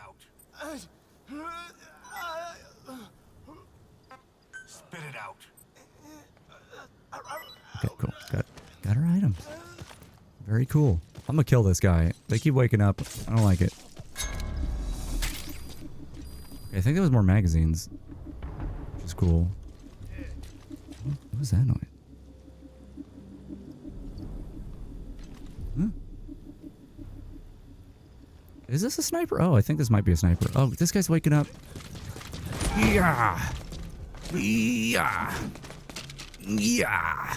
Spit it out. Spit it out. Okay, cool. Got our items. Very cool. I'm gonna kill this guy. They keep waking up. I don't like it. Okay, I think there was more magazines. Which is cool. What was that noise? Huh? Is this a sniper? Oh, I think this might be a sniper. Oh, this guy's waking up. Yeah. Yeah. Yeah.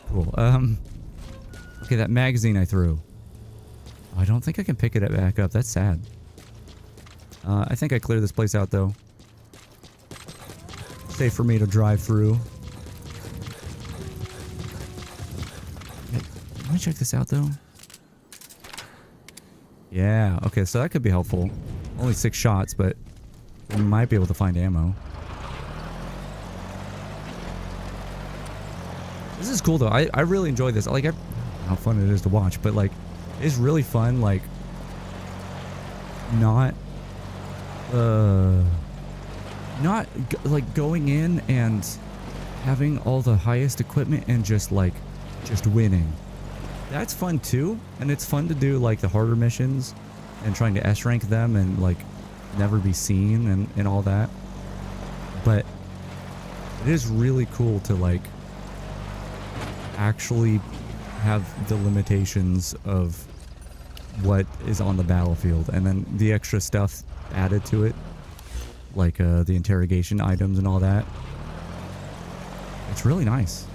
Cool. Okay, that magazine I threw. I don't think I can pick it back up. That's sad. I think I cleared this place out, though. Safe for me to drive through. Let me check this out, though. Yeah, okay, so that could be helpful. Only 6 shots, but we might be able to find ammo. This is cool, though. I really enjoy this. Like, how fun it is to watch, but, like, it's really fun, like, not like going in and having all the highest equipment and just winning. That's fun too, and it's fun to do like the harder missions and trying to S rank them and like never be seen and all that. But it is really cool to like actually have the limitations of what is on the battlefield and then the extra stuff added to it, like the interrogation items and all that. It's really nice.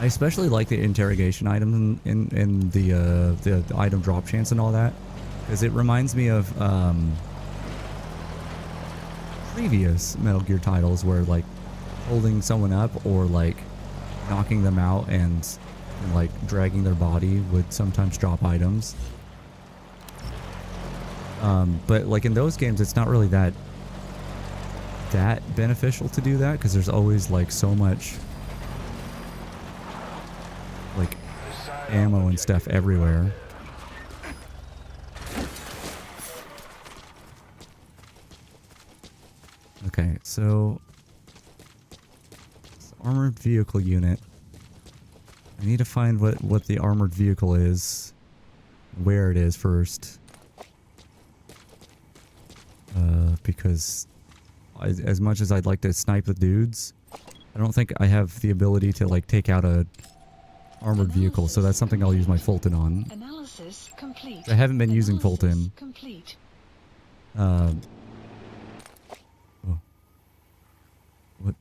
I especially like the interrogation items in the item drop chance and all that, because it reminds me of previous Metal Gear titles where like holding someone up or like knocking them out and like dragging their body would sometimes drop items. But like in those games, it's not really that beneficial to do that because there's always like so much like ammo and stuff everywhere. Okay, so armored vehicle unit. I need to find what the armored vehicle is, where it is first, because as much as I'd like to snipe the dudes, don't think I have the ability to like take out a armored vehicle, so that's something I'll use my Fulton on. Analysis complete. I haven't been using Analysis Fulton. complete. Oh. What?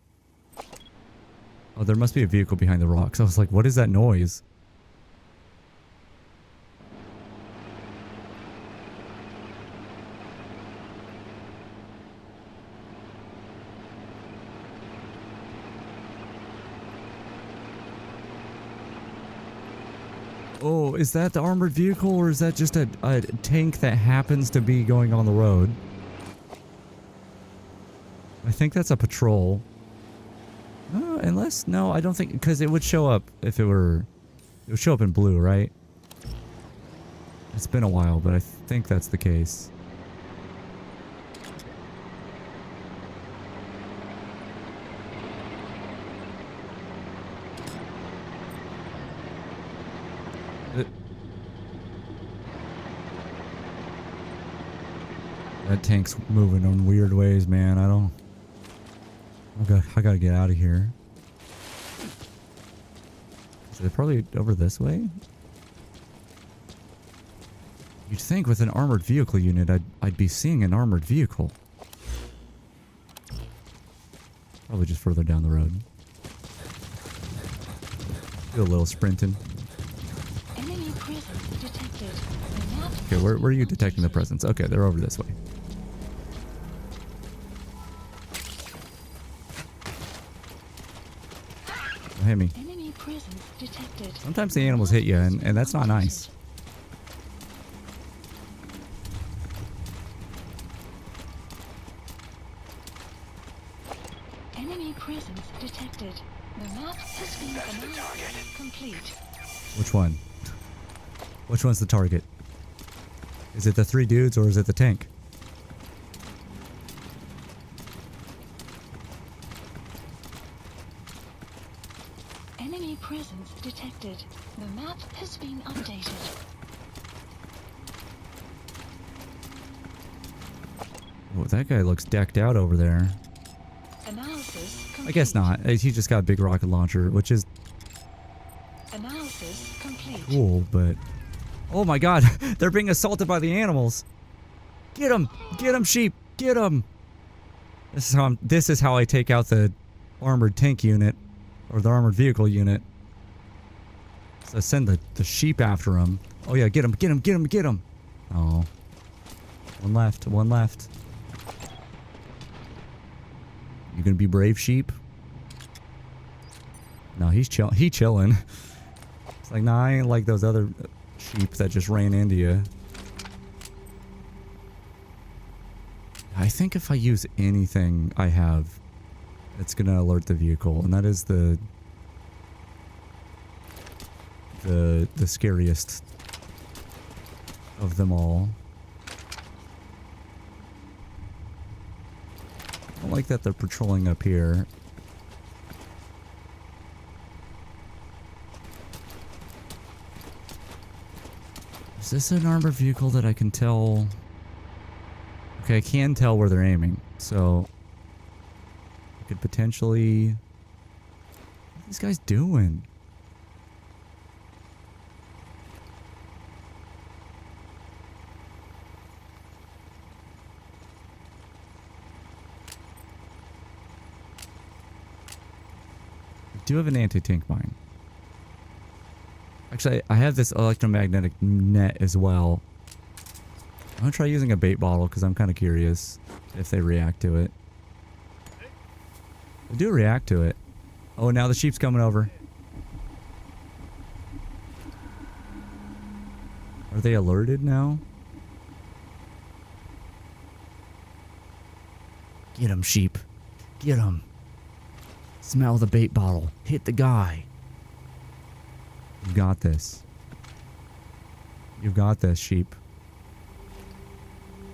Oh, there must be a vehicle behind the rocks. I was like, what is that noise? Oh, is that the armored vehicle, or is that just a tank that happens to be going on the road? I think that's a patrol. Unless, no, I don't think, because it would show up if it were, it would show up in blue, right? It's been a while, but I think that's the case. That tank's moving in weird ways, man. I gotta get out of here. Is it probably over this way? You'd think with an armored vehicle unit, I'd be seeing an armored vehicle. Probably just further down the road. Do a little sprinting. Enemy presence detected. Okay, where are you detecting the presence? Okay, they're over this way. Hit me. Enemy presence detected. Sometimes the animals hit you, and that's not nice. Enemy presence detected. The map has been analyzed. Complete. Which one? Which one's the target? Is it the 3 dudes or is it the tank? Enemy presence detected. The map has been updated. Oh, that guy looks decked out over there. Analysis complete. I guess not. He just got a big rocket launcher, which is Analysis complete. cool, but... Oh my god! They're being assaulted by the animals! Get them! Get them, sheep! Get them! This is how I take out the armored tank unit. Or the armored vehicle unit. So I send the sheep after them. Oh yeah, get them, get them, get them, get them! Oh. One left, one left. You gonna be brave, sheep? No, he's chilling. It's like, nah, I ain't like those other sheep that just ran into you. I think if I use anything I have, it's gonna alert the vehicle, and that is the scariest of them all. I don't like that they're patrolling up here. Is this an armored vehicle that I can tell? Okay, I can tell where they're aiming, so I could potentially... What are these guys doing? I do have an anti-tank mine. Actually, I have this electromagnetic net as well. I'm gonna try using a bait bottle because I'm kind of curious if they react to it. They do react to it. Oh, now the sheep's coming over. Are they alerted now? Get him, sheep. Get him. Smell the bait bottle. Hit the guy. You got this. You got this, sheep.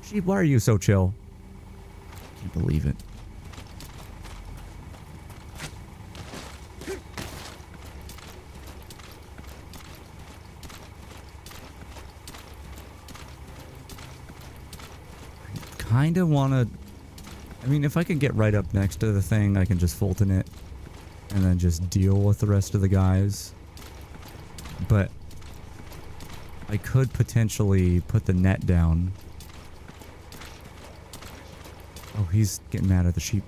Sheep, why are you so chill? Can't believe it. I kind of want to... I mean, if I can get right up next to the thing, I can just Fulton it. and then just deal with the rest of the guys. But I could potentially put the net down. Oh, he's getting mad at the sheep.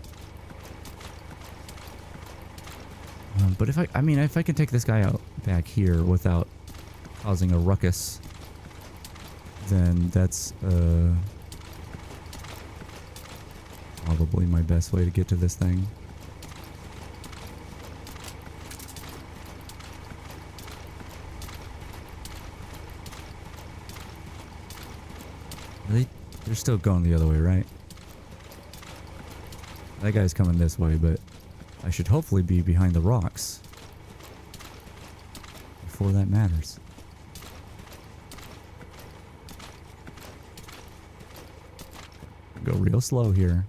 But if I mean, if I can take this guy out back here without causing a ruckus, then that's probably my best way to get to this thing. They're still going the other way, right? That guy's coming this way, but I should hopefully be behind the rocks before that matters. Go real slow here.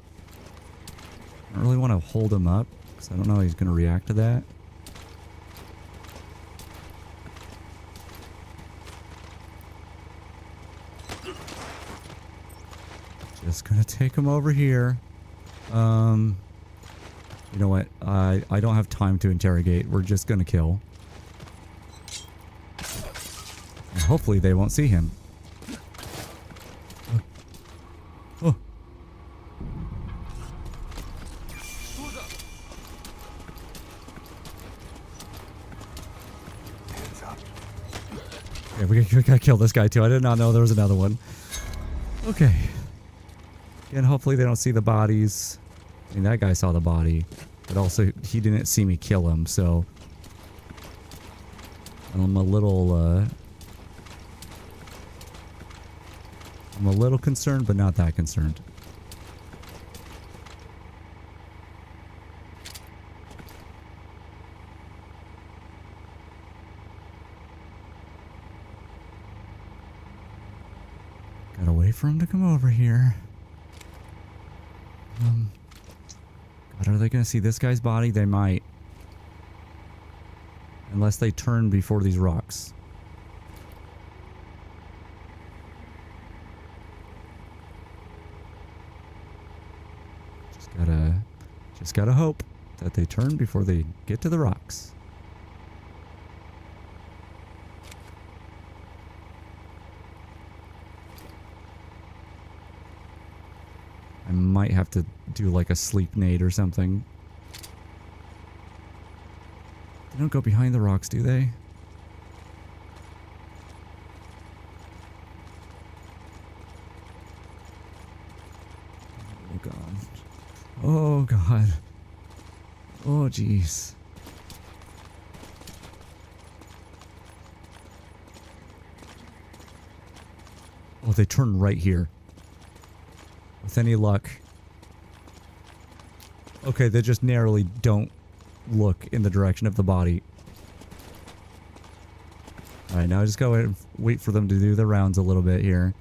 I don't really want to hold him up because I don't know how he's going to react to that. Just gonna take him over here. You know what? I don't have time to interrogate. We're just gonna kill. And hopefully they won't see him. Oh. Yeah, we gotta kill this guy too. I did not know there was another one. Okay. And hopefully they don't see the bodies. I mean, that guy saw the body. But also, he didn't see me kill him, so... I'm a little concerned, but not that concerned. Gotta wait for him to come over here. God, are they gonna see this guy's body? They might. Unless they turn before these rocks. Just gotta hope that they turn before they get to the rocks. I might have to do like a sleep nade or something. They don't go behind the rocks, do they? Oh god. Oh god. Oh jeez. Oh, they turn right here. With any luck. Okay, they just narrowly don't look in the direction of the body. Alright, now I just gotta wait for them to do their rounds a little bit here.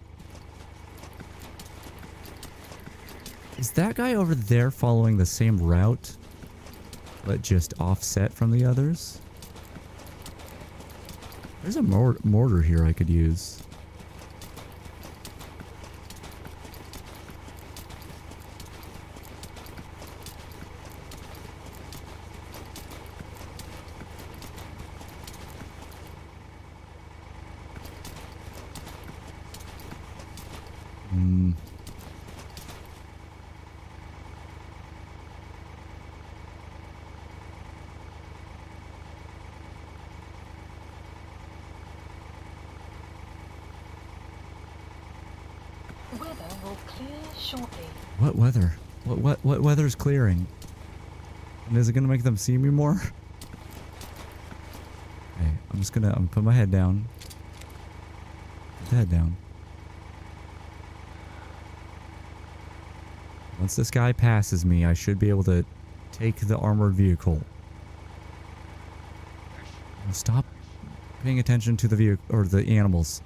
Is that guy over there following the same route, but just offset from the others? There's a mortar here I could use. Weather will clear shortly. What weather? What weather's clearing? And is it gonna make them see me more? Okay, I'm gonna put my head down. Put the head down. Once this guy passes me, I should be able to take the armored vehicle. Stop paying attention to the vehicle or the animals.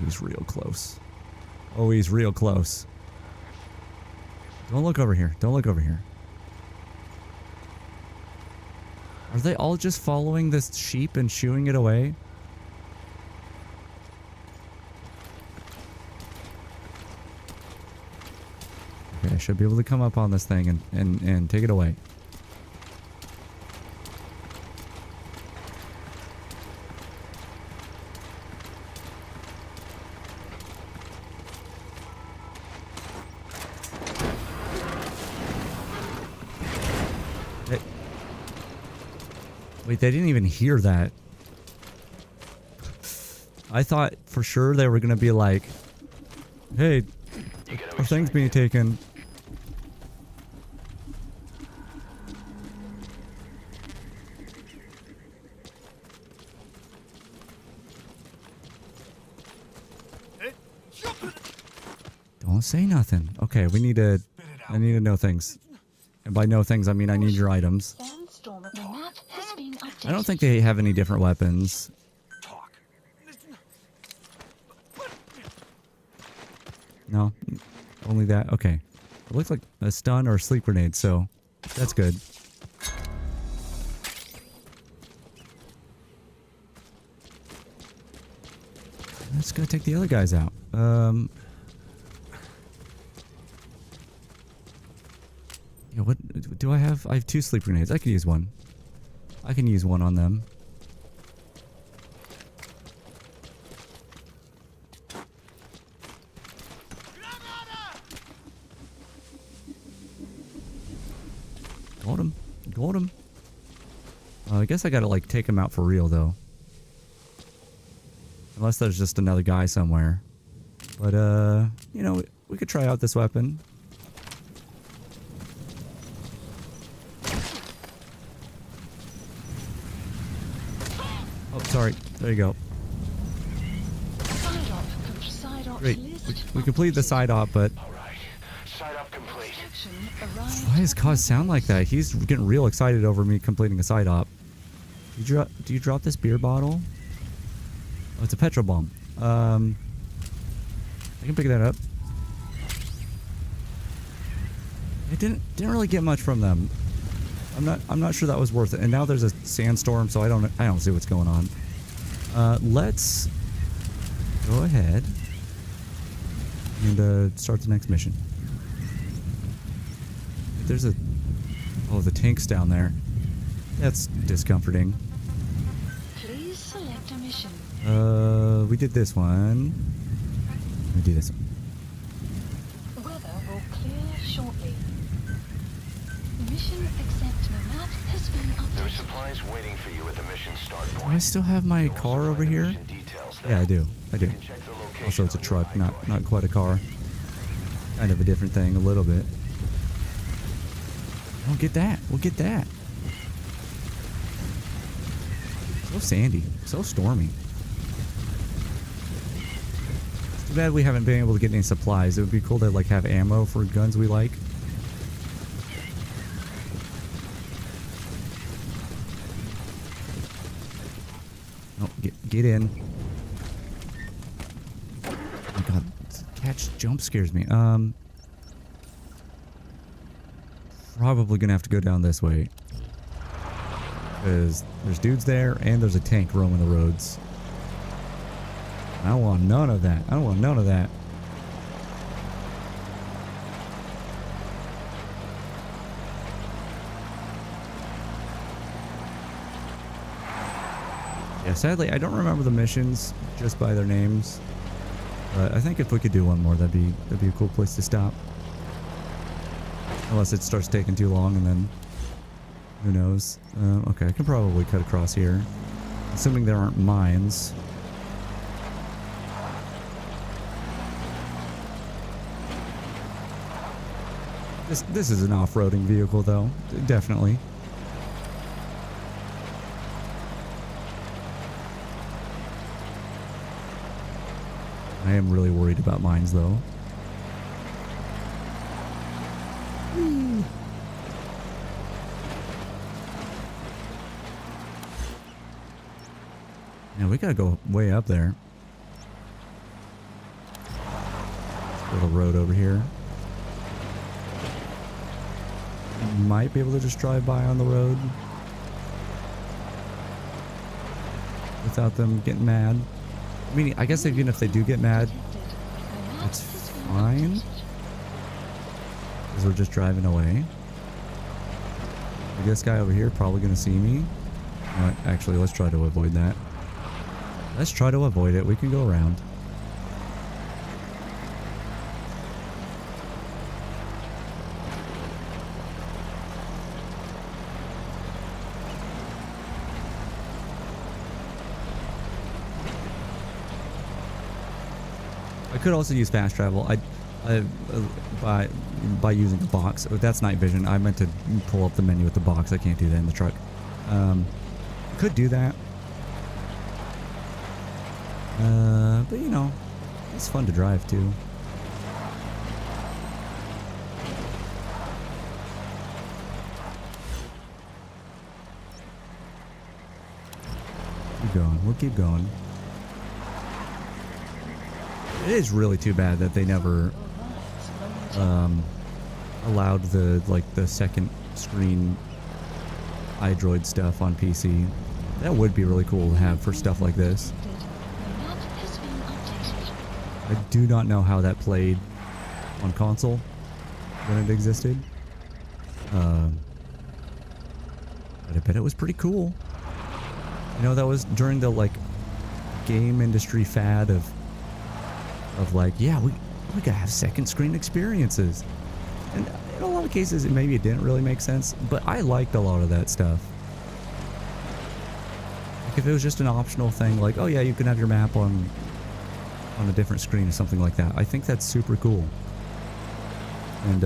He's real close. Oh, he's real close. Don't look over here. Don't look over here. Are they all just following this sheep and shooing it away? should be able to come up on this thing and take it away. Wait, they didn't even hear that. I thought for sure they were gonna be like, hey, our thing's being taken. Don't say nothing. Okay, we need to... I need to know things. And by know things, I mean I need your items. Sandstorm. The map has been updated. I don't think they have any different weapons. Talk. No, only that. Okay, it looks like a stun or a sleep grenade, so that's good. Let's go take the other guys out. Yeah, what do I have? I have 2 sleep grenades. I could use one. I can use one on them. Got him. Got him. I guess I gotta like take him out for real though. Unless there's just another guy somewhere. But you know, we could try out this weapon. Oh, sorry. There you go. Side op Great. list We completed the side op, but Alright. Side up complete. section arrived. why does Cause sound like that? He's getting real excited over me completing a side op. Do you drop this beer bottle? Oh, it's a petrol bomb. I can pick that up. It didn't really get much from them. I'm not sure that was worth it. And now there's a sandstorm, so I don't see what's going on. Let's go ahead and start the next mission. There's the tank's down there. That's discomforting. Please select a mission. We did this one. Let me do this one. Weather will clear shortly. Mission accept. The map has been There are updated. supplies waiting for you at the mission start Do I point. still have my car over here? Mission details there. Yeah, I do. I do. You can check the location Also, it's a on your truck, iPod. not quite a car. Kind of a different thing, a little bit. We'll get that. We'll get that. So sandy. So stormy. It's too bad we haven't been able to get any supplies. It would be cool to like have ammo for guns we like. Oh, get in. Oh my god, catch jump scares me. Probably gonna have to go down this way. Because there's dudes there and there's a tank roaming the roads. I don't want none of that. I don't want none of that. Yeah, sadly, I don't remember the missions just by their names. But I think if we could do one more, that'd be a cool place to stop. Unless it starts taking too long, and then who knows? Okay, I can probably cut across here, assuming there aren't mines. This is an off-roading vehicle, though, definitely. I am really worried about mines, though. Now we gotta go way up there. Let's go to the road over here. Might be able to just drive by on the road without them getting mad. I mean, I guess even if they do get mad, Detected. The map it's has been fine. updated. Because we're just driving away. This guy over here probably going to see me. Actually, let's try to avoid that. Let's try to avoid it. We can go around. I could also use fast travel. By using the box. Oh, that's night vision. I meant to pull up the menu with the box. I can't do that in the truck. Could do that. But you know, it's fun to drive too. Keep going. We'll keep going. It is really too bad that they never allowed the second screen iDroid stuff on PC. That would be really cool to have for stuff like this. The map has been updated. I do not know how that played on console when it existed. But I bet it was pretty cool. You know, that was during the game industry fad of yeah, we gotta have second screen experiences. And in a lot of cases, maybe it didn't really make sense, but I liked a lot of that stuff. Like if it was just an optional thing, like, oh yeah, you can have your map on a different screen or something like that. I think that's super cool. And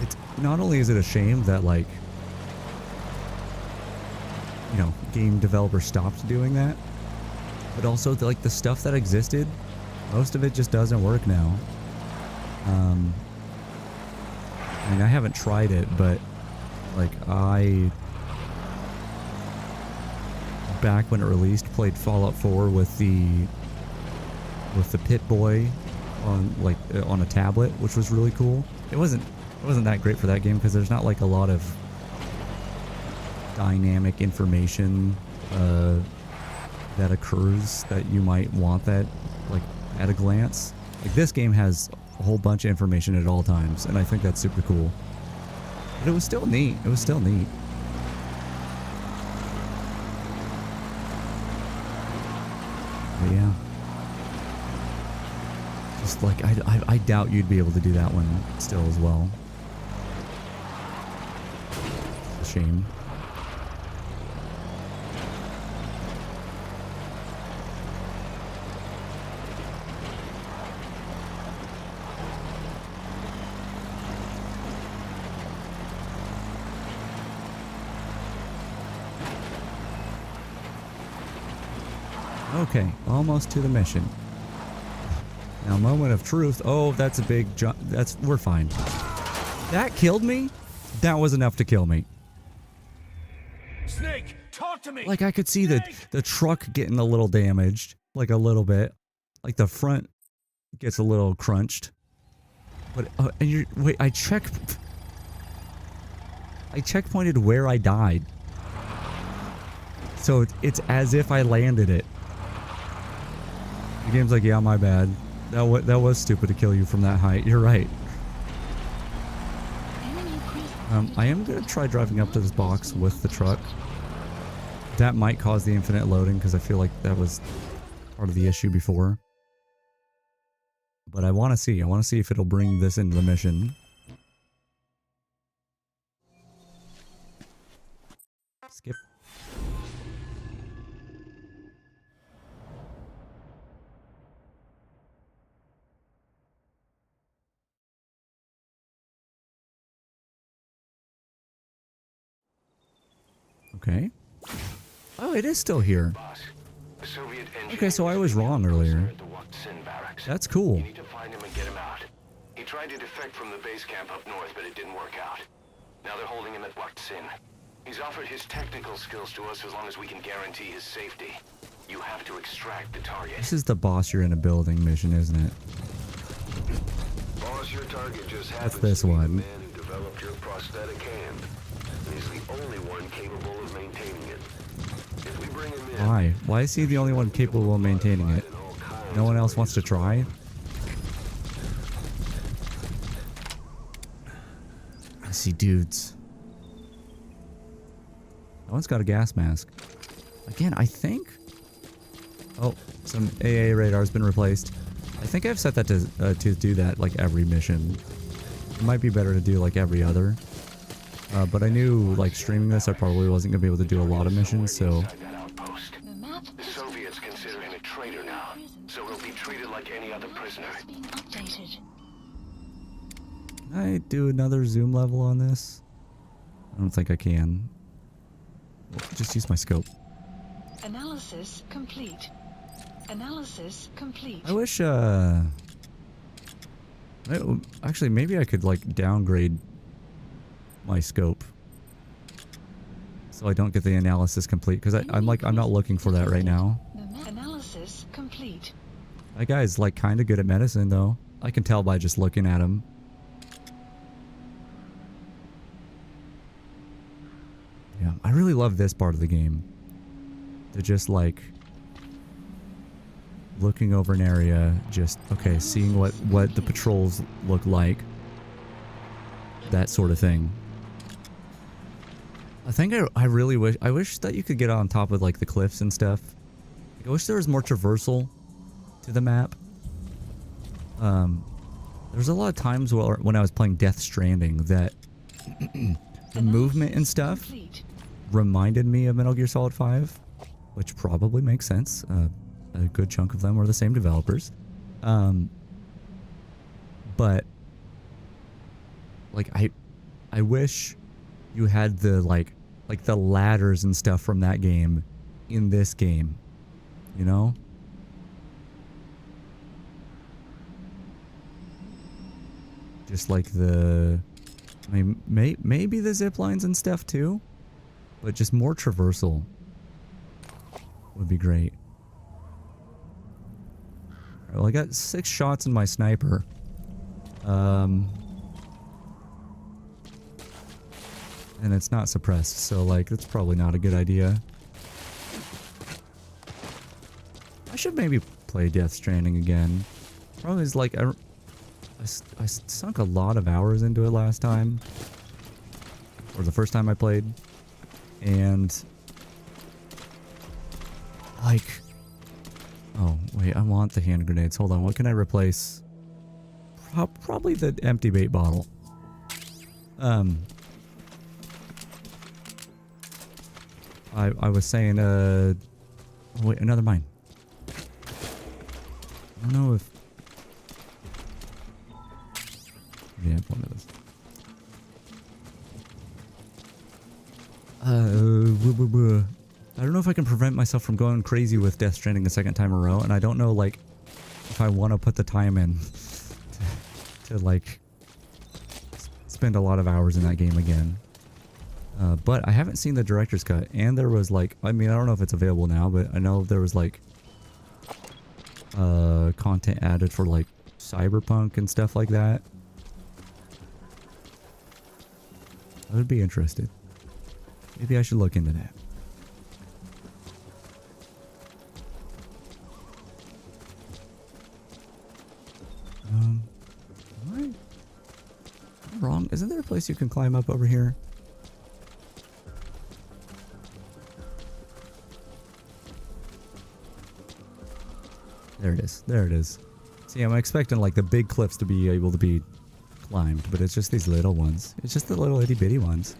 it's not only is it a shame that game developers stopped doing that, but also the stuff that existed, most of it just doesn't work now. I mean, I haven't tried it, but back when it released, played Fallout 4 with the Pit-Boy on a tablet, which was really cool. It wasn't that great for that game because there's not a lot of dynamic information that occurs that you might want that at a glance. This game has a whole bunch of information at all times, and I think that's super cool. But it was still neat. It was still neat. But yeah. Just I doubt you'd be able to do that one still as well. It's a shame. Okay, almost to the mission. Now, moment of truth. Oh, that's a big jump. We're fine. That killed me? That was enough to kill me. Snake, talk to me. I could see the truck getting a little damaged, a little bit. The front gets a little crunched. But wait, I checkpointed where I died. So it's as if I landed it. The game's yeah, my bad. That was stupid to kill you from that height. You're right. I am going to try driving up to this box with the truck. That might cause the infinite loading because I feel like that was part of the issue before. But I want to see. I want to see if it'll bring this into the mission. Skip. Okay. Oh, it is still here. Okay, so I was wrong earlier. That's cool. You need to find him and get him out. He tried to defect from the base camp up north, but it didn't work out. Now they're holding him at Waksin. He's offered his technical skills to us as long as we can guarantee his safety. You have to extract the target. This is the boss you're in a building mission, isn't it? Boss, your target just That's this one. The man who developed your prosthetic hand. He's the only one capable of maintaining it. If we bring him in, Why? Why is he the only one capable of maintaining it? No one else wants to try? I see dudes. No one's got a gas mask. Again, I think... Oh, some AA radar has been replaced. I think I've set that to do that like every mission. It might be better to do like every other. But I knew like streaming this I probably wasn't going to be able to do a lot of missions, so... Inside that outpost. The map The Soviets consider him a traitor now, so he'll be treated like any other prisoner. has been updated. Can I do another zoom level on this? I don't think I can. Well, just use my scope. Analysis complete. Analysis complete. I wish, actually, maybe I could, like, downgrade my scope. So I don't get the analysis complete, because I'm not looking for that right now. Analysis complete. That guy's, like, kind of good at medicine, though. I can tell by just looking at him. Yeah, I really love this part of the game. To just, like... looking over an area, just, okay, seeing what the patrols look like. That sort of thing. I think I really wish that you could get on top of, like, the cliffs and stuff. Like, I wish there was more traversal to the map. There was a lot of times when I was playing Death Stranding that the movement and stuff Complete. reminded me of Metal Gear Solid 5, which probably makes sense. A good chunk of them were the same developers. But like I wish you had the like the ladders and stuff from that game in this game, you know? Just like the I mean maybe the zip lines and stuff too, but just more traversal would be great. Well, I got 6 shots in my sniper. And it's not suppressed, so like that's probably not a good idea. I should maybe play Death Stranding again. Probably is like I sunk a lot of hours into it last time, or the first time I played, and like. Oh, wait, I want the hand grenades. Hold on, what can I replace? Probably the empty bait bottle. I was saying, oh wait, another mine. I don't know if... Yeah, one of those. I don't know if I can prevent myself from going crazy with Death Stranding a second time in a row, and I don't know, like, if I want to put the time in to like, spend a lot of hours in that game again. But I haven't seen the director's cut, and there was, like, I mean, I don't know if it's available now, but I know there was, like, content added for, like, Cyberpunk and stuff like that. I would be interested. Maybe I should look into that. Am I wrong? Isn't there a place you can climb up over here? There it is. There it is. See, I'm expecting like the big cliffs to be able to be climbed, but it's just these little ones. It's just the little itty bitty ones.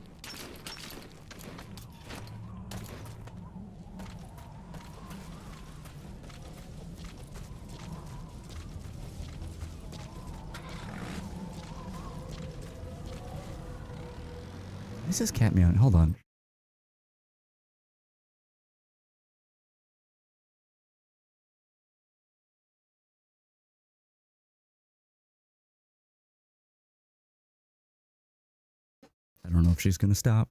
Why is this cat meowing? Hold on. I don't know if she's gonna stop.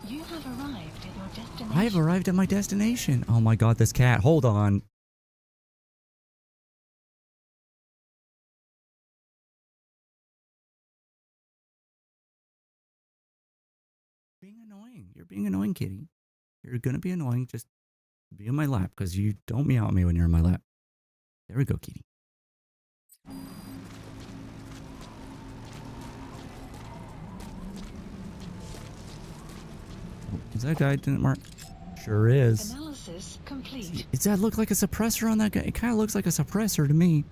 You have arrived at your destination. I have arrived at my destination. Oh my god, this cat. Hold on. Being annoying. You're being annoying, kitty. You're gonna be annoying. Just be in my lap, because you don't meow at me when you're in my lap. There we go, kitty. Is that guy didn't mark? Sure is. Analysis complete. Does that look like a suppressor on that guy? It kind of looks like a suppressor to me.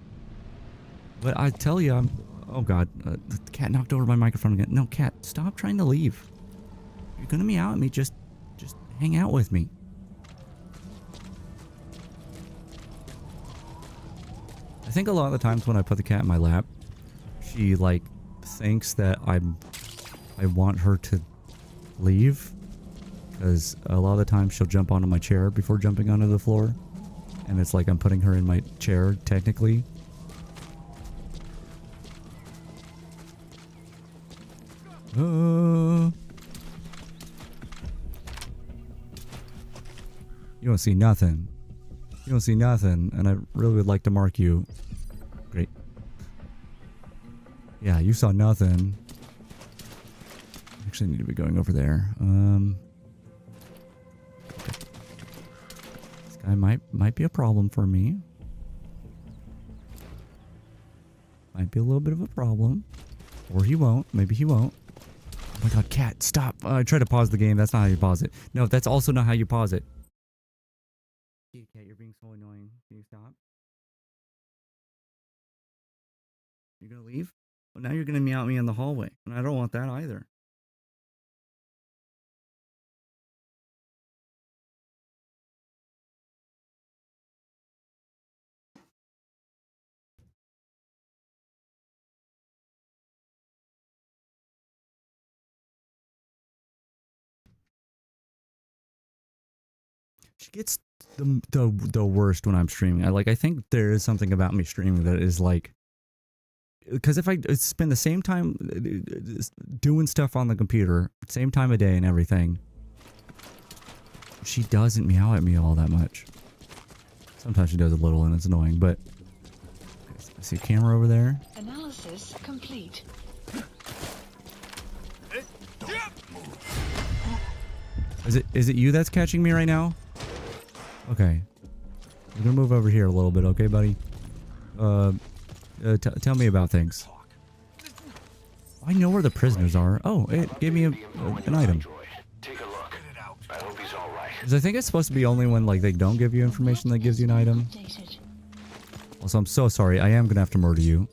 But I tell you, I'm... Oh, God. The cat knocked over my microphone again. No, cat, stop trying to leave. You're going to meow at me. Just hang out with me. I think a lot of the times when I put the cat in my lap, she, like, thinks that I want her to leave. Because a lot of the time she'll jump onto my chair before jumping onto the floor. And it's like I'm putting her in my chair, technically. You don't see nothing. You don't see nothing, and I really would like to mark you. Great. Yeah, you saw nothing. Actually, I need to be going over there. This guy might be a problem for me. Might be a little bit of a problem. Or he won't. Maybe he won't. Oh my god, cat, stop. I tried to pause the game. That's not how you pause it. No, that's also not how you pause it. Cat, you're being so annoying. Can you stop? You're gonna leave? Well, now you're gonna meow at me in the hallway. And I don't want that either. She gets the worst when I'm streaming. I think there is something about me streaming that is like, because if I spend the same time doing stuff on the computer, same time of day and everything, she doesn't meow at me all that much. Sometimes she does a little and it's annoying, but I see a camera over there. Analysis complete. Is it you that's catching me right now? Okay. We're gonna move over here a little bit, okay, buddy? Tell me about things. I know where the prisoners are. Oh, it gave me an item. Take a look. I hope he's all right. Because I think it's supposed to be only when, like, they don't give you information that gives you an item. Updated. Also, I'm so sorry. I am gonna have to murder you.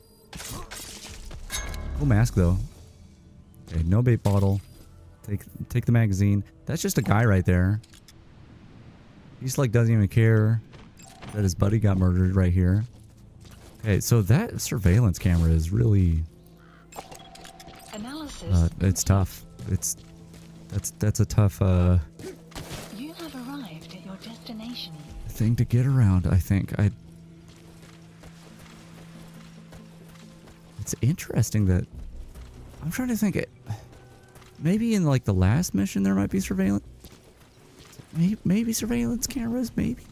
Cool mask, though. Okay, no bait bottle. Take the magazine. That's just a guy right there. He's like doesn't even care that his buddy got murdered right here. Okay, so that surveillance camera is really Analysis. it's tough. That's a tough You have arrived at your destination. thing to get around, I think. It's interesting that I'm trying to think maybe in like the last mission there might be surveillance. Maybe surveillance cameras, maybe.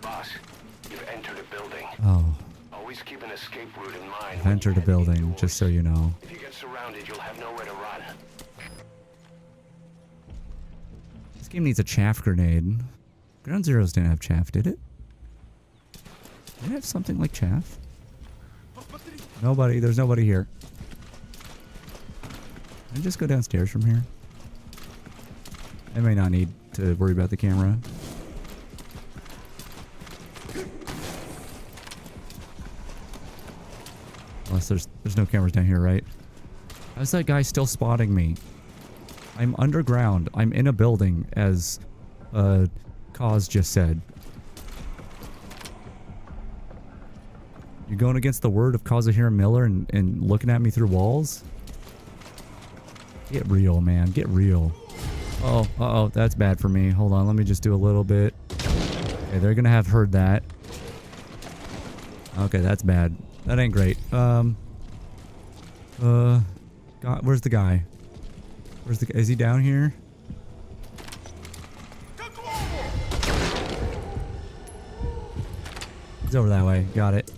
Boss, you've entered a building. Oh, Always keep an escape route in mind. I've when entered you a head building, indoors. just so you know. If you get surrounded, you'll have nowhere to run. This game needs a chaff grenade. Ground Zeroes didn't have chaff, did it? Did it have something like chaff? Nobody, there's nobody here. Can I just go downstairs from here? I may not need to worry about the camera. Unless there's no cameras down here, right? How's that guy still spotting me? I'm underground. I'm in a building, as Cause just said. You're going against the word of Kazuhira Miller and looking at me through walls? Get real, man. Get real. Oh, uh-oh. That's bad for me. Hold on. Let me just do a little bit. Okay, they're gonna have heard that. Okay, that's bad. That ain't great. God, where's the guy? Is he down here? He's over that way. Got it.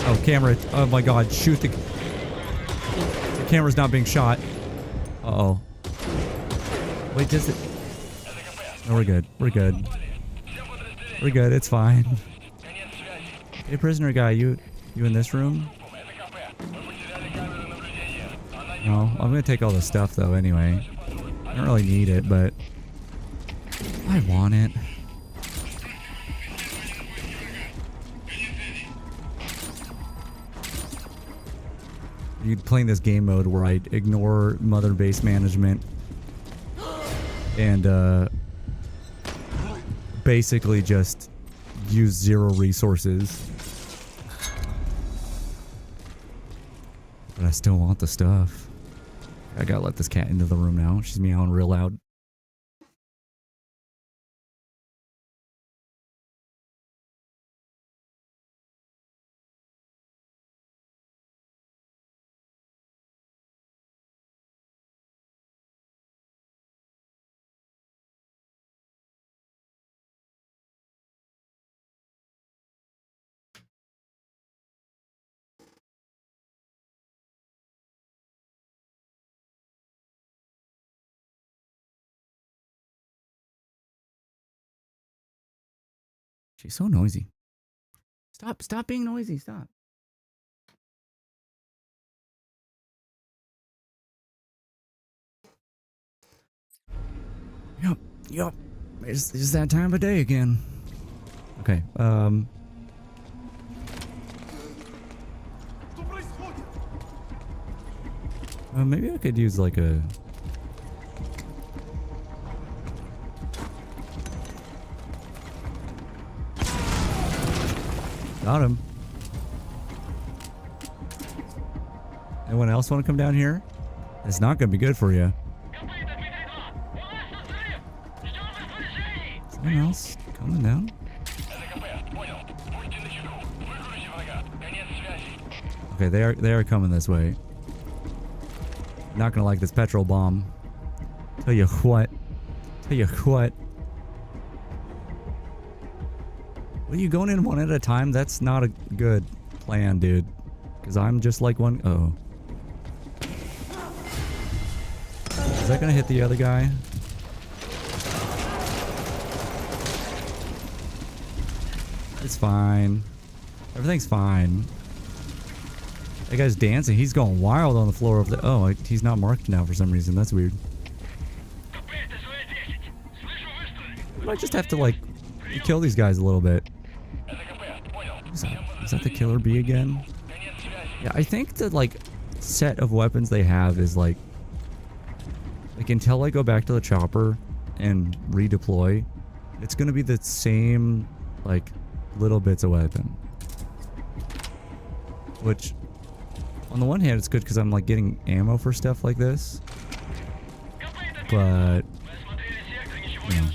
Oh, camera. Oh my god. Shoot the camera's not being shot. Uh-oh. Wait, does it... No, we're good. We're good. We're good. It's fine. Hey, prisoner guy, you in this room? No, I'm gonna take all the stuff though. Anyway, I don't really need it, but I want it. You playing this game mode where I ignore mother base management and basically just use 0 resources. But I still want the stuff. I gotta let this cat into the room now. She's meowing real loud. She's so noisy. Stop being noisy. Stop. Yup. It's that time of day again. Okay, maybe I could use like a... Got him. Anyone else want to come down here? It's not going to be good for you. Someone else coming down? Okay, they are coming this way. Not gonna like this petrol bomb. Tell you what. What are you going in one at a time? That's not a good plan, dude. Because I'm just like one. Oh. Is that gonna hit the other guy? It's fine. Everything's fine. That guy's dancing. He's going wild on the floor over there. Oh, he's not marked now for some reason. That's weird. I might just have to, like, kill these guys a little bit. Is that the killer bee again? Yeah, I think the, like, set of weapons they have is, like, until I go back to the chopper and redeploy, it's gonna be the same, like, little bits of weapon. Which, on the one hand, it's good because I'm like getting ammo for stuff like this. But, you know.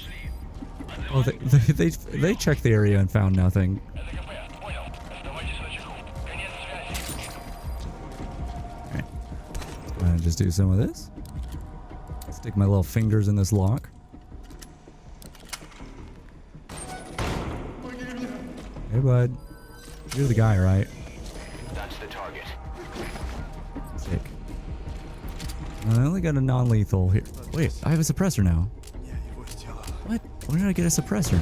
Oh, they checked the area and found nothing. Alright. I'm gonna just do some of this. Stick my little fingers in this lock. Hey, bud. You're the guy, right? That's the target. Sick. I only got a non-lethal here. Wait, I have a suppressor now. What? Where did I get a suppressor?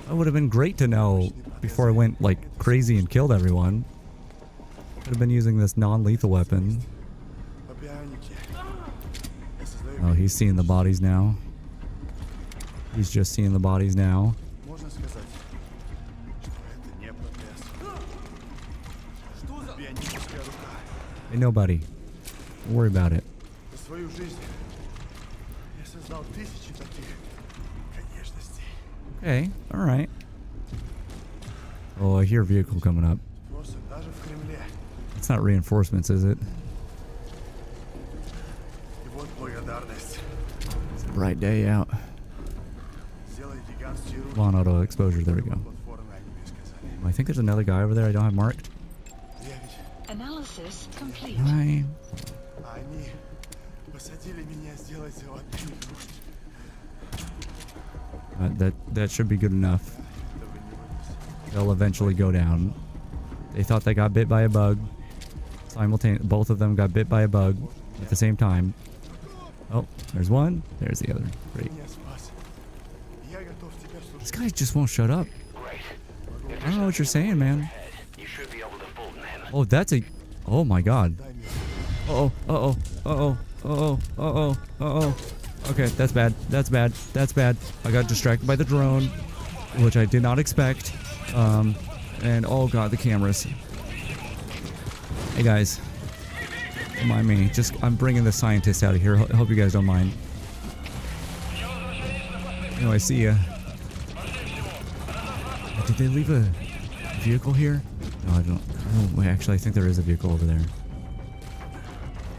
That would have been great to know before I went, like, crazy and killed everyone. Could have been using this non-lethal weapon. Oh, he's seeing the bodies now. He's just seeing the bodies now. Hey, nobody. Don't worry about it. Okay, alright. Oh, I hear a vehicle coming up. It's not reinforcements, is it? It's a bright day out. Come on, auto exposure. There we go. I think there's another guy over there I don't have marked. Analysis complete. Hi. That should be good enough. They'll eventually go down. They thought they got bit by a bug. Simultaneously, both of them got bit by a bug at the same time. Oh, there's one. There's the other. Great. Я готов тебя слушать. This guy just won't shut up. Great. I don't know what you're saying, man. You should be able to fold him in. Oh, that's a... Oh my god. Дай мне. Uh-oh, uh-oh, uh-oh, uh-oh, uh-oh, uh-oh. Okay, that's bad, that's bad, that's bad. I got distracted by the drone, which I did not expect. And oh god, the cameras. Hey guys. Don't mind me. I'm bringing the scientist out of here. Hope you guys don't mind. No, I see ya. Did they leave a vehicle here? No, I don't. Oh, wait, actually, I think there is a vehicle over there.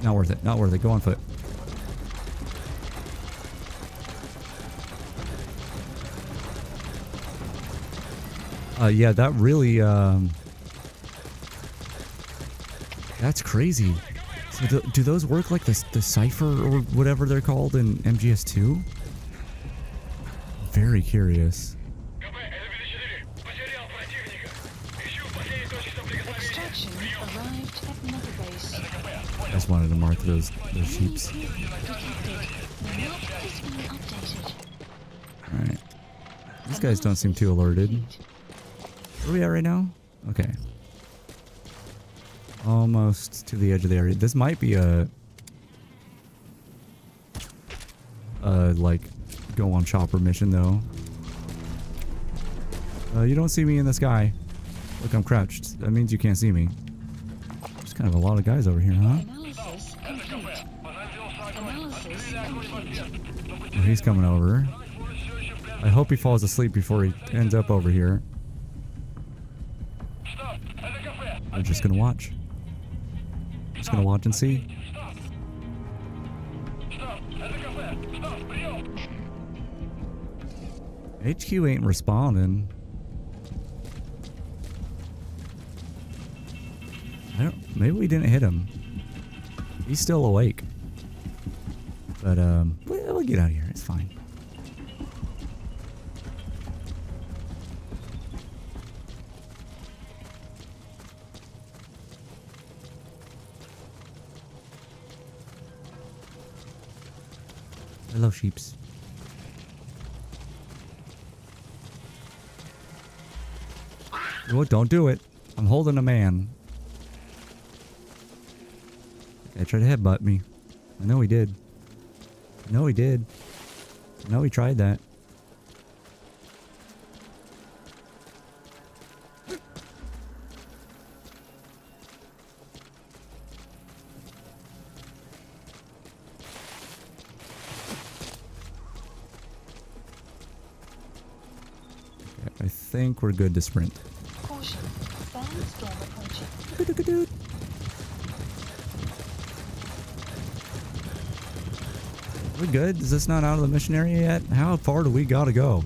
Not worth it. Not worth it. Go on foot. Yeah, that really, that's crazy. So do those work like the Cypher or whatever they're called in MGS2? Very curious. Extraction arrived at Mother Base. I just wanted to mark those sheeps. Detected. The map has been updated. Alright. These guys don't seem too alerted. Where are we at right now? Okay. Almost to the edge of the area. This might be a like go on chopper mission though. You don't see me in the sky. Look, I'm crouched. That means you can't see me. There's kind of a lot of guys over here, huh? Analysis complete. Analysis complete. Oh, he's coming over. I hope he falls asleep before he ends up over here. I'm just gonna watch. Just gonna watch and see. HQ ain't responding. Maybe we didn't hit him. He's still awake. But we'll get out of here. It's fine. Hello, sheeps. What? Don't do it. I'm holding a man. Guy tried to headbutt me. I know he did. I know he did. I know he tried that. I think we're good to sprint. Caution. Sandstorm approaching. We're good? Is this not out of the mission area yet? How far do we gotta go?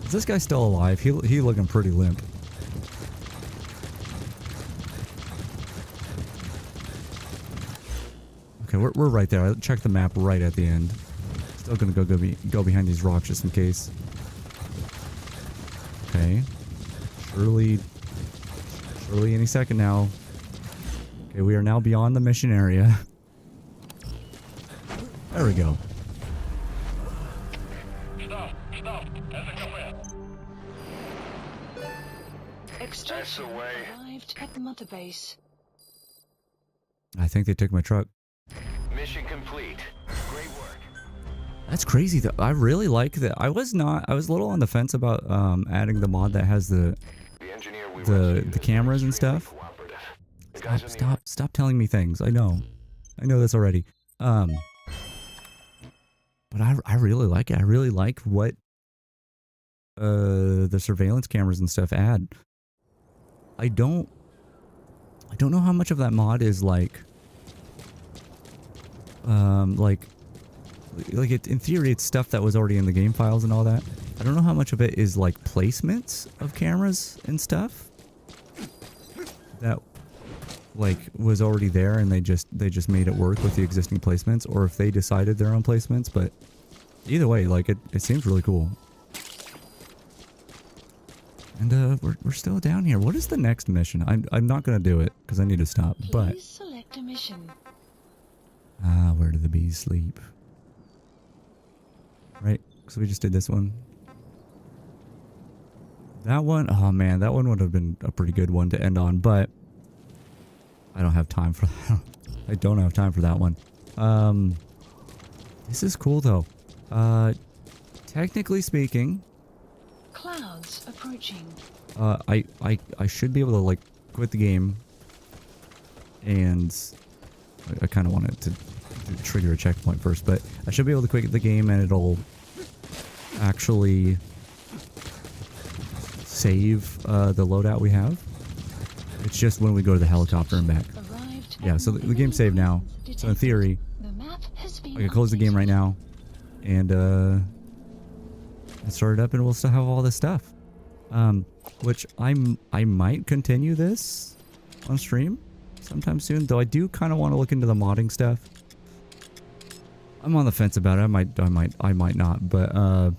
Is this guy still alive? He looking pretty limp. Okay, we're right there. I checked the map right at the end. Still gonna go behind these rocks just in case. Okay. Surely any second now. Okay, we are now beyond the mission area. There we go. Extraction SOA. arrived at Mother Base. I think they took my truck. Mission complete. Great work. That's crazy though. I really like that. I was a little on the fence about adding the mod that has the engineer we the cameras and stuff. Stop telling me things. I know this already. But I really like it. I really like what the surveillance cameras and stuff add. I don't know how much of that mod is like in theory it's stuff that was already in the game files and all that. I don't know how much of it is like placements of cameras and stuff that like was already there and they just made it work with the existing placements, or if they decided their own placements. But either way, like it seems really cool. And we're still down here. What is the next mission? I'm not gonna do it because I need to stop. But Please select a mission. where do the bees sleep? Right, so we just did this one. That one, oh man, that one would have been a pretty good one to end on, but I don't have time for that. I don't have time for that one. This is cool though. Technically speaking, Clouds approaching. I should be able to like quit the game, and I kind of wanted to trigger a checkpoint first, but I should be able to quit the game and it'll actually save the loadout we have. It's just when we go to the helicopter and back. Arrived Yeah, so the game's saved now. So in theory, The map has been I can close the game right now and start it up, and we'll still have all this stuff. Which I might continue this on stream sometime soon, though I do kind of want to look into the modding stuff. I'm on the fence about it. I might not, but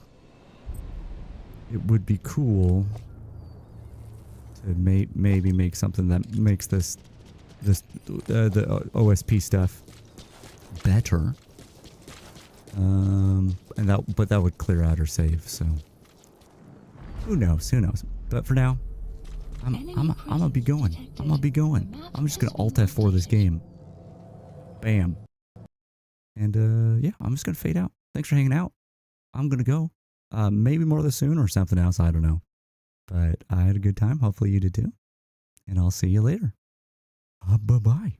it would be cool to maybe make something that makes the OSP stuff better. But that would clear out our save, so who knows? But for now, I'm gonna be going. I'm just gonna Alt F4 this game. Bam. And yeah, I'm just gonna fade out. Thanks for hanging out. I'm gonna go. Maybe more of this soon or something else. I don't know. But I had a good time. Hopefully you did too. And I'll see you later. Bye-bye.